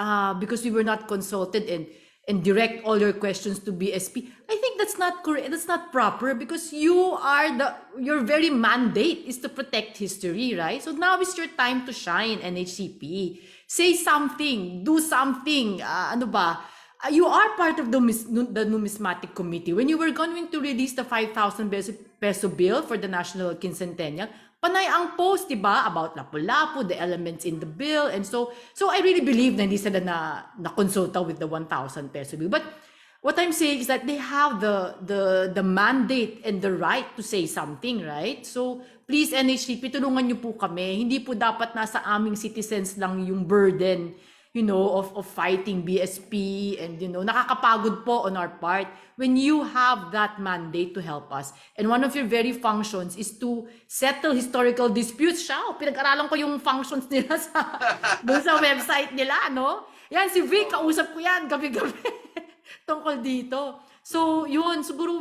Speaker 7: because we were not consulted and direct all your questions to BSP. I think that's not correct. That's not proper because your very mandate is to protect history, right? So now is your time to shine, NHCP. Say something, do something. Ano ba? You are part of the numismatic committee. When you were going to release the 5,000 peso bill for the national quincentennial, panay ang post, diba, about lapu-lapu, the elements in the bill, and so I really believe na hindi sila na konsulta with the 1,000 peso bill. But what I'm saying is that they have the mandate and the right to say something, right? So please, NHCP, tulungan niyo po kami. Hindi po dapat nasa aming citizens lang yung burden, of fighting BSP, and nakakapagod po on our part when you have that mandate to help us. And one of your very functions is to settle historical disputes. Pinag-aralan ko yung functions nila doon sa website nila, no? Yan, si Vic, kausap ko yan gabi-gabi tungkol dito. So, yun, siguro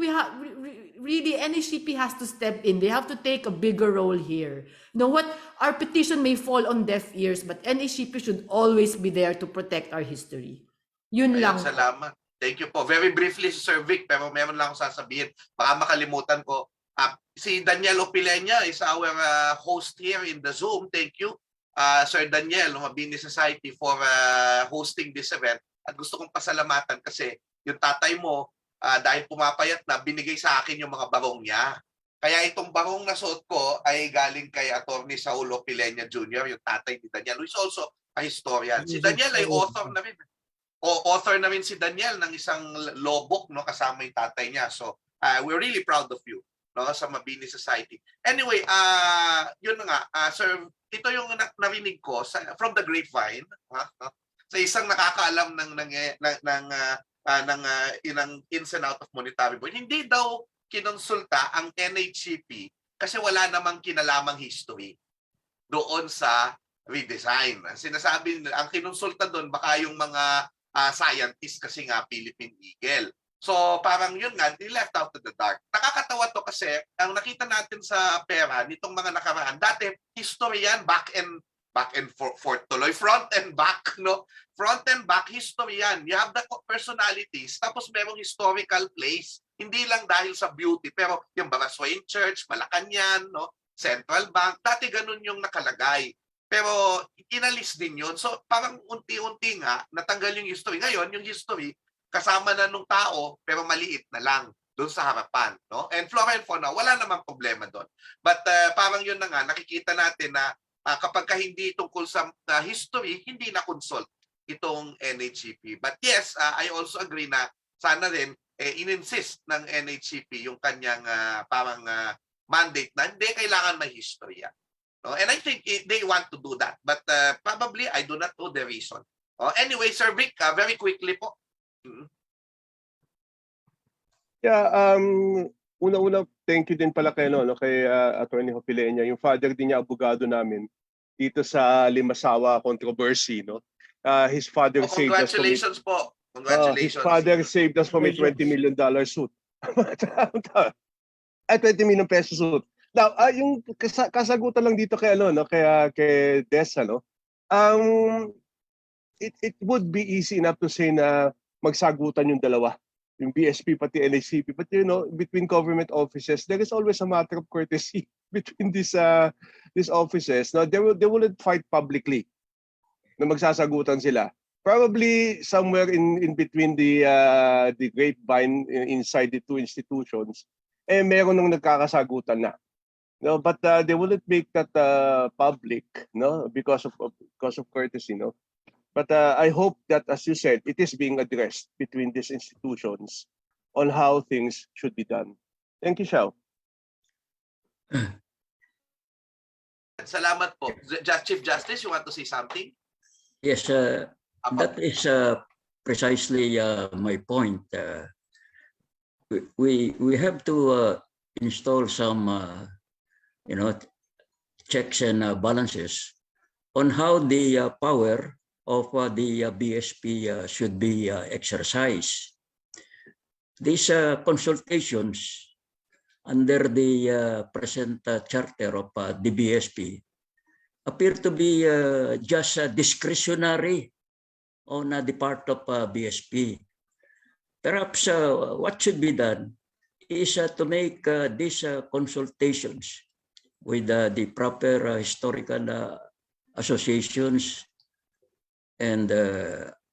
Speaker 7: really, NHCP has to step in. They have to take a bigger role here. You know what? Our petition may fall on deaf ears, but NHCP should always be there to protect our history. Yun lang.
Speaker 6: Salamat. Thank you po. Very briefly, Sir Vic, pero meron lang akong sasabihin. Baka makalimutan ko. Si Daniel Opilenya is our host here in the Zoom. Thank you, Sir Daniel, Mabini Society, for hosting this event. At gusto kong pasalamatan kasi yung tatay mo, dahil pumapayat na, binigay sa akin yung mga barong niya. Kaya itong barong na suot ko ay galing kay Attorney Saulo Pilenya Jr., yung tatay ni Daniel, who is also a historian. Si Daniel ay author na rin. Author na rin si Daniel ng isang law book, no, kasama yung tatay niya. So, we're really proud of you, no, sa Mabini Society. Anyway, yun na nga, sir, ito yung narinig ko from the grapevine, sa isang nakakaalam ng ins and out of monetary board. Hindi daw kinonsulta ang NHCP kasi wala namang kinalamang history doon sa redesign. Sinasabi nila, ang kinonsulta doon baka yung mga scientists kasi nga Philippine Eagle. So parang yun nga, they left out of the dark. Nakakatawa to kasi ang nakita natin sa pera nitong mga nakaraan, dati history yan, back and forth tuloy, front and back, no? Front and back, history yan. You have the personalities, tapos merong historical place. Hindi lang dahil sa beauty, pero yung Baraswain Church, Malacanang, no? Central Bank, dati ganun yung nakalagay. Pero inalis din yun. So parang unti-unti nga, natanggal yung history. Ngayon, yung history, kasama na nung tao, pero maliit na lang doon sa harapan, no? And flora and fauna, wala namang problema doon. But parang yun na nga, nakikita natin na kapag hindi tungkol sa history, hindi na consult itong NHCP. But yes, I also agree na sana rin in-insist ng NHCP yung kanyang parang mandate na hindi kailangan may history. No? And I think they want to do that. But probably I do not know the reason. Anyway, Sir Vic, very quickly po.
Speaker 11: Yeah, una-una, thank you din pala kay Attorney Hopilenya. Yung father din niya, abogado namin dito sa Limasawa controversy, no? His father saved us from
Speaker 6: Congratulations po. Congratulations.
Speaker 11: His father saved us from a $20 million suit. 20 million peso suit. Now, yung kasagutan lang dito kay kay Des, it would be easy enough to say na magsagutan yung dalawa. Yung BSP pati NHCP, but between government offices, there is always a matter of courtesy between these offices. Now, they wouldn't fight publicly na magsasagutan sila. probably somewhere in between the grapevine inside the two institutions, meron nang nagkakasagutan na. No, but they wouldn't make that public, no, because of courtesy, no. But I hope that, as you said, it is being addressed between these institutions on how things should be done. Thank you, Xiao.
Speaker 6: Salamat po. Chief Justice, you want to say something?
Speaker 10: Yes, that is precisely my point. We have to install some checks and balances on how the power of the BSP should be exercised. These consultations under the present charter of the BSP appear to be just discretionary on the part of BSP. Perhaps what should be done is to make these consultations with the proper historical associations and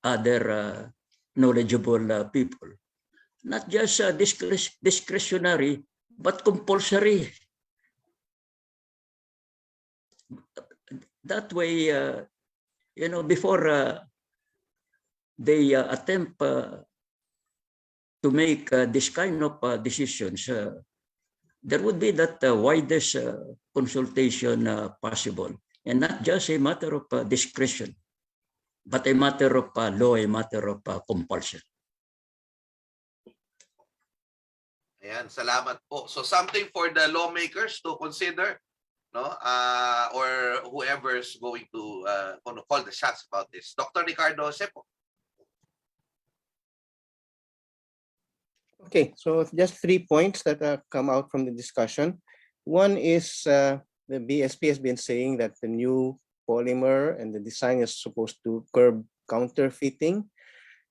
Speaker 10: other knowledgeable people. Not just discretionary, but compulsory. That way, before they attempt to make this kind of decisions, there would be that widest consultation possible, and not just a matter of discretion, but a matter of law, a matter of compulsion.
Speaker 6: Ayan, salamat po. So something for the lawmakers to consider, no? Or whoever's going to call the shots about this. Dr. Ricardo Sepo.
Speaker 5: Okay, so just 3 points that come out from the discussion. One is the BSP has been saying that the new polymer and the design is supposed to curb counterfeiting.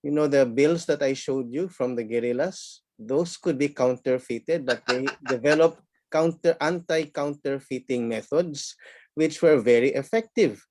Speaker 5: You know, the bills that I showed you from the guerrillas, those could be counterfeited, but they developed anti-counterfeiting methods, which were very effective.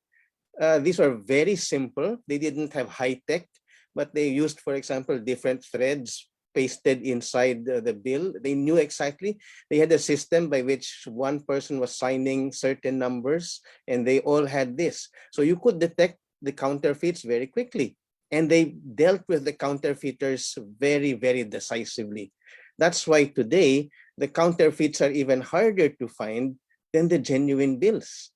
Speaker 5: These were very simple. They didn't have high tech, but they used, for example, different threads pasted inside the bill. They knew exactly. They had a system by which one person was signing certain numbers, and they all had this. So you could detect the counterfeits very quickly. And they dealt with the counterfeiters very, very decisively. That's why today, the counterfeits are even harder to find than the genuine bills.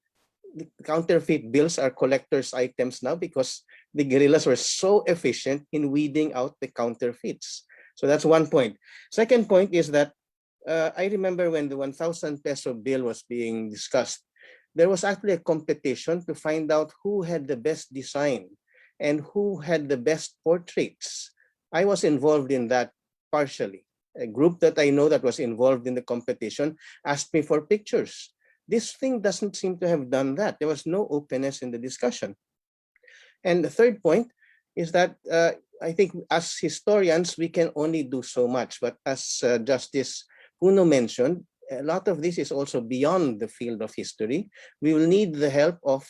Speaker 5: The counterfeit bills are collector's items now because the guerrillas were so efficient in weeding out the counterfeits. So that's one point. Second point is that I remember when the 1,000 peso bill was being discussed, there was actually a competition to find out who had the best design and who had the best portraits. I was involved in that partially. A group that I know that was involved in the competition asked me for pictures. This thing doesn't seem to have done that. There was no openness in the discussion. And the third point is that I think as historians, we can only do so much. But as Justice Puno mentioned, a lot of this is also beyond the field of history. We will need the help of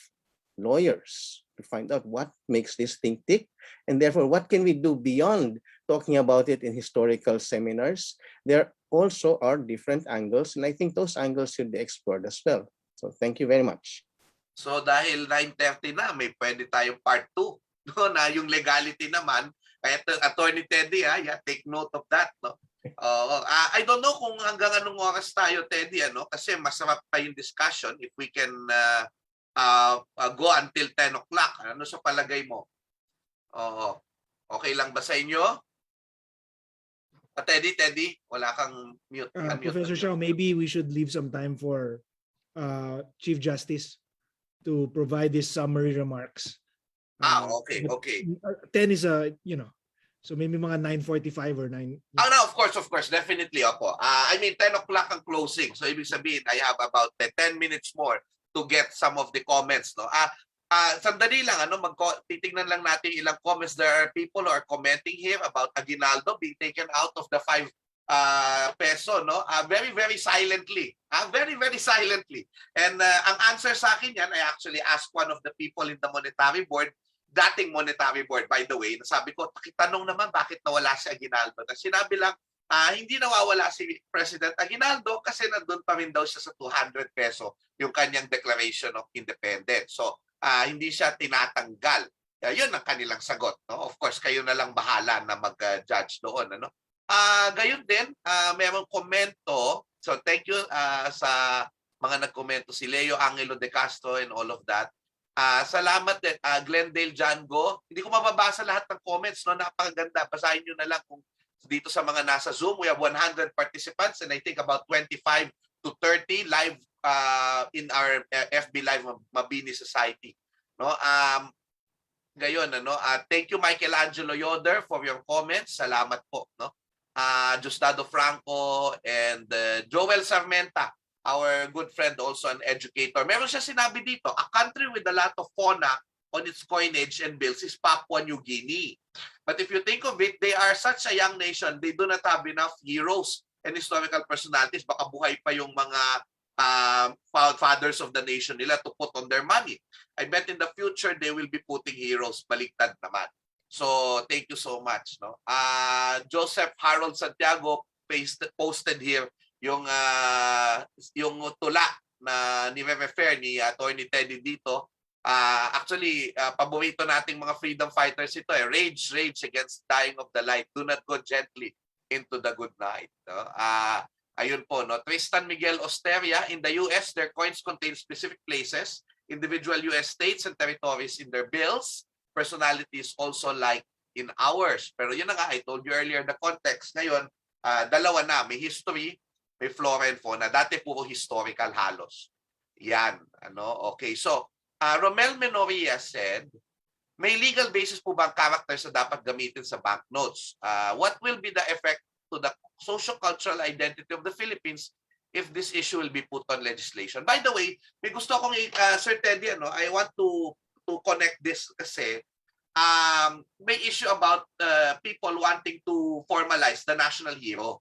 Speaker 5: lawyers to find out what makes this thing tick, and therefore what can we do beyond talking about it in historical seminars. There also are different angles, and I think those angles should be explored as well. So thank you very much.
Speaker 6: So dahil 9:30 na, may pwede tayong part 2, no, na yung legality naman. Kaya Attorney Teddy, yeah, take note of that, no. I don't know kung hanggang anong oras tayo, Teddy, ano, kasi masarap pa yung discussion if we can go until 10 o'clock. Ano sa palagay mo? Okay lang ba sa inyo? Teddy, wala kang mute.
Speaker 1: Professor Xiao, maybe we should leave some time for Chief Justice to provide these summary remarks.
Speaker 6: Okay.
Speaker 1: 10 is so maybe mga 9:45 or 9.
Speaker 6: No, of course, definitely ako. I mean 10 o'clock ang closing. So ibig sabihin I have about 10 minutes more to get some of the comments, no. Sandali lang, titingnan lang natin ilang comments. There are people who are commenting here about aguinaldo being taken out of the 5 peso, no. Very, very silently. Very, very silently. And ang answer sa akin yan, I actually asked one of the people in the monetary board. dating monetary board, by the way, nasabi ko, pakitanong naman bakit nawala si Aguinaldo. Tapos sinabi lang, hindi nawawala si President Aguinaldo kasi nandun pa rin daw siya sa 200 peso yung kanyang Declaration of Independence. So, hindi siya tinatanggal. Yun ang kanilang sagot. No? Of course, kayo na lang bahala na mag-judge doon. Ano? Gayon din, merong komento. So, thank you sa mga nagkomento. Si Leo Angelo de Castro and all of that. Salamat din, Glendale Jango. Hindi ko mababasa lahat ng comments. No? Napakaganda. Basahin nyo na lang kung dito sa mga nasa Zoom. We have 100 participants and I think about 25 to 30 live in our FB Live Mabini Society. No? Gayon, ano? Thank you Michelangelo Yoder for your comments. Salamat po, no? Justado Franco and Joel Sarmenta, our good friend, also an educator. Meron siya sinabi dito, a country with a lot of fauna on its coinage and bills is Papua New Guinea. But if you think of it, they are such a young nation, they do not have enough heroes and historical personalities. Baka buhay pa yung mga fathers of the nation nila to put on their money. I bet in the future they will be putting heroes. Baliktad naman. So thank you so much. No, Joseph Harold Santiago posted here yung tula na ni-refer ni Attorney Teddy dito. Actually, paborito nating mga freedom fighters ito. Rage against dying of the light. Do not go gently into the good night. No? Ayun po, no? Tristan Miguel Osteria, in the US, their coins contain specific places, individual US states and territories in their bills, personalities also like in ours. Pero yun na nga, I told you earlier, the context ngayon, dalawa na, may history, may flora and fauna. Dati puro historical halos. Yan, ano? Okay, so, Romel Menoria said, may legal basis po ba ang characters na dapat gamitin sa banknotes? What will be the effect to the socio-cultural identity of the Philippines if this issue will be put on legislation? By the way, may gusto akong Sir Teddy, I want to connect this kasi may issue about people wanting to formalize the national hero.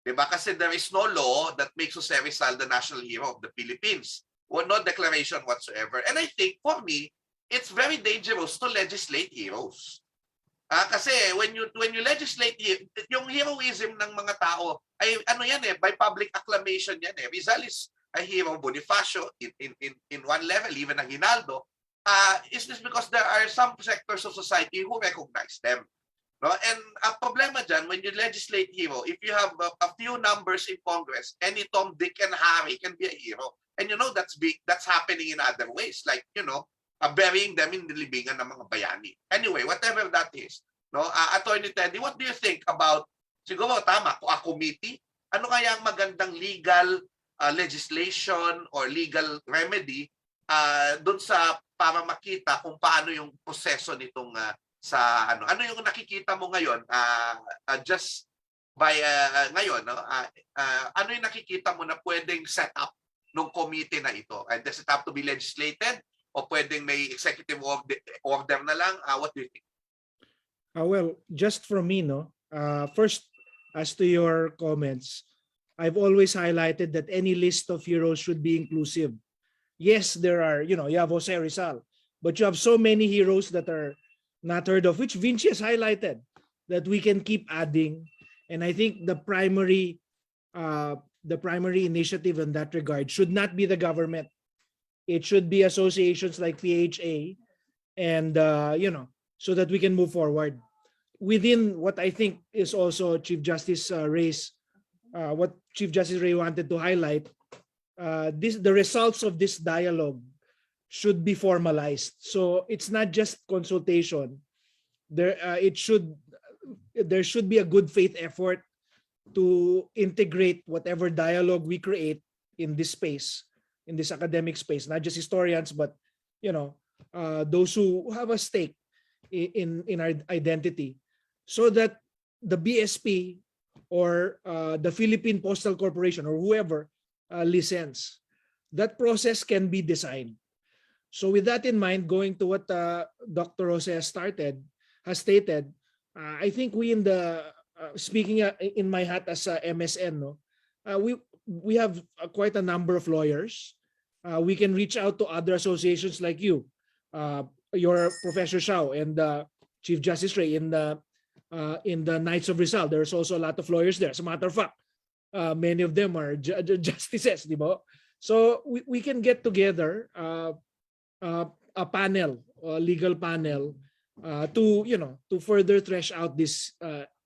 Speaker 6: Diba? Kasi there is no law that makes Jose Rizal the national hero of the Philippines. Well, no declaration whatsoever. And I think, for me, it's very dangerous to legislate heroes. Kasi when you legislate, yung heroism ng mga tao, ay ano yan by public acclamation yan Rizal is a hero, Bonifacio in one level, even Aguinaldo. Is this because there are some sectors of society who recognize them. No? And ang problema dyan, when you legislate hero, if you have a few numbers in Congress, any Tom, Dick, and Harry can be a hero. And that's happening in other ways, like, burying them in the libingan ng mga bayani. Anyway, whatever that is. No? Attorney Teddy, what do you think about, siguro tama, a committee? Ano kaya ang magandang legal legislation or legal remedy doon sa para makita kung paano yung proseso nitong ano yung nakikita mo ngayon just by ngayon, no? Ano yung nakikita mo na pwedeng set up ng committee na ito? And does it have to be legislated o pwedeng may executive order na lang? What do you think?
Speaker 1: Well, just from me, first, as to your comments, I've always highlighted that any list of heroes should be inclusive. Yes, there are, you have Jose Rizal, but you have so many heroes that are not heard of, which Vinci has highlighted, that we can keep adding. And I think the primary initiative in that regard should not be the government. It should be associations like PHA, and so that we can move forward within what I think is also Chief Justice Ray's what Chief Justice Ray wanted to highlight. The results of this dialogue should be formalized. So it's not just consultation. There should be a good faith effort to integrate whatever dialogue we create in this space, in this academic space, not just historians, but those who have a stake in our identity, so that the BSP or the Philippine Postal Corporation or whoever listens, that process can be designed. So with that in mind, going to what Dr. Jose has stated, I think we speaking in my hat as a MSN, we have quite a number of lawyers. We can reach out to other associations like you, your Professor Shao and Chief Justice Ray in the Knights of Rizal. There's also a lot of lawyers there. As a matter of fact, many of them are justices, di ba? So we can get together a panel, a legal panel, to further thresh out these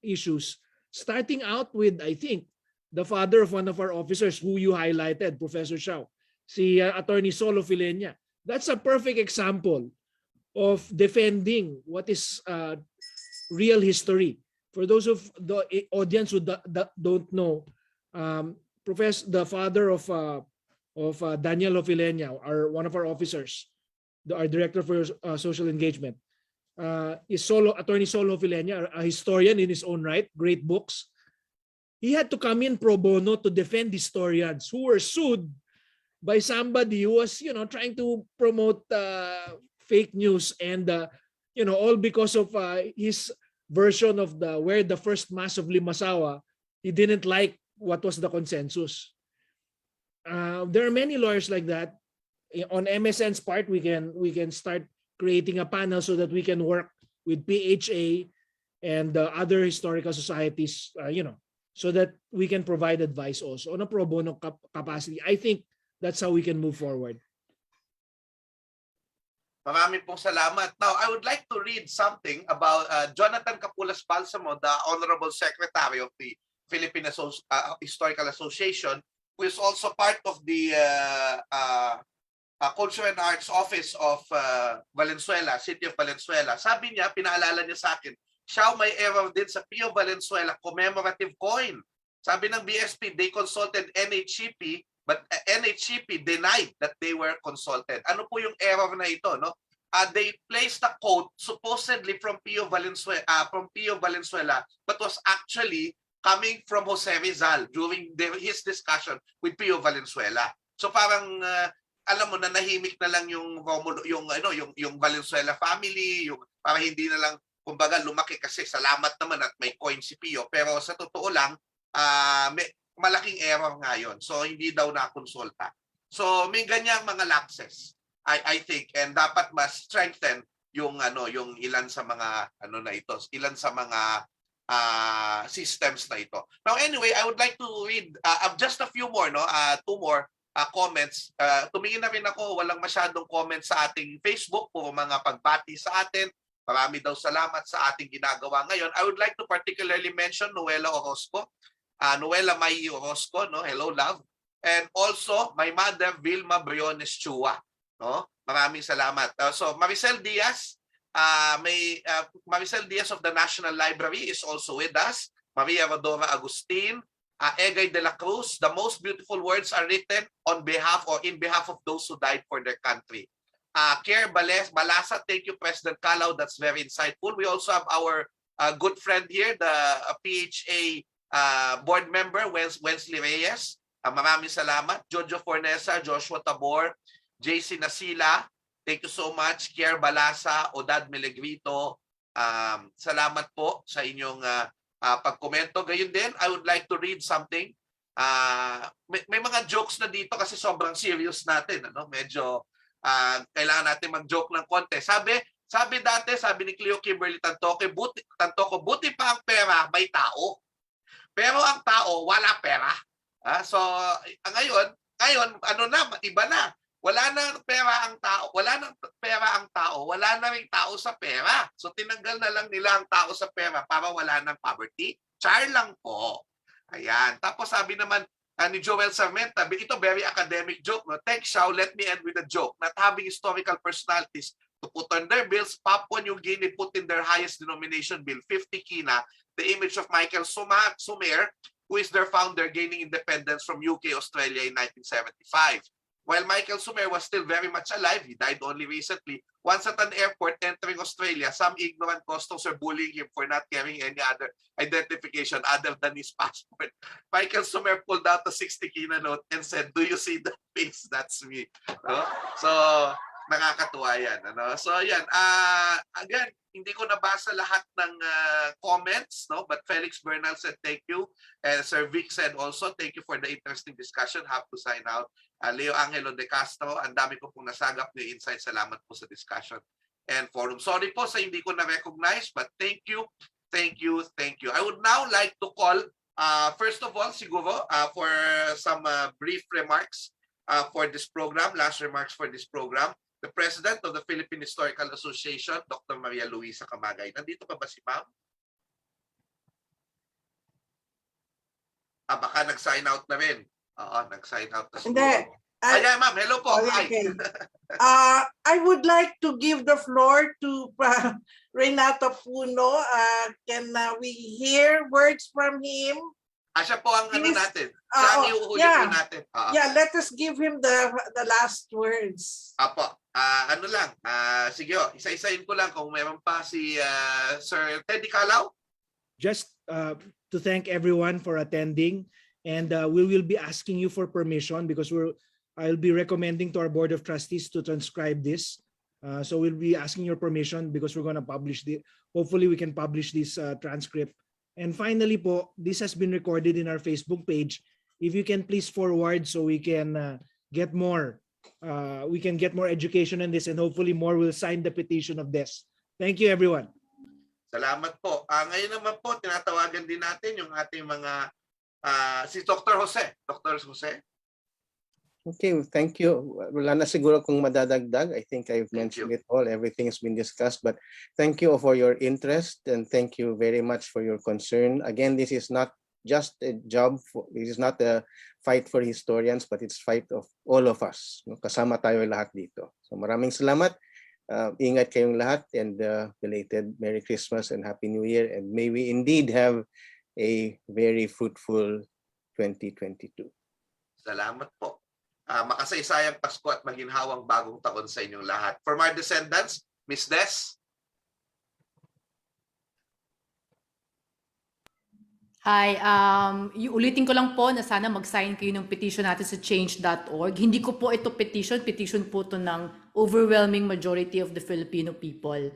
Speaker 1: issues. Starting out with, I think, the father of one of our officers who you highlighted, Professor Shao, si Attorney Solo Filenya. That's a perfect example of defending what is real history. For those of the audience who don't know, the father of Daniel Ofilenya, one of our officers, our director for social engagement, is Attorney Solo Filenya, a historian in his own right, great books. He had to come in pro bono to defend historians who were sued by somebody who was, trying to promote fake news, and all because of his version of where the first mass of Limasawa, he didn't like what was the consensus. There are many lawyers like that. On MSN's part, we can start creating a panel so that we can work with PHA and other historical societies, so that we can provide advice also on a pro bono capacity. I think that's how we can move forward.
Speaker 6: Maraming pong salamat. Now, I would like to read something about Jonathan Capulas Balsamo, the Honorable Secretary of the Philippine Historical Association, who is also part of the Culture and Arts Office of Valenzuela, City of Valenzuela. Sabi niya, pinaalala niya sa akin, siya may error din sa Pio Valenzuela commemorative coin. Sabi ng BSP, they consulted NHCP, but NHCP denied that they were consulted. Ano po yung error na ito, no? They placed a quote supposedly from Pio Valenzuela, but was actually coming from Jose Rizal during his discussion with Pio Valenzuela. So parang alam mo na nahimik na lang yung Valenzuela family, yung para hindi na lang kumbaga lumaki kasi salamat naman at may coin si Pio, pero sa totoo lang may malaking error nga yun. So hindi daw na-konsulta. So may ganyang mga lapses, I think, and dapat mas strengthen yung yung ilan sa mga ilan sa mga systems na ito. Now anyway, I would like to read just a few more, two more comments. Tumingin na rin ako, walang masyadong comments sa ating Facebook, puro mga pagbati sa atin. Marami daw salamat sa ating ginagawa ngayon. I would like to particularly mention Noela Orozco, Noela Mai Orozco, no? Hello, love. And also my mother Vilma Briones Chua, no? Maraming salamat. So Maricel Diaz, Maricel Diaz of the National Library is also with us. Maria Rodora Agustin, Egay de la Cruz, the most beautiful words are written on behalf or in behalf of those who died for their country. Kier Balasa, thank you, President Calao. That's very insightful. We also have our good friend here, the PHA board member, Wensley Reyes. Maraming salamat. Jojo Fornesa, Joshua Tabor, JC Nasila, thank you so much. Kier Balasa, Odad Melegrito, salamat po sa inyong pagkomento. Gayun din, I would like to read something. May mga jokes na dito kasi sobrang serious natin. Medyo kailangan natin mag-joke ng konti. Sabi ni Cleo Kimberly Tantoco, buti pa ang pera, may tao. Pero ang tao, wala pera. So, ngayon, iba na. Wala nang pera ang tao, wala na ring tao sa pera. So, tinanggal na lang nila ang tao sa pera para wala ng poverty. Char lang po. Ayan. Tapos sabi naman, ni Joel Sarmenta, ito very academic joke. No? Thanks, Shao. Let me end with a joke. Not having historical personalities to put on their bills, Papua New Guinea put in their highest denomination bill, 50 kina, the image of Michael Sumer, who is their founder, gaining independence from UK, Australia in 1975. While Michael Sumer was still very much alive, he died only recently. Once at an airport entering Australia, some ignorant customs were bullying him for not carrying any other identification other than his passport. Michael Sumer pulled out a 60 kina note and said, "Do you see that face? That's me." No? So, nakakatuwa yan. So, yan. Again, hindi ko nabasa lahat ng comments, no? But Felix Bernal said thank you. And Sir Vic said also, thank you for the interesting discussion. Have to sign out. Leo Angelo De Castro, ang dami ko pong nasagap ng insight. Salamat po sa discussion. and forum. Sorry po sa hindi ko na-recognize, but thank you, thank you, thank you. I would now like to call, first of all, siguro, for some brief remarks for this program, last remarks for this program, the President of the Philippine Historical Association, Dr. Maria Luisa Camagay. Nandito pa ba si ma'am? Baka nag-sign out na rin. Oo, nag-sign out na siguro.
Speaker 4: Hindi.
Speaker 6: Ayan, ma'am. Hello po. Hi.
Speaker 4: Okay. I would like to give the floor to Reynato Puno. Can we hear words from him?
Speaker 6: Siya po ang ano
Speaker 4: Please.
Speaker 6: natin. Siya ang iuhuli po natin.
Speaker 4: Yeah, let us give him the last words.
Speaker 6: Apo. Ano lang. Sige, isa-isahin ko lang kung meron pa si Sir Teddy Calao.
Speaker 1: Just to thank everyone for attending, and we will be asking you for permission because I'll be recommending to our Board of Trustees to transcribe this. So we'll be asking your permission because we're going to publish the. Hopefully we can publish this transcript. And finally po, this has been recorded in our Facebook page. If you can please forward so we can get more education on this, and hopefully more will sign the petition of this. Thank you, everyone.
Speaker 6: Salamat po. Ngayon naman po, tinatawagan din natin yung ating mga, si Dr. Jose. Dr. Jose.
Speaker 5: Okay, thank you. Wala na siguro kung madadagdag. I think I've mentioned it all. Everything has been discussed. But thank you for your interest, and thank you very much for your concern. Again, this is not just a job. This is not a fight for historians, but it's fight of all of us. Kasama tayo lahat dito. So maraming salamat. Ingat kayong lahat, and belated Merry Christmas and Happy New Year. And may we indeed have a very fruitful 2022.
Speaker 6: Salamat po. Makasaysayang Pasko at maginhawang bagong taon sa inyong lahat. From our descendants, Miss Des.
Speaker 7: Hi, ulitin ko lang po na sana mag-sign kayo ng petition natin sa change.org. Hindi ko po ito petition po ito ng overwhelming majority of the Filipino people.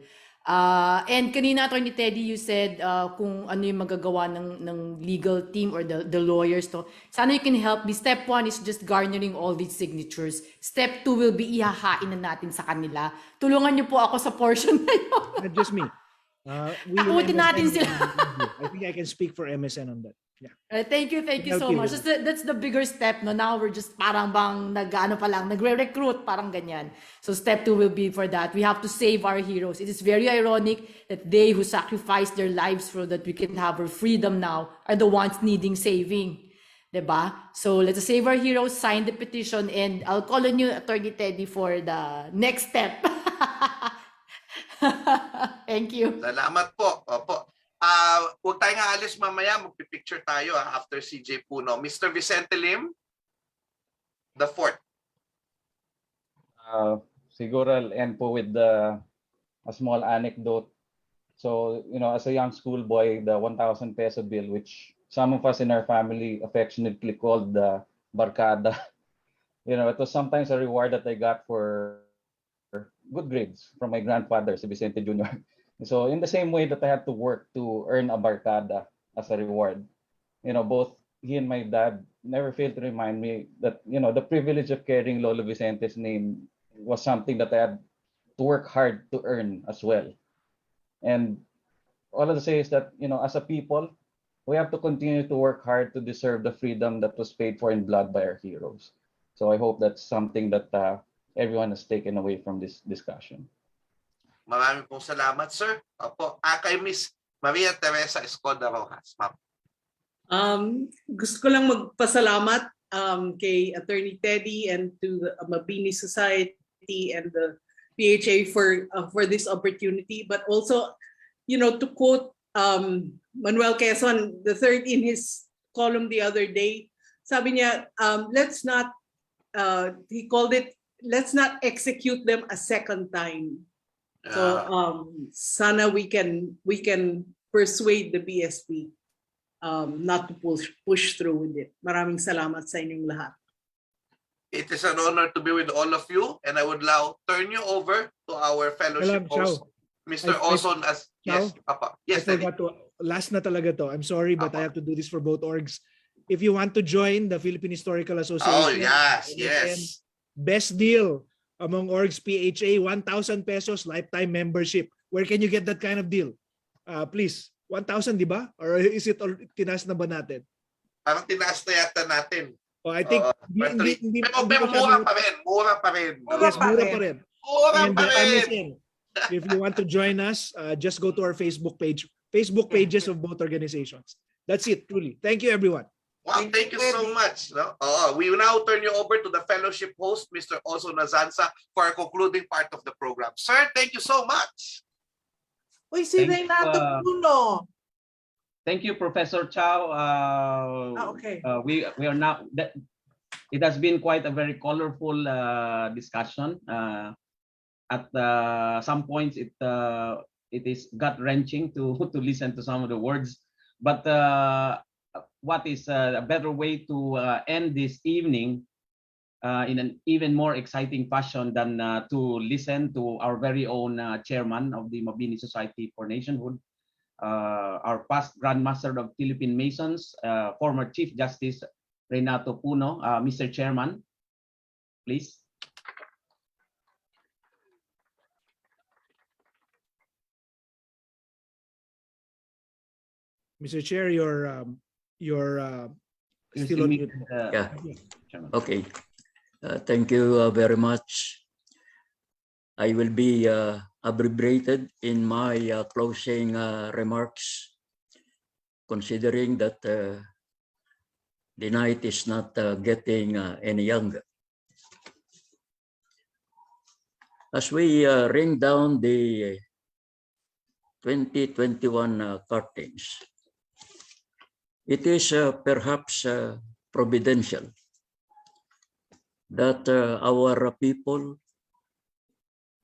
Speaker 7: And kanina, Attorney Teddy, you said kung ano yung magagawa ng legal team or the lawyers to. Sana you can help me. Step 1 is just garnering all these signatures. Step 2 will be ihahain na natin sa kanila. Tulungan niyo po ako sa portion na yun.
Speaker 1: Not just me.
Speaker 7: Takutin natin sila.
Speaker 1: I think I can speak for MSN on that. Yeah.
Speaker 7: Thank you so much. That's the bigger step. No? Now we're just parang bang nagre-recruit, parang ganyan. So step 2 will be for that. We have to save our heroes. It is very ironic that they who sacrificed their lives so that we can have our freedom now are the ones needing saving. Diba? So let's save our heroes, sign the petition, and I'll call on you, Attorney Teddy, for the next step. Thank you.
Speaker 6: Salamat po. Opo. Huwag tayong aalis mamaya. Magpipicture tayo after CJ Puno. Mr. Vicente Lim, the fourth.
Speaker 8: Siguro I'll end po with a small anecdote. So, as a young schoolboy, the 1,000 peso bill, which some of us in our family affectionately called the barkada, it was sometimes a reward that I got for good grades from my grandfather, si Vicente Jr. So in the same way that I had to work to earn a barkada as a reward, both he and my dad never failed to remind me that, the privilege of carrying Lolo Vicente's name was something that I had to work hard to earn as well. And all I'll say is that, as a people, we have to continue to work hard to deserve the freedom that was paid for in blood by our heroes. So I hope that's something that everyone has taken away from this discussion.
Speaker 6: Maraming pong salamat, sir. Opo. Kay Miss Maria Teresa Escoda Rojas, ma'am.
Speaker 9: Gusto ko lang magpasalamat kay Attorney Teddy and to the Mabini Society and the PHA for this opportunity, but also, to quote Manuel Quezon III in his column the other day, sabi niya, he called it, let's not execute them a second time. So sana we can persuade the BSP not to push through with it. Maraming salamat sa inyong lahat.
Speaker 6: It is an honor to be with all of you, and I would now turn you over to our fellowship host, Mr. Oson. Yes, Papa. Yes,
Speaker 1: I forgot to, last na talaga to. I'm sorry, but I have to do this for both orgs. If you want to join the Philippine Historical Association,
Speaker 6: yes.
Speaker 1: best deal among orgs PHA, 1,000 pesos lifetime membership. Where can you get that kind of deal? Please, 1,000, di ba? Or is it tinaas na ba natin?
Speaker 6: Parang tinaas na yata natin.
Speaker 1: Oh, I think
Speaker 6: Pero mura pa rin. Mura pa rin.
Speaker 1: Yes, mura pa rin.
Speaker 6: Mura
Speaker 1: And
Speaker 6: pa rin.
Speaker 1: MSN, if you want to join us, just go to our Facebook pages of both organizations. That's it, truly. Thank you, everyone.
Speaker 6: Wow, thank you so much. No? We will now turn you over to the fellowship host, Mr. Oso Nazanza, for our concluding part of the program. Sir, thank you so much.
Speaker 4: Uy, si Reynato Puno.
Speaker 2: Thank you, Professor Chow.
Speaker 4: Okay.
Speaker 2: We are now. It has been quite a very colorful discussion. At some points, it is gut wrenching to listen to some of the words. But what is a better way to end this evening in an even more exciting fashion than to listen to our very own chairman of the Mabini Society for Nationhood, our past Grand Master of Philippine Masons, former Chief Justice Reynato Puno. Mr. Chairman, please.
Speaker 1: Mr. Chair, you're still on mute.
Speaker 10: Yeah. Okay. Thank you very much. I will be abbreviated in my closing remarks, considering that the night is not getting any younger. As we ring down the 2021 curtains, it is perhaps providential that our people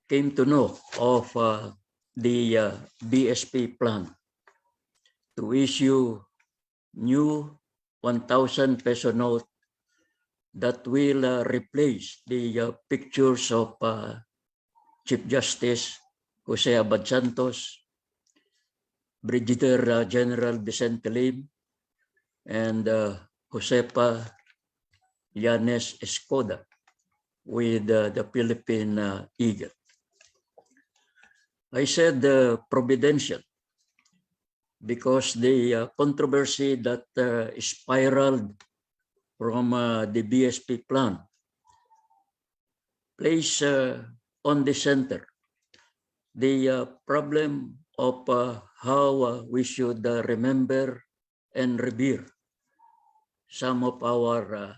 Speaker 10: came to know of the BSP plan to issue new 1,000 peso note that will replace the pictures of Chief Justice Jose Santos, Brigadier General Vicente Lim, and Josefa, Yanez, Escoda with the Philippine Eagle. I said providential because the controversy that spiraled from the BSP plan place on the center the problem of how we should remember and revere some of our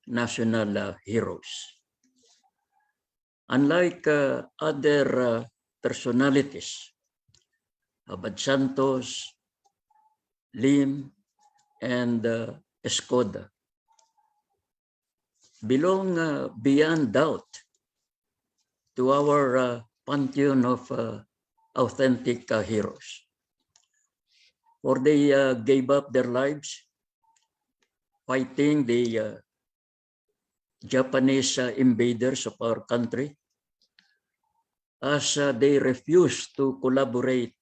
Speaker 10: national heroes. Unlike other personalities, Santos, Lim, and Escoda belong beyond doubt to our pantheon of authentic heroes. For they gave up their lives fighting the Japanese invaders of our country, as they refused to collaborate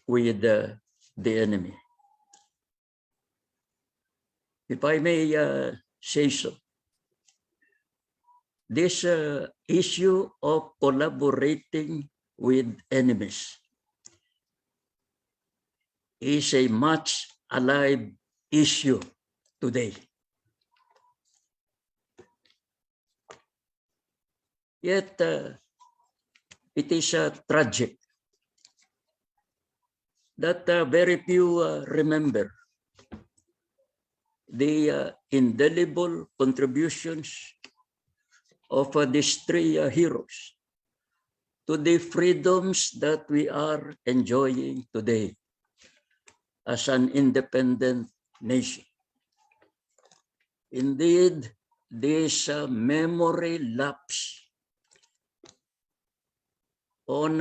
Speaker 10: with the enemy. If I may say so, this issue of collaborating with enemies is a much alive issue today. Yet it is tragic that very few remember the indelible contributions of these three heroes to the freedoms that we are enjoying today as an independent nation. Indeed, this memory lapse on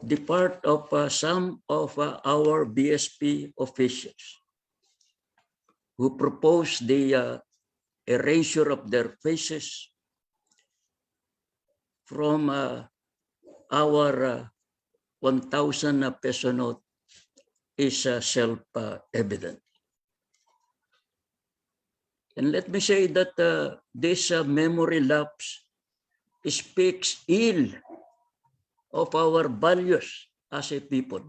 Speaker 10: the part of some of our BSP officials who proposed the erasure of their faces from our 1,000 peso note is self-evident. And let me say that this memory lapse speaks ill of our values as a people.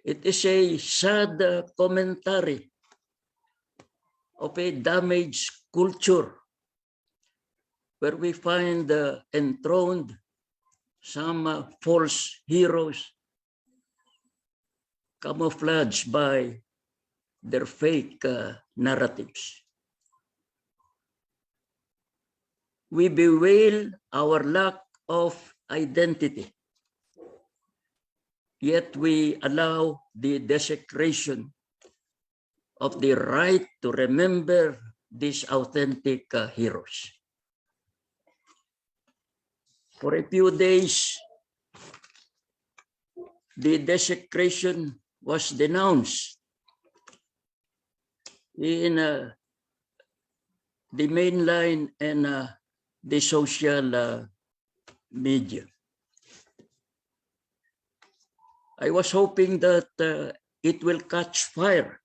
Speaker 10: It is a sad commentary of a damaged culture where we find enthroned some false heroes camouflaged by their fake narratives. We bewail our lack of identity, yet we allow the desecration of the right to remember these authentic heroes. For a few days, the desecration was denounced in the mainline and the social media. I was hoping that it will catch fire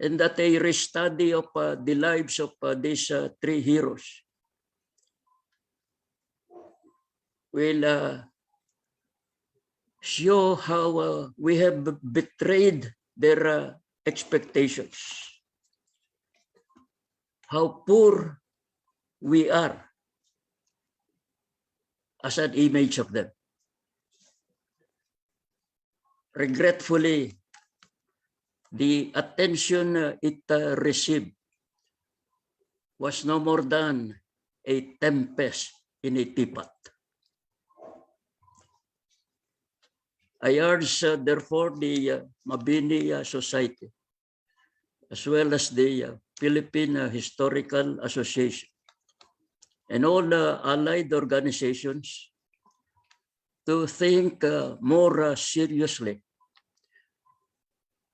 Speaker 10: and that a restudy of the lives of these three heroes will show how we have betrayed their expectations, how poor we are as an image of them. Regretfully, the attention it received was no more than a tempest in a teapot. I urge, therefore, the Mabini Society, as well as the Philippine Historical Association, and all allied organizations to think more seriously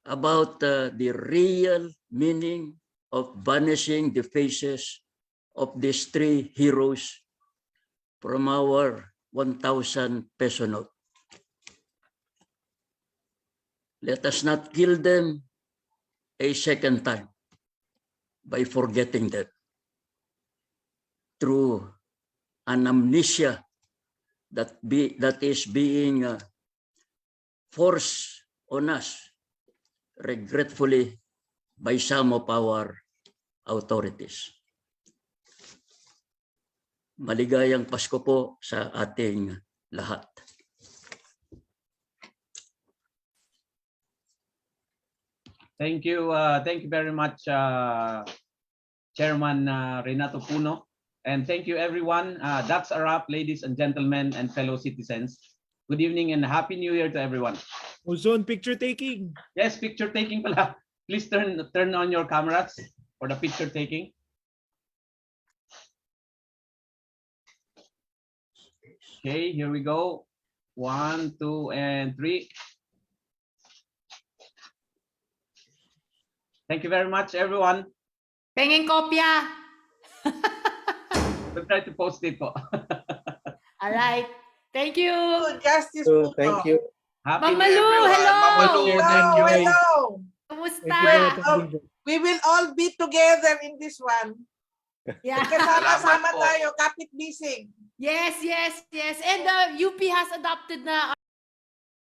Speaker 10: about the real meaning of banishing the faces of these three heroes from our 1,000 peso note. Let us not kill them a second time by forgetting them through an amnesia that is being forced on us, regretfully, by some of our authorities. Maligayang Pasko po sa ating lahat.
Speaker 2: Thank you very much, Chairman Reynato Puno. And thank you, everyone. That's a wrap, ladies and gentlemen and fellow citizens. Good evening and Happy New Year to everyone.
Speaker 1: Ozone picture taking.
Speaker 2: Yes, picture taking pala. Please turn on your cameras for the picture taking. Okay, here we go. 1, 2, and 3. Thank you very much, everyone.
Speaker 7: Pengeng kopya.
Speaker 2: We'll try to post it po.
Speaker 7: All right. Thank you.
Speaker 4: Justice
Speaker 5: So,
Speaker 4: Puno.
Speaker 5: thank you.
Speaker 2: Happy
Speaker 7: Ma'am Malu,
Speaker 6: everyone.
Speaker 7: hello.
Speaker 6: Ma'am Malu,
Speaker 1: Hello,
Speaker 6: thank you.
Speaker 4: Hello.
Speaker 7: Kamusta?
Speaker 1: Thank you for attending.
Speaker 4: We will all be together in this one.
Speaker 7: Yeah.
Speaker 4: Kasama-sama
Speaker 6: Salamat po.
Speaker 4: tayo, kapit-bisig.
Speaker 7: Yes. And UP has adopted na